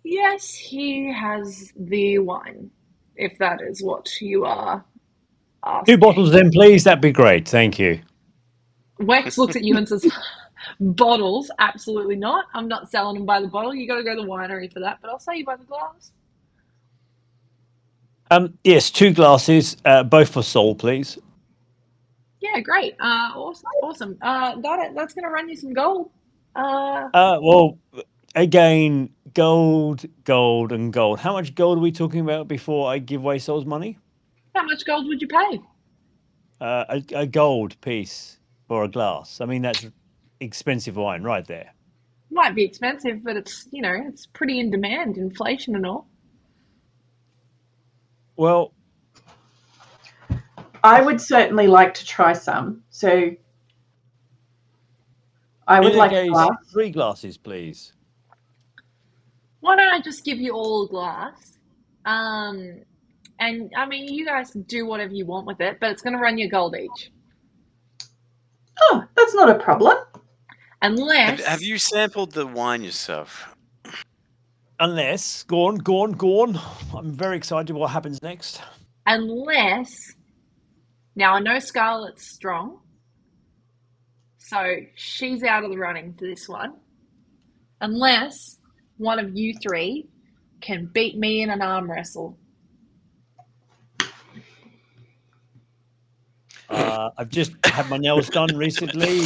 yes, he has the wine, if that is what you are asking. 2 bottles then, please. That'd be great. Thank you. Wex looks at you and says, bottles? Absolutely not. I'm not selling them by the bottle. You got to go to the winery for that, but I'll sell you by the glass. Yes, 2 glasses, both for Sol, please. Yeah, great. Awesome. That's going to run you some gold. Well, again, gold, and gold. How much gold are we talking about before I give away Sol's money? How much gold would you pay? A gold piece for a glass. I mean, that's expensive wine right there. Might be expensive, but it's, you know, it's pretty in demand, inflation and all. Well, I would certainly like to try some. So I would like a glass. 3 glasses, please. Why don't I just give you all a glass? And I mean, you guys do whatever you want with it, but it's going to run you gold each. Oh, that's not a problem. Unless... Have you sampled the wine yourself? Unless... Go on. I'm very excited what happens next. Unless... Now, I know Scarlet's strong, so she's out of the running for this one. Unless one of you 3 can beat me in an arm wrestle. I've just had my nails done recently,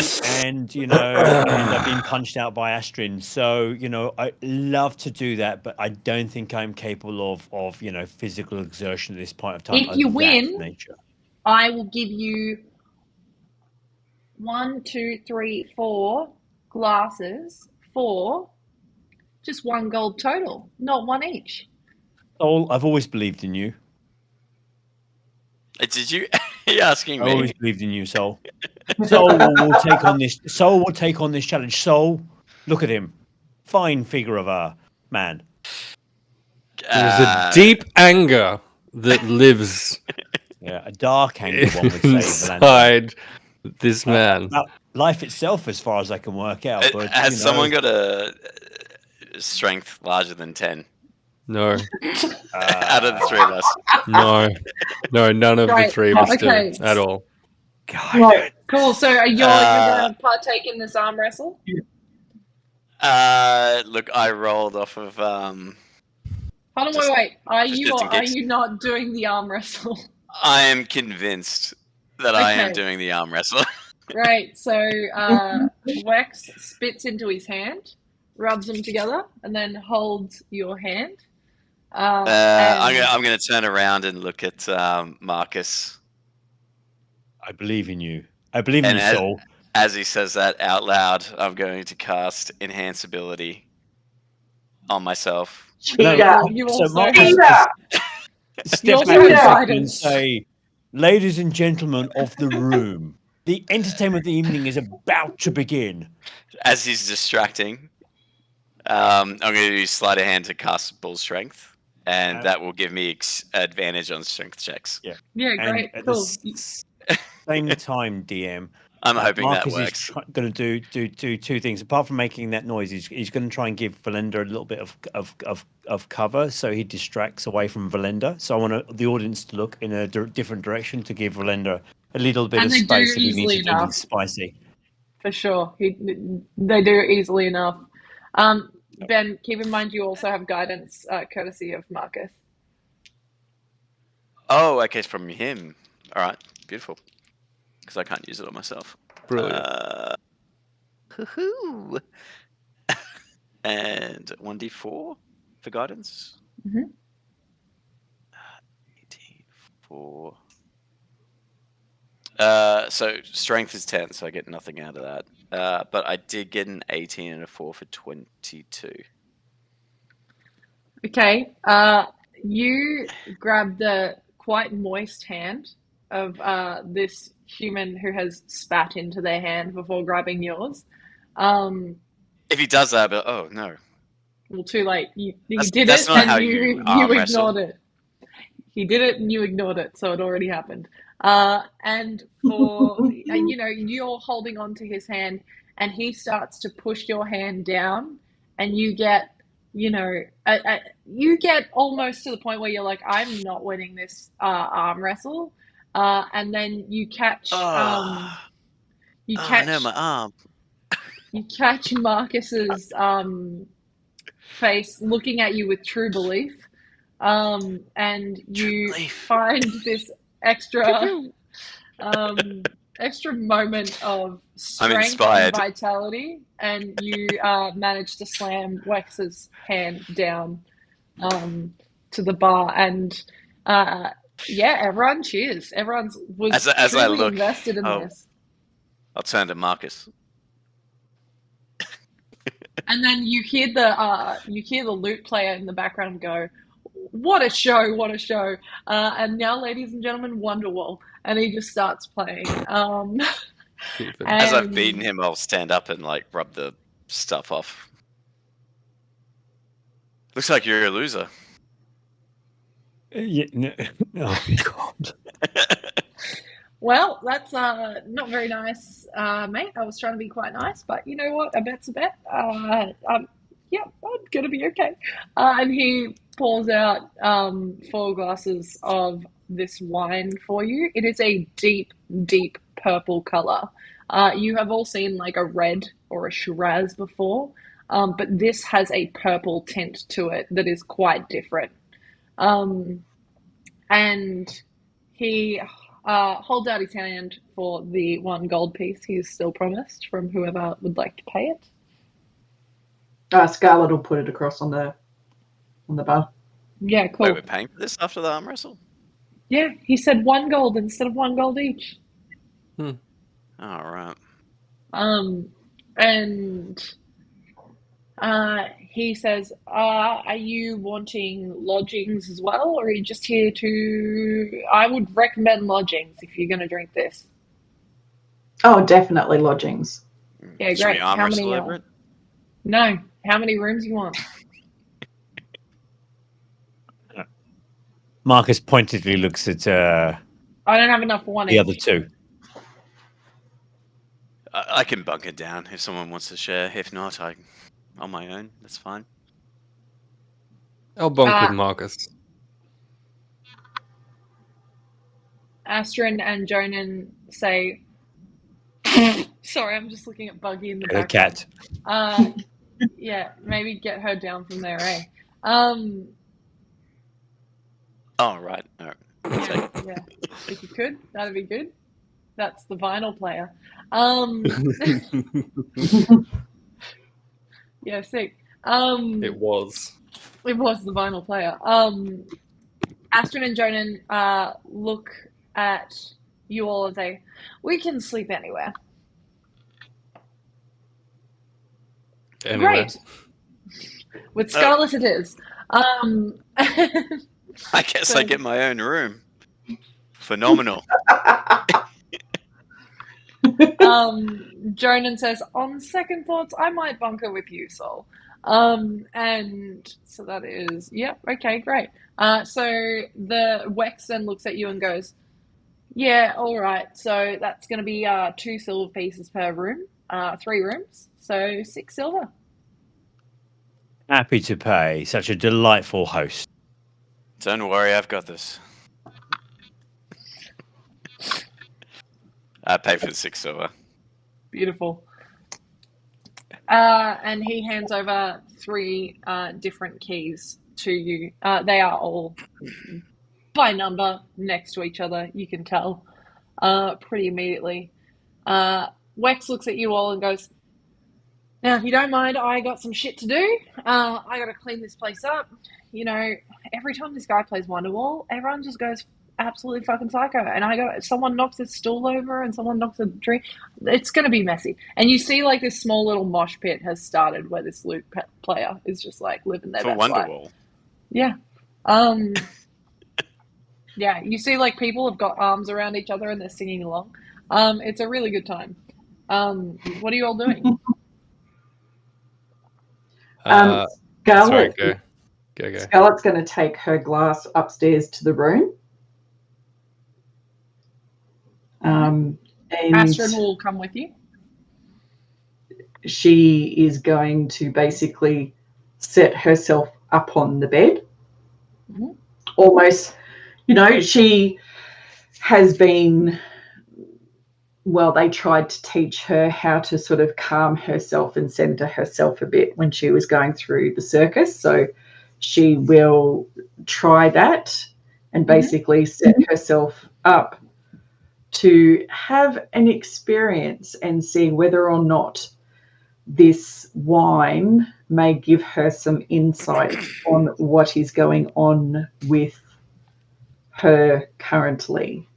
and and I've been punched out by Astrid. So I love to do that, but I don't think I'm capable of physical exertion at this point of time. If you win, I will give you 1, 2, 3, 4 glasses for Just 1 gold total, not 1 each. Soul, I've always believed in you. Did you? Are you asking I me? always believed in you, Soul. Soul will take on this. Soul will take on this challenge. Soul, look at him, fine figure of a man. There's a deep anger that lives Yeah, a dark anger, one would say. Velendar. inside this man. About life itself, as far as I can work out. But Has someone got a strength larger than 10? No, Out of the three of us. no, none of the Right, three of us okay. do at all. God, Right, cool. So you're going to partake in this arm wrestle? Look, I rolled off of. Hold on, Just- wait. Are just you in or are case. you not doing the arm wrestle? I am convinced that I am Okay. doing the arm wrestle. Right, so Wex spits into his hand, rubs them together, and then holds your hand. And I'm going to turn around and look at Marcus. I believe in you. I believe in And you, Soul. as he says that out loud, I'm going to cast Enhance Ability on myself. Cheater. you So also Marcus Cheater. step also back have a second and guidance. say, "Ladies and gentlemen of the room, the entertainment of the evening is about to begin." As he's distracting, I'm going to use Sleight of Hand to cast Bull Strength, and that will give me advantage on strength checks. Yeah, Yeah, and great, at cool. the same time, DM, I'm hoping Marcus that works. is going to do two things. Apart from making that noise, he's going to try and give Velendar a little bit of cover, so he distracts away from Velendar. So I want the audience to look in a different direction to give Velendar a little bit And of they do space if he needs easily to do anything enough. spicy. For sure. They do easily enough. Ben, keep in mind you also have guidance courtesy of Marcus. Oh, okay, it's from him. All right, beautiful. Because I can't use it on myself. Brilliant. Hoo-hoo. And 1d4 for guidance. Mhm. 4. So strength is 10, so I get nothing out of that. But I did get an 18 and a 4 for 22. Okay. You grab the quite moist hand of this human who has spat into their hand before grabbing yours. If he does that, but oh no. Well, too late. He That's- did that's it, not and how you you arm wrestle. ignored it. He did it, and you ignored it, so it already happened. And for you're holding on to his hand, and he starts to push your hand down, and you get, you get almost to the point where you're like, I'm not winning this arm wrestle, and then you catch, Oh, no, my arm. you catch Marcus's face looking at you with true belief, and you find this extra moment of strength and vitality, and you manage to slam Wex's hand down to the bar, and everyone cheers. Everyone was As I truly look, invested in this. I'll turn to Marcus. And then you hear the lute player in the background go, "What a show! What a show!" And now, ladies and gentlemen, Wonderwall, and he just starts playing. As I've beaten him, I'll stand up and rub the stuff off. Looks like you're a loser. Yeah, no. Oh God. Well, that's not very nice, mate. I was trying to be quite nice, but you know what? A bet's a bet. I'm gonna be okay. And he pours out 4 glasses of this wine for you. It is a deep, deep purple color. You have all seen a red or a Shiraz before, but this has a purple tint to it that is quite different. And he holds out his hand for the 1 gold piece he's still promised from whoever would like to pay it. Scarlet will put it across on the bar. Yeah, cool. Wait, we're paying for this after the arm wrestle? Yeah, he said 1 gold instead of 1 gold each. All right. And He says, are you wanting lodgings as well, or are you just here to... I would recommend lodgings if you're going to drink this. Oh, definitely lodgings. Yeah, Should we great. arm How wrestle many? over it? No. How many rooms you want? Marcus pointedly looks at I don't have enough for one the each. other two. I can bunker down if someone wants to share. If not, on my own. That's fine. I'll bunk with Marcus. Astrid and Jonan say, sorry, I'm just looking at Buggy in the And a background. cat. Yeah, maybe get her down from there, eh? Oh, right. All right. Yeah, if you could, that'd be good. That's the vinyl player. Yeah, sick. It was. It was the vinyl player. Astrid and Jonan look at you all and say, "We can sleep anywhere." Anyway. Great. With Scarlet, it is. I guess I get my own room. Phenomenal. Jonan says, "On second thoughts, I might bunker with you, Sol." And so that is, yep, okay, great. So the Wex then looks at you and goes, "Yeah, all right. So that's going to be 2 silver pieces per room, 3 rooms, so 6 silver." Happy to pay. Such a delightful host. Don't worry, I've got this. I pay for the 6 silver. Beautiful. And he hands over 3 different keys to you. They are all by number next to each other. You can tell pretty immediately. Wex looks at you all and goes, "Now, if you don't mind, I got some shit to do. I got to clean this place up. You know, every time this guy plays Wonderwall, everyone just goes absolutely fucking psycho. And someone knocks a stool over and someone knocks a drink. It's going to be messy." And you see, like, this small little mosh pit has started where this loot player is just, like, living their For best life. Wonderwall. Yeah. Yeah, you see, like, people have got arms around each other and they're singing along. It's a really good time. What are you all doing? Scarlet, Sorry, go. Scarlet's going to take her glass upstairs to the room. And Astrid will come with you. She is going to basically set herself up on the bed. Mm-hmm. Almost, she has been... Well, they tried to teach her how to sort of calm herself and center herself a bit when she was going through the circus. So she will try that and basically set herself up to have an experience and see whether or not this wine may give her some insight on what is going on with her currently.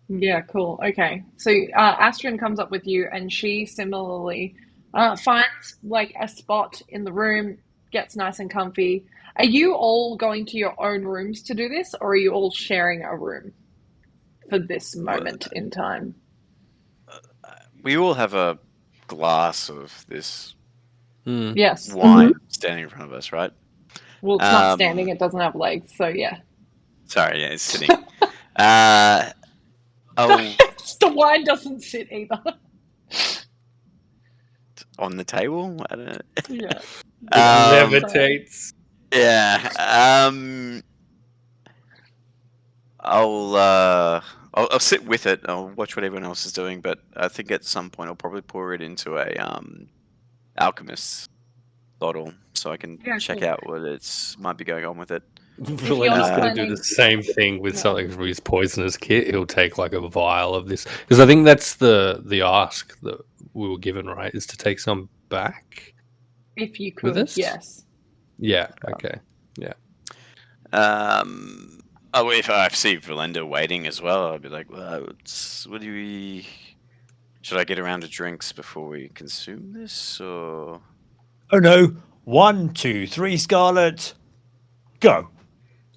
Yeah, cool. Okay. So Astrid comes up with you and she similarly finds like a spot in the room, gets nice and comfy. Are you all going to your own rooms to do this, or are you all sharing a room for this moment in time? We all have a glass of this Yes. wine standing in front of us, right? Well, it's not standing. It doesn't have legs. So, yeah. Sorry, yeah, it's sitting. The wine doesn't sit either. On the table? I don't know. Yeah. It levitates. Yeah. I'll sit with it. I'll watch what everyone else is doing, but I think at some point I'll probably pour it into a alchemist's bottle so I can check out what might be going on with it. Velendar's going to do the same thing with something from his poisonous kit. He'll take like a vial of this, because I think that's the ask that we were given, right? Is to take some back. If you with could, us? yes. Yeah. Okay. Yeah. If I see Velendar waiting as well, I'll be like, "Well, should I get around to drinks before we consume this, or?" Oh no, 1, 2, 3, Scarlet. Go.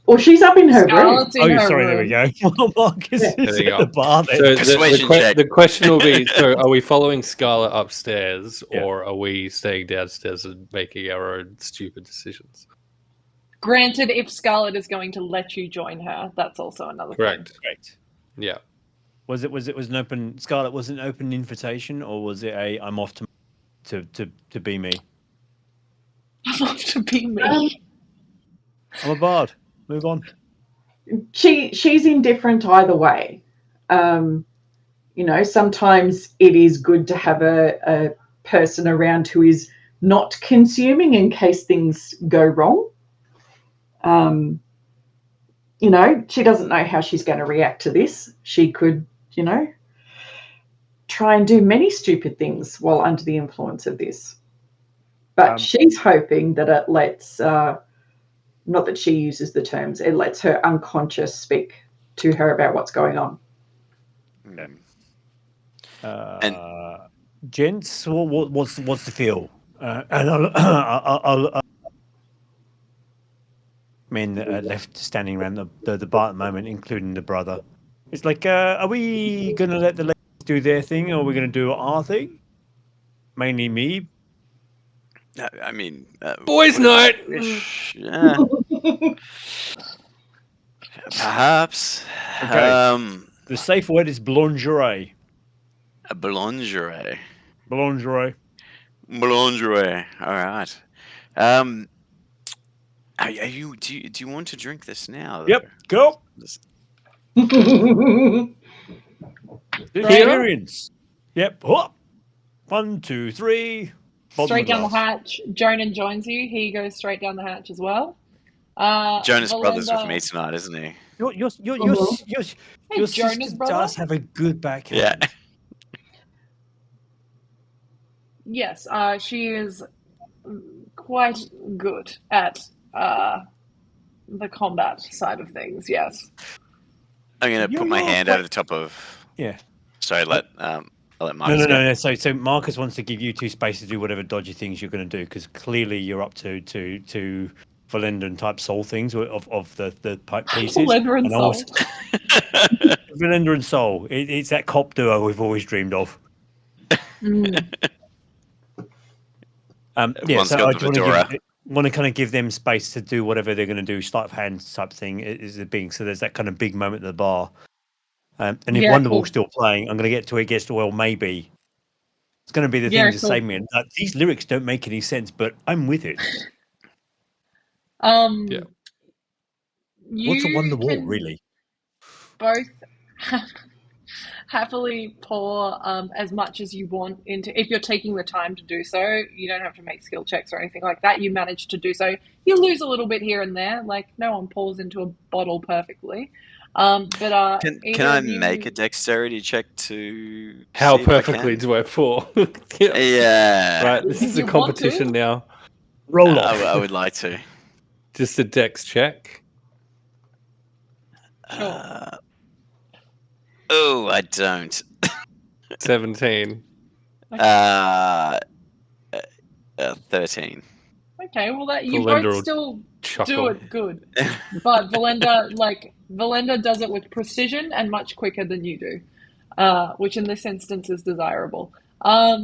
Or she's up in her room. Scarlet's in her Sorry, there we room. go. Marcus Yeah. is There you at go. the bar there. So Persuasion check. the question will be: so, are we following Scarlet upstairs, Yeah. or are we staying downstairs and making our own stupid decisions? Granted, if Scarlet is going to let you join her, that's also another Correct. Correct. Yeah. Was it an open Scarlet? Was it an open invitation, or was it a I'm off to be me? thing. To be me. I'm a bard. Move on. She's indifferent either way. Sometimes it is good to have a person around who is not consuming in case things go wrong. She doesn't know how she's going to react to this. She could, try and do many stupid things while under the influence of this. But she's hoping that it lets, not that she uses the terms, it lets her unconscious speak to her about what's going on. Gents, what's the feel? And I'll men left standing around the bar at the moment, including the brother. It's like, are we going to let the ladies do their thing, or are we going to do our thing? Mainly me. I mean, Boys' night. Yeah. Perhaps. Okay. The safe word is boulangerie. A boulangerie. Boulangerie. Boulangerie. All right. Are you? Do you want to drink this now? Yep. Go. Experience. Yep. Hop. 1, 2, 3. Straight down the hatch. Jonan joins you. He goes straight down the hatch as well. Jonas Velendar... Brothers with me tonight, isn't he? Your Jonas sister brother? does have a good backhand. Yeah. Yes, she is quite good at the combat side of things. Yes. I'm gonna put my hand over the top of. Yeah. Sorry, I'll let Marcus go. No. So Marcus wants to give you 2 space to do whatever dodgy things you're going to do, because clearly you're up to Velendar type soul things of the pipe pieces. Velendar and soul. Velendar and soul. It's that cop duo we've always dreamed of. One's got the fedora. Want to kind of give them space to do whatever they're going to do. Sleight of hand type thing is the being. So there's that kind of big moment at the bar. And if Wonderwall's still playing, I'm going to get to it gets to, well, maybe. It's going to be the thing to save me. These lyrics don't make any sense, but I'm with it. Yeah. What's a Wonderwall, really? Both happily pour as much as you want into. If you're taking the time to do so, you don't have to make skill checks or anything like that. You manage to do so. You lose a little bit here and there. Like, no one pours into a bottle perfectly. But can I make a dexterity check to how perfectly do I pour? Yeah. Right. This is a competition now. Roll off. I would like to. Just a dex check. Sure. I don't. 17. 13. Okay, well that you both still do it good, but Velendar does it with precision and much quicker than you do, which in this instance is desirable. But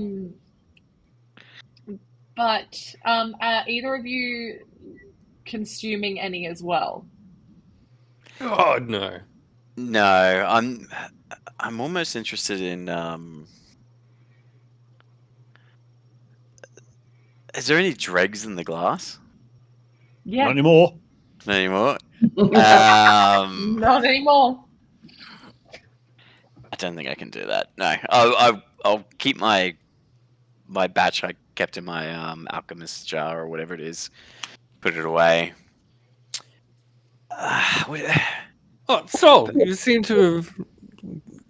are either of you consuming any as well? Oh no. No, I'm almost interested in. Is there any dregs in the glass? Yeah. Not anymore. Not anymore. Not anymore. I don't think I can do that. No, I'll keep my batch I kept in my alchemist jar or whatever it is. Put it away. Sol, you seem to have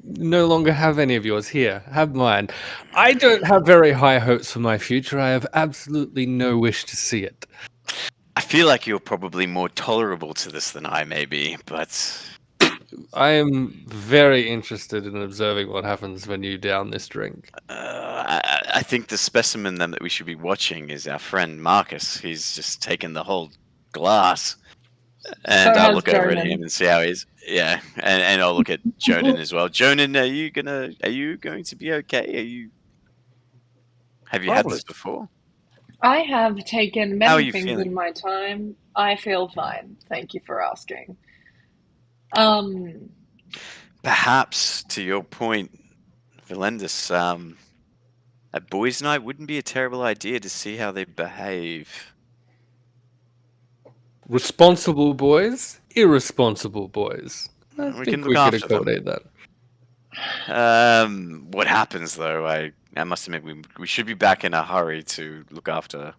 no longer have any of yours here. Have mine. I don't have very high hopes for my future. I have absolutely no wish to see it. I feel like you're probably more tolerable to this than I may be, but I am very interested in observing what happens when you down this drink. I think the specimen then that we should be watching is our friend Marcus. He's just taken the whole glass, and So I'll has look over at Jonan. him and see how he's. Yeah, and I'll look at Jonan as well. Jonan, are you going to be okay? Have you had Probably. this before? I have taken How are many you things feeling? in my time. I feel fine. Thank you for asking. Perhaps, to your point, Velendar, a boys' night wouldn't be a terrible idea to see how they behave. Responsible boys, irresponsible boys. I We think can look we could after them. accommodate that. What happens though? I must admit we should be back in a hurry to look after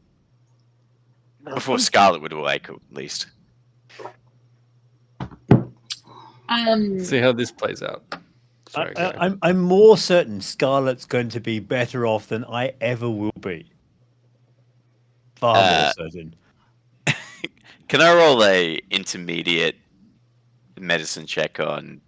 before Scarlet would awake, at least. See how this plays out. Sorry, go ahead. I'm more certain Scarlet's going to be better off than I ever will be. Far more certain. Can I roll a intermediate medicine check on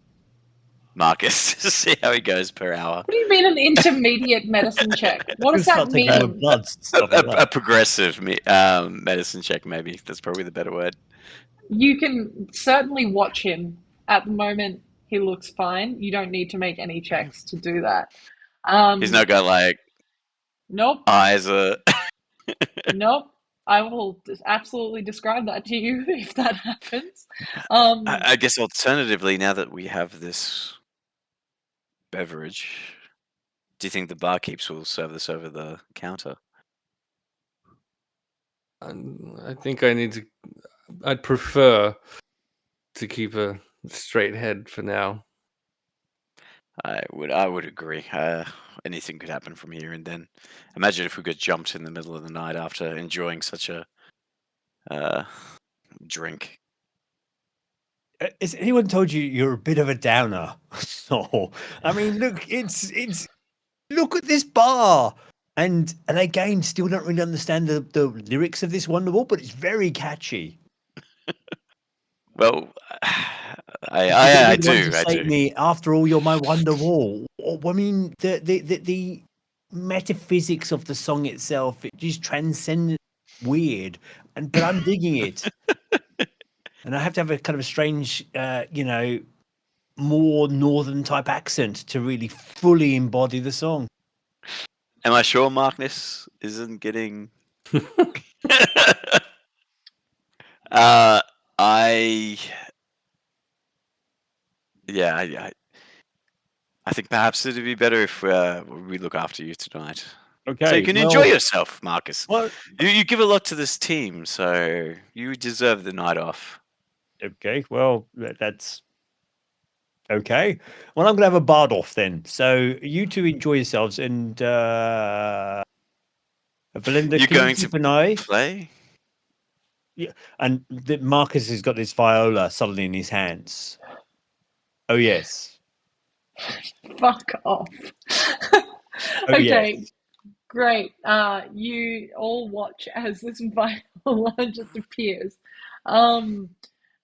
Marcus to see how he goes per hour? What do you mean an intermediate medicine check? What does that mean? A progressive medicine check, maybe. That's probably the better word. You can certainly watch him. At the moment, he looks fine. You don't need to make any checks to do that. He's not got like Nope. eyes or Nope. I will absolutely describe that to you if that happens. I guess alternatively, now that we have this beverage, do you think the barkeeps will serve this over the counter? I think I'd prefer to keep a straight head for now. I would agree. Anything could happen from here and then. Imagine if we got jumped in the middle of the night after enjoying such a drink. Has anyone told you you're a bit of a downer? No, I mean, look, it's look at this bar, and again, still don't really understand the lyrics of this Wonderwall, but it's very catchy. Well, I do. To me, after all, you're my Wonderwall. I mean, the metaphysics of the song itself, it just transcends weird, but I'm digging it. And I have to have a kind of a strange, more northern type accent to really fully embody the song. Am I sure Marcus isn't getting? I think perhaps it'd be better if we look after you tonight. Okay, so you can enjoy yourself, Marcus. Well, you give a lot to this team, so you deserve the night off. Okay, well, that's okay. Well, I'm going to have a bard off then. So you two enjoy yourselves, and Velendar, you're going to play? Yeah, and Marcus has got this viola suddenly in his hands. Oh, yes. Fuck off. Okay, yes. Great. You all watch as this viola just appears.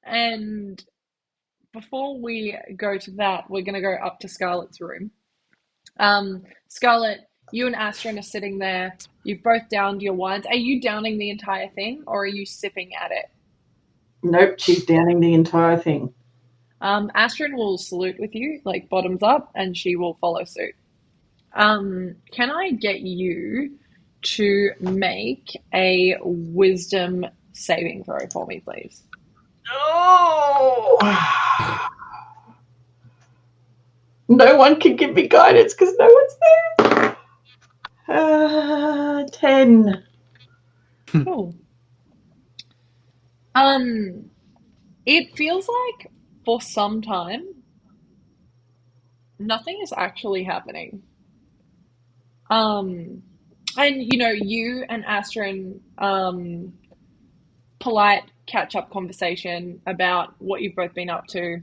And before we go to that, we're going to go up to Scarlet's room. Scarlet, you and Astrid are sitting there. You've both downed your wines. Are you downing the entire thing, or are you sipping at it? Nope, she's downing the entire thing. Astrid will salute with you, like bottoms up, and she will follow suit. Can I get you to make a wisdom saving throw for me, please? Oh! No one can give me guidance because no one's there. 10. Cool. It feels like for some time nothing is actually happening. And you and Astrid, polite catch-up conversation about what you've both been up to.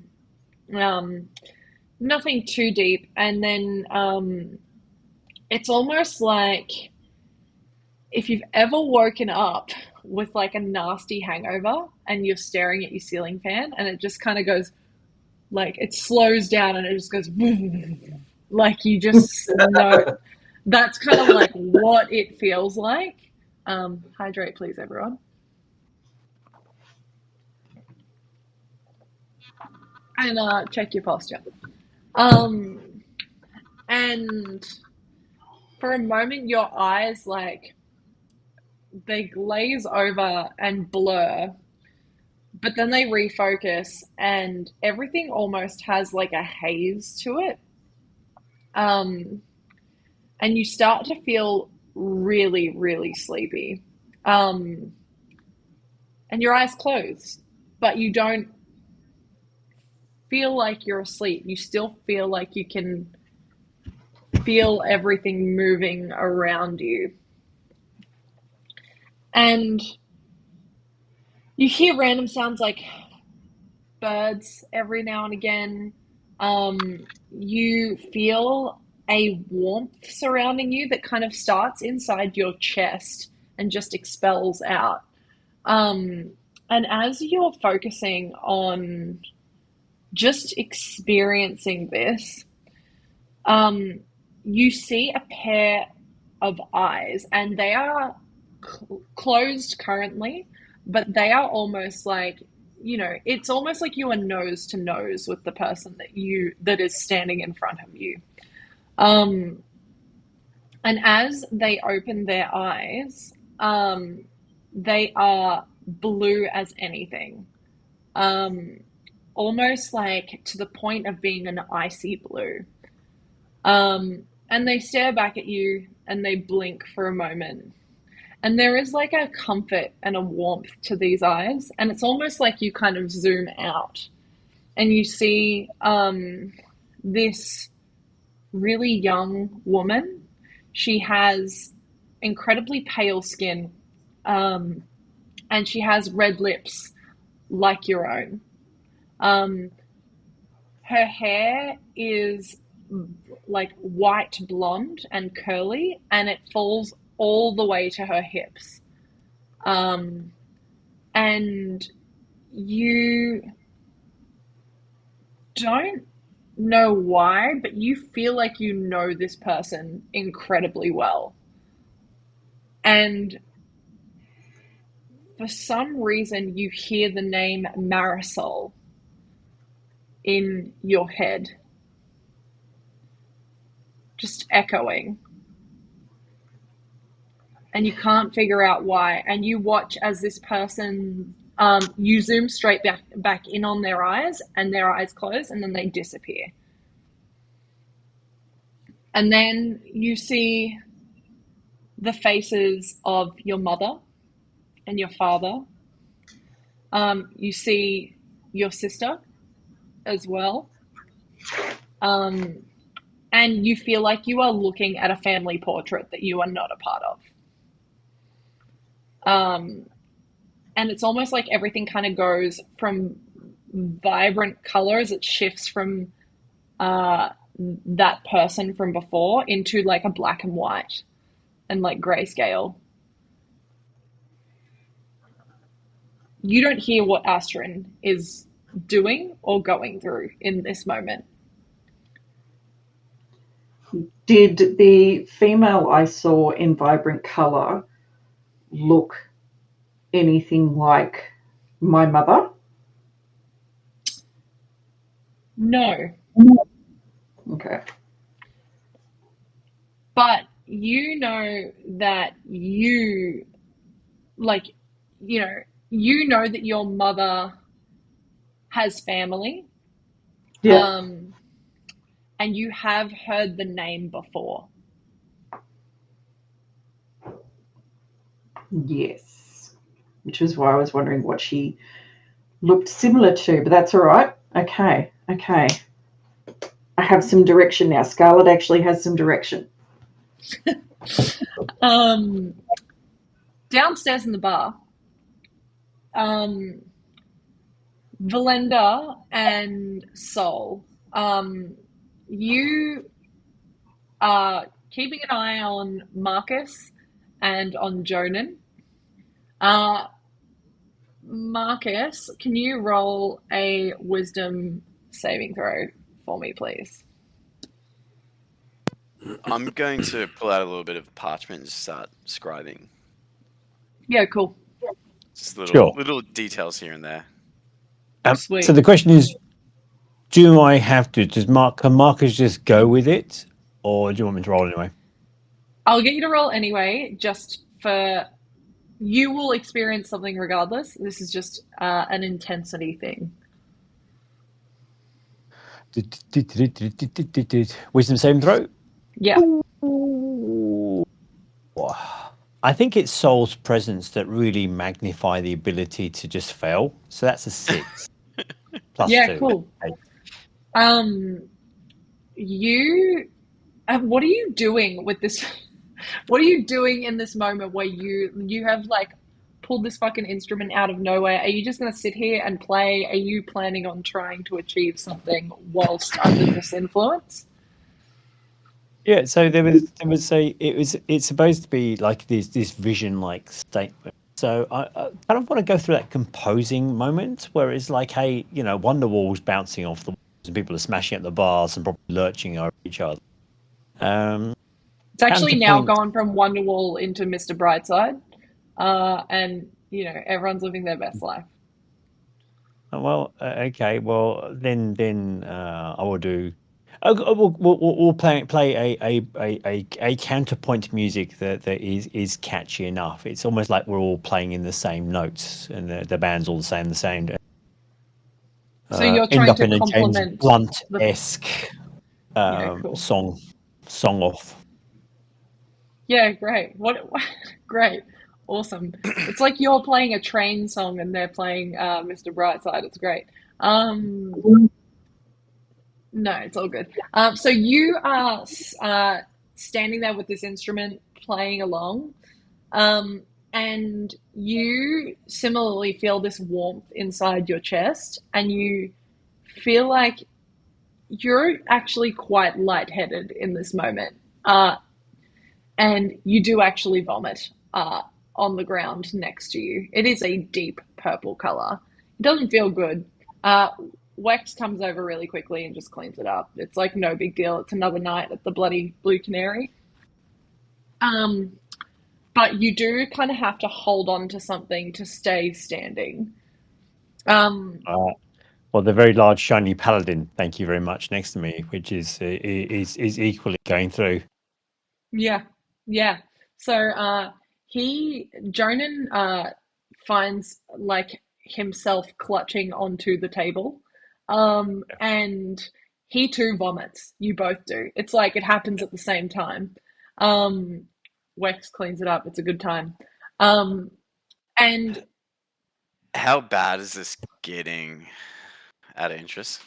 Nothing too deep, and then it's almost like if you've ever woken up with like a nasty hangover and you're staring at your ceiling fan and it just kind of goes like it slows down and it just goes like you just know that's kind of like what it feels like. Hydrate, please, everyone. And check your posture. And for a moment, your eyes like they glaze over and blur, but then they refocus, and everything almost has like a haze to it. And you start to feel really, really sleepy. And your eyes close, but you don't feel like you're asleep. You still feel like you can feel everything moving around you. And you hear random sounds like birds every now and again. You feel a warmth surrounding you that kind of starts inside your chest and just expels out. And as you're focusing on just experiencing this, you see a pair of eyes, and they are closed currently, but they are almost like, you know, it's almost like you are nose to nose with the person that is standing in front of you. And as they open their eyes, they are blue as anything. Almost like to the point of being an icy blue. And they stare back at you and they blink for a moment. And there is like a comfort and a warmth to these eyes. And it's almost like you kind of zoom out and you see this really young woman. She has incredibly pale skin, and she has red lips like your own. Her hair is like white blonde and curly, and it falls all the way to her hips. And you don't know why, but you feel like you know this person incredibly well. And for some reason, you hear the name Marisol in your head, just echoing. And you can't figure out why. And you watch as this person, you zoom straight back in on their eyes, and their eyes close, and then they disappear. And then you see the faces of your mother and your father. You see your sister as well. And you feel like you are looking at a family portrait that you are not a part of. And it's almost like everything kind of goes from vibrant colors. It shifts from that person from before into like a black and white and like grayscale. You don't hear what Astrid is doing or going through in this moment. Did the female I saw in vibrant color look anything like my mother? No. Okay. But you know that you that your mother has family. Yeah. And you have heard the name before. Yes. Which is why I was wondering what she looked similar to, but that's all right. Okay. I have some direction now. Scarlet actually has some direction. Downstairs in the bar, Velendar and Sol, you are keeping an eye on Marcus and on Jonan. Marcus, can you roll a wisdom saving throw for me, please. I'm going to pull out a little bit of parchment and start scribing. Yeah, cool. Just Sure. little details here and there. Sweet. So the question is, do I have to? Can Marcus just go with it, or do you want me to roll anyway? I'll get you to roll anyway, just for you will experience something regardless. This is just an intensity thing. Wisdom saving throw. Yeah. I think it's Soul's presence that really magnify the ability to just fail. So that's a 6 plus Yeah, 2. cool. You, what are you doing with this? What are you doing in this moment where you have like pulled this fucking instrument out of nowhere? Are you just going to sit here and play? Are you planning on trying to achieve something whilst under this influence? Yeah, so it's supposed to be like this vision like statement. So I kind of want to go through that composing moment where it's like, hey, Wonderwall's bouncing off the walls and people are smashing at the bars and probably lurching over each other. It's actually now counterpoint- gone from Wonderwall into Mr. Brightside, and everyone's living their best life. Well, okay. Well, then I will do. We'll play a counterpoint music that is catchy enough. It's almost like we're all playing in the same notes, and the band's all saying the same. So you're End trying up to in a James complement Blunt-esque cool. song off. Yeah, great. Great. Awesome. It's like you're playing a train song and they're playing Mr. Brightside. It's great. No, it's all good. So you are standing there with this instrument playing along, and you similarly feel this warmth inside your chest, and you feel like you're actually quite lightheaded in this moment. And you do actually vomit on the ground next to you. It is a deep purple color. It doesn't feel good. Wex comes over really quickly and just cleans it up. It's like no big deal. It's another night at the bloody Blue Canary. But you do kind of have to hold on to something to stay standing. Well, the very large shiny paladin, thank you very much, next to me, which is equally going through. Yeah. So Jonan finds like himself clutching onto the table, and he too vomits. You both do. It's like it happens at the same time. Wex cleans it up. It's a good time. And How bad is this getting? Out of interest.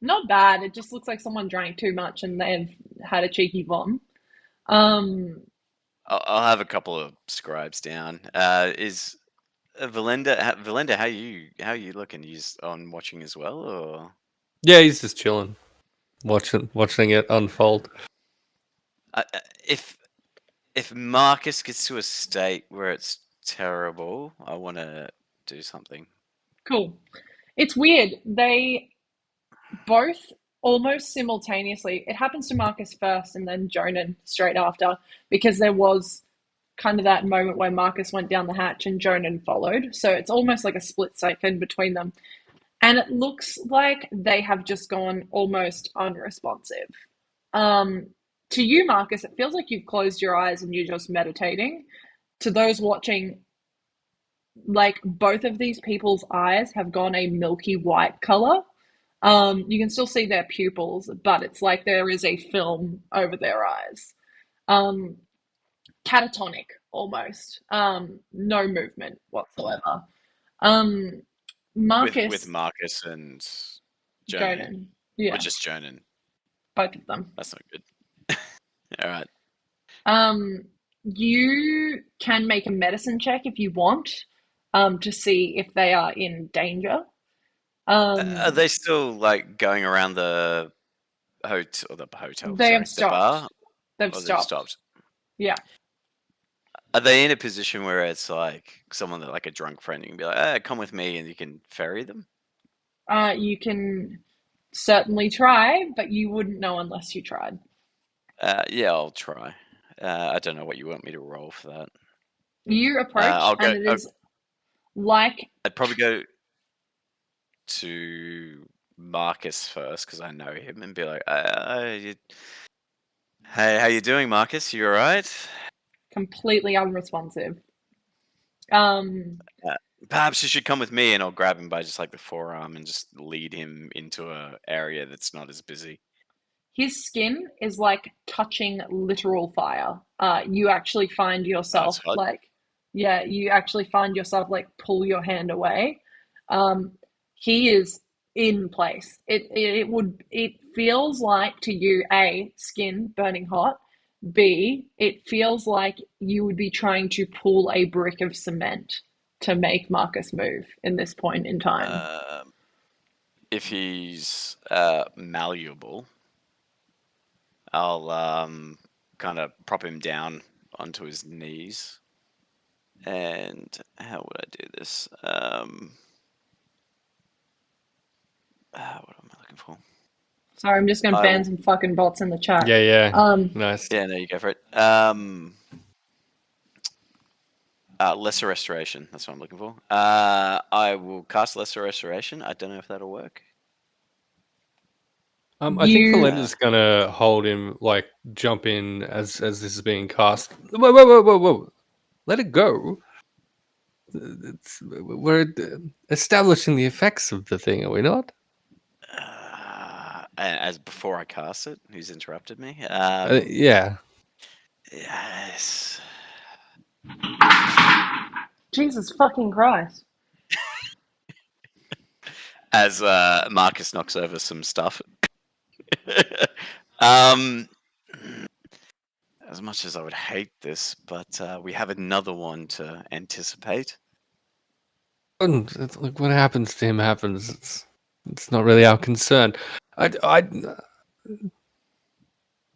not bad. It just looks like someone drank too much and they've had a cheeky vom. I'll have a couple of scribes down. Is Velendar? How you looking? You on watching as well, or? Yeah, he's just chilling, watching it unfold. If Marcus gets to a state where it's terrible, I want to do something. Cool. It's weird. They both almost simultaneously. It happens to Marcus first and then Jonan straight after, because there was kind of that moment where Marcus went down the hatch and Jonan followed. So it's almost like a split second between them. And it looks like they have just gone almost unresponsive. To you, Marcus, it feels like you've closed your eyes and you're just meditating. To those watching, like both of these people's eyes have gone a milky white color. You can still see their pupils, but it's like there is a film over their eyes. Catatonic almost. No movement whatsoever. Marcus with Marcus and Jonan. Yeah. Or just Jonan. Both of them. That's not good. All right. You can make a medicine check if you want, to see if they are in danger. Are they still like going around the hotel or the hotel? They have the stopped. bar? They've stopped. Yeah. Are they in a position where it's like someone that like a drunk friend, you can be like, "Come with me," and you can ferry them? You can certainly try, but you wouldn't know unless you tried. Yeah, I'll try. I don't know what you want me to roll for that. You approach, and it is like... I'd probably go to Marcus first because I know him and be like, "Hey, how you doing, Marcus? You all right?" completely unresponsive. Perhaps you should come with me, and I'll grab him by just like the forearm and just lead him into a area that's not as busy. His skin is like touching literal fire. You actually find yourself you actually find yourself like pull your hand away. He is in place. It feels like to you, A, skin burning hot, B, it feels like you would be trying to pull a brick of cement to make Marcus move in this point in time. If he's malleable, I'll kind of prop him down onto his knees. And how would I do this? What am I looking for? Sorry, I'm just going to ban some fucking bots in the chat. Yeah. Nice. Yeah, no, you go for it. Lesser Restoration. That's what I'm looking for. I will cast Lesser Restoration. I don't know if that'll work. I think Velendar's gonna hold him, like jump in as this is being cast. Whoa! Let it go. We're establishing the effects of the thing, are we not? As before I cast it, who's interrupted me? Yeah. Yes. Jesus fucking Christ. As Marcus knocks over some stuff. As much as I would hate this, but we have another one to anticipate. Look, what happens to him happens. It's not really our concern. I don't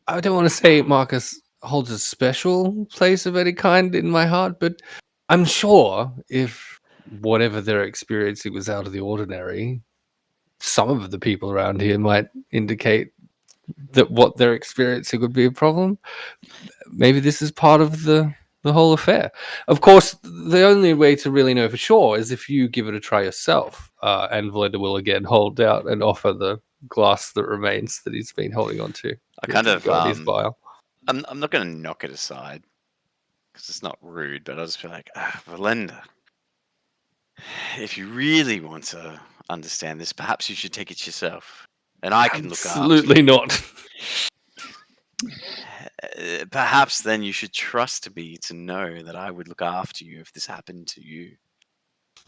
want to say Marcus holds a special place of any kind in my heart, but I'm sure if whatever they're experiencing was out of the ordinary, some of the people around here might indicate that what they're experiencing would be a problem. Maybe this is part of the whole affair. Of course, the only way to really know for sure is if you give it a try yourself. And Velendar will again hold out and offer the glass that remains that he's been holding on to. I kind of, I'm not going to knock it aside because it's not rude, but I'll just be like, Velendar, if you really want to understand this, perhaps you should take it yourself, and I can look after you. Absolutely not. Perhaps then you should trust me to know that I would look after you if this happened to you.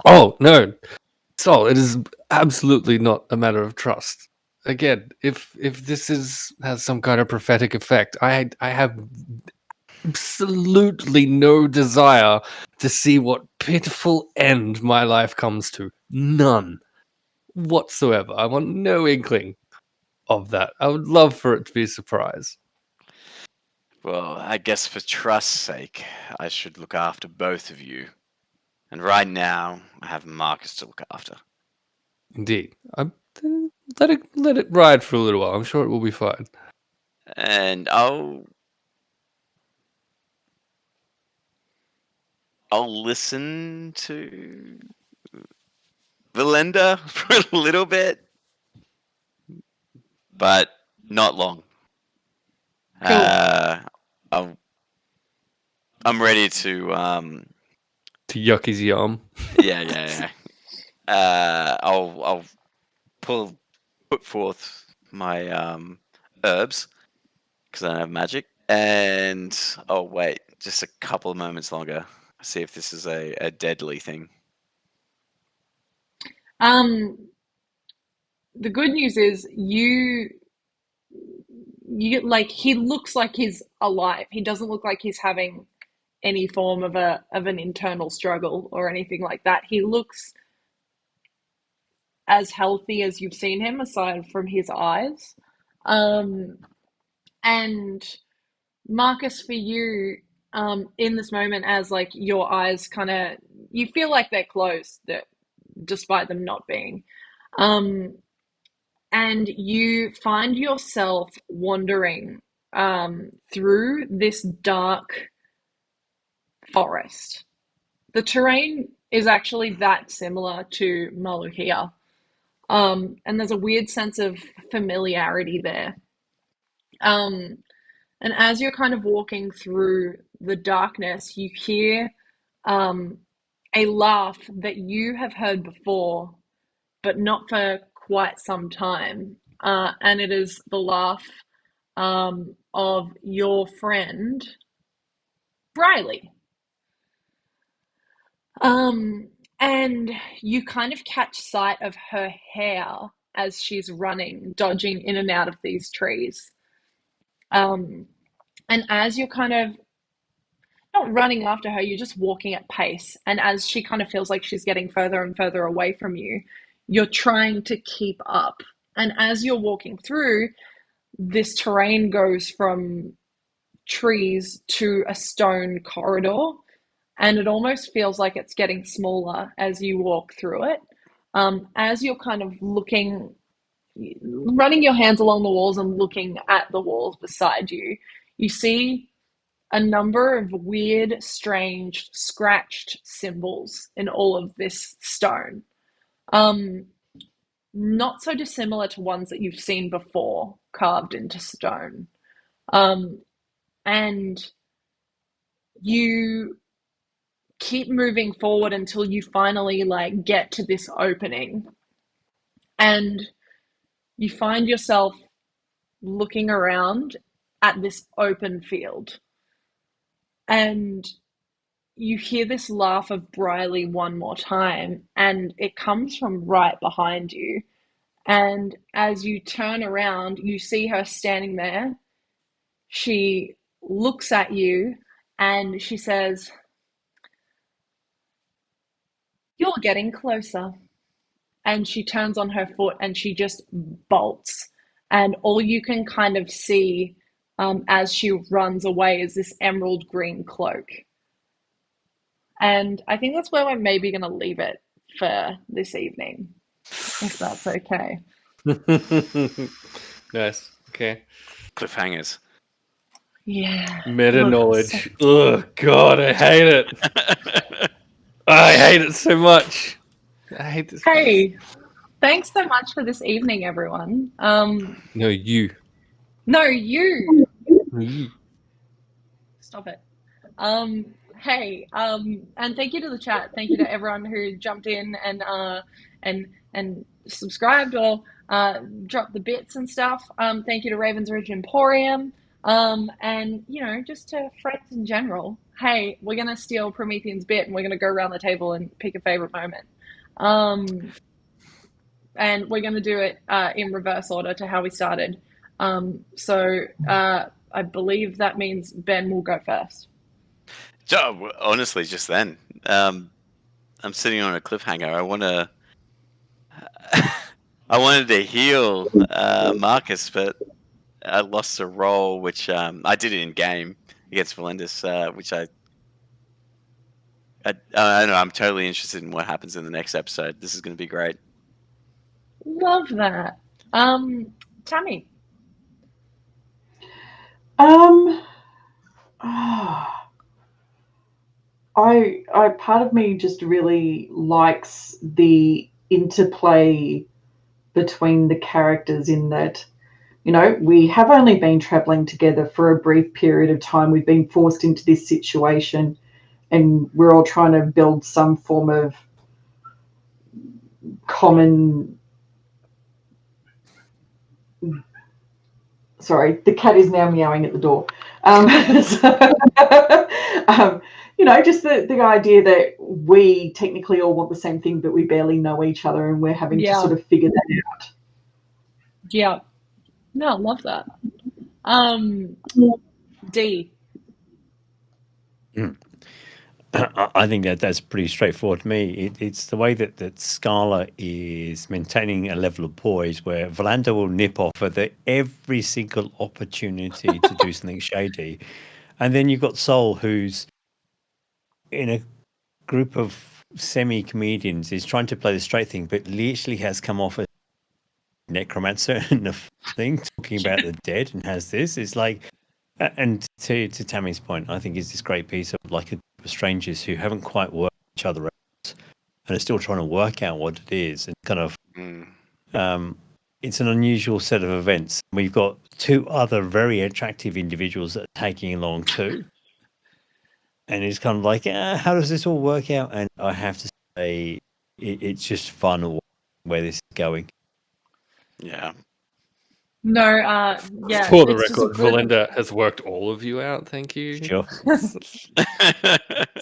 Oh, no. So it is absolutely not a matter of trust. Again, if this has some kind of prophetic effect, I have absolutely no desire to see what pitiful end my life comes to. None whatsoever. I want no inkling of that. I would love for it to be a surprise. Well, I guess for trust's sake, I should look after both of you. And right now, I have Marcus to look after. Indeed. Let it ride for a little while. I'm sure it will be fine. And I'll listen to Velendar for a little bit, but not long. Cool. I'm ready to yuck his yum. Yeah. I'll put forth my herbs because I don't have magic, and I'll wait just a couple of moments longer. See if this is a deadly thing. The good news is you like, he looks like he's alive. He doesn't look like he's having any form of an internal struggle or anything like that. He looks as healthy as you've seen him, aside from his eyes. And Marcus, for you, in this moment, as like your eyes kind of, you feel like they're closed, despite them not being. And you find yourself wandering through this dark forest. The terrain is actually that similar to Maluhia. And there's a weird sense of familiarity there. And as you're kind of walking through the darkness, you hear a laugh that you have heard before, but not for quite some time. And it is the laugh of your friend, Briley. And you kind of catch sight of her hair as she's running, dodging in and out of these trees. And as you're kind of not running after her, you're just walking at pace. And as she kind of feels like she's getting further and further away from you, you're trying to keep up. And as you're walking through, this terrain goes from trees to a stone corridor, and it almost feels like it's getting smaller as you walk through it. As you're kind of looking, running your hands along the walls and looking at the walls beside you, you see a number of weird, strange, scratched symbols in all of this stone. Not so dissimilar to ones that you've seen before carved into stone. And you keep moving forward until you finally like get to this opening, and you find yourself looking around at this open field, and you hear this laugh of Briley one more time, and it comes from right behind you. And as you turn around, you see her standing there. She looks at you and she says, "You're getting closer." And she turns on her foot and she just bolts. And all you can kind of see as she runs away is this emerald green cloak. And I think that's where we're maybe going to leave it for this evening, if that's okay. Nice. Okay. Cliffhangers. Yeah. Meta Look, knowledge. Oh God, I hate it. I hate it so much. I hate this. Hey, thanks so much for this evening, everyone. No, you. No, you. You. Stop it. Hey, and thank you to the chat. Thank you to everyone who jumped in and subscribed or dropped the bits and stuff. Thank you to Ravensridge Emporium. And you know, just to friends in general. Hey, we're gonna steal Promethean's bit and we're gonna go around the table and pick a favorite moment. And we're gonna do it in reverse order to how we started. So I believe that means Ben will go first. So, honestly, just then, I'm sitting on a cliffhanger. I wanted to heal Marcus, but I lost a roll, which I did it in game against Velendar, which I don't know. I'm totally interested in what happens in the next episode. This is going to be great. Love that. Tammy. I part of me just really likes the interplay between the characters in that, you know, we have only been traveling together for a brief period of time. We've been forced into this situation and we're all trying to build some form of common... Sorry, the cat is now meowing at the door. You know, just the idea that we technically all want the same thing, but we barely know each other and we're having to sort of figure that out. Yeah. No, love that. D. I think that's pretty straightforward to me. It's the way that Scarlet is maintaining a level of poise where Velendar will nip off at every single opportunity to do something shady. And then you've got Sol, who's in a group of semi-comedians is trying to play the straight thing, but literally has come off as necromancer and the thing talking about the dead and has this. It's like, and to Tammy's point, I think is this great piece of like a group of strangers who haven't quite worked each other out and are still trying to work out what it is, and kind of it's an unusual set of events. We've got two other very attractive individuals that are taking along too. And it's kind of like, how does this all work out? And I have to say, it's just fun where this is going. Yeah. No, yeah. For the it's just a record, group of- Velendar has worked all of you out. Thank you. Sure. It's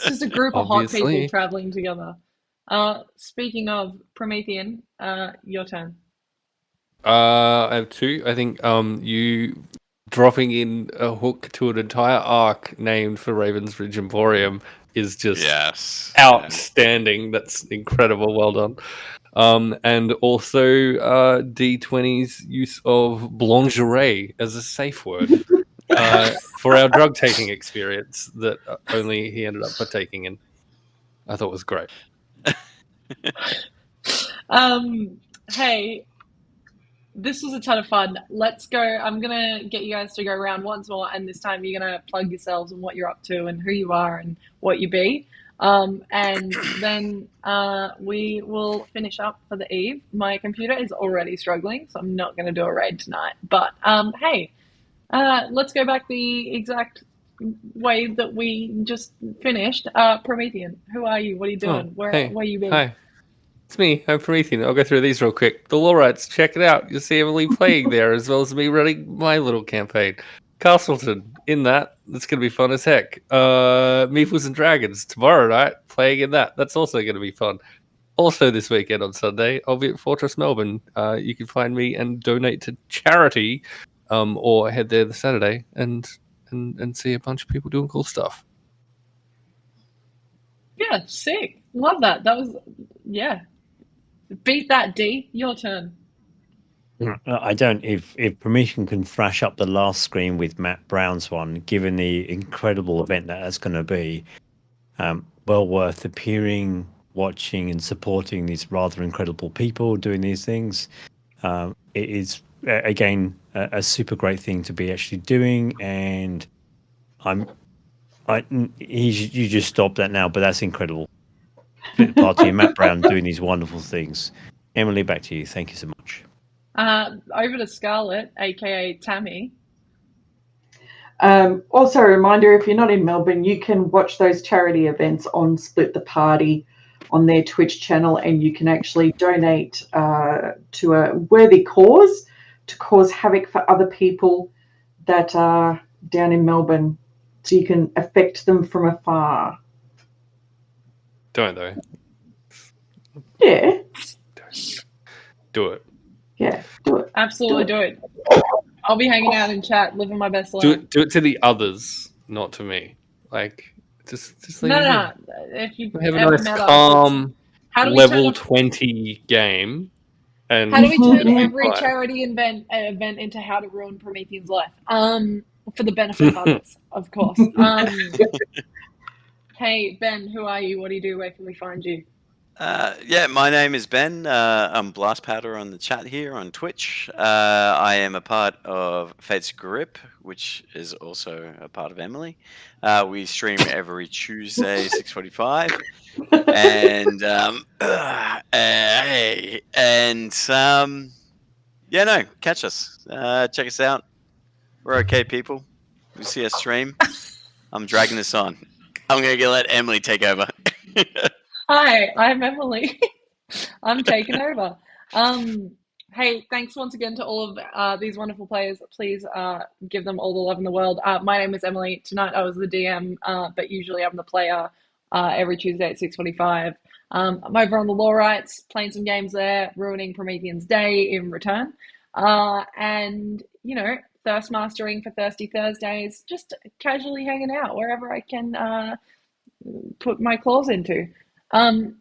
just a group of hot people Obviously. traveling together. Speaking of Promethean, your turn. I have two. I think you dropping in a hook to an entire arc named for Ravensridge Emporium is just Yes. outstanding. That's incredible. Well done. And also D20's use of blangerie as a safe word for our drug taking experience that only he ended up partaking in. I thought was great. Hey, this was a ton of fun. Let's go. I'm gonna get you guys to go around once more, and this time you're gonna plug yourselves and what you're up to and who you are and what you be. And then we will finish up for the eve. My computer is already struggling, so I'm not going to do a raid tonight. But hey, let's go back the exact way that we just finished. Promethean, who are you? What are you doing? Where you been? Hi. It's me. I'm Promethean. I'll go through these real quick. The Lorites, check it out. You'll see Emily playing there, as well as me running my little campaign. Castleton, in that. That's going to be fun as heck. Meeples and Dragons, tomorrow night, playing in that. That's also going to be fun. Also this weekend on Sunday, I'll be at Fortress Melbourne. You can find me and donate to charity, or head there this Saturday and see a bunch of people doing cool stuff. Yeah, sick. Love that. That was, yeah. Beat that, D. Your turn. I don't. If Promethean can thrash up the last screen with Matt Brown's one, given the incredible event that's going to be, well worth appearing, watching, and supporting these rather incredible people doing these things. It is again a super great thing to be actually doing, and you just stop that now, but that's incredible. Split the party and Matt Brown doing these wonderful things. Emily, back to you. Thank you so much. Over to Scarlet, aka Tammy. Also, a reminder, if you're not in Melbourne, you can watch those charity events on Split the Party on their Twitch channel, and you can actually donate to a worthy cause to cause havoc for other people that are down in Melbourne, so you can affect them from afar. Don't though. Yeah. Do it. Yeah, do it. Absolutely do it. I'll be hanging out in chat, living my best life. Do it to the others, not to me. Like, just leave No. If you have a ever nice, met calm, us, level 20 game. And how do we turn every charity event into how to ruin Promethean's life? For the benefit of others, of course. Hey, Ben, who are you? What do you do? Where can we find you? Yeah, my name is Ben. I'm Blast Powder on the chat here on Twitch. I am a part of Fate's Grip, which is also a part of Emily. We stream every Tuesday, 6:45. And yeah, no, catch us. Check us out. We're okay, people. You see us stream. I'm dragging this on. I'm going to let Emily take over. Hi, I'm Emily. I'm taking over. Hey, thanks once again to all of these wonderful players. Please give them all the love in the world. My name is Emily. Tonight I was the DM, but usually I'm the player every Tuesday at 6:45. I'm over on the Lorites, playing some games there, ruining Promethean's day in return. And, you know, thirst mastering for Thirsty Thursdays, just casually hanging out wherever I can put my claws into.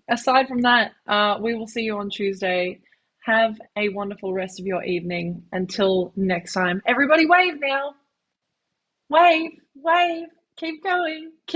Aside from that, we will see you on Tuesday. Have a wonderful rest of your evening. Until next time, everybody wave now. Wave, wave, keep going, keep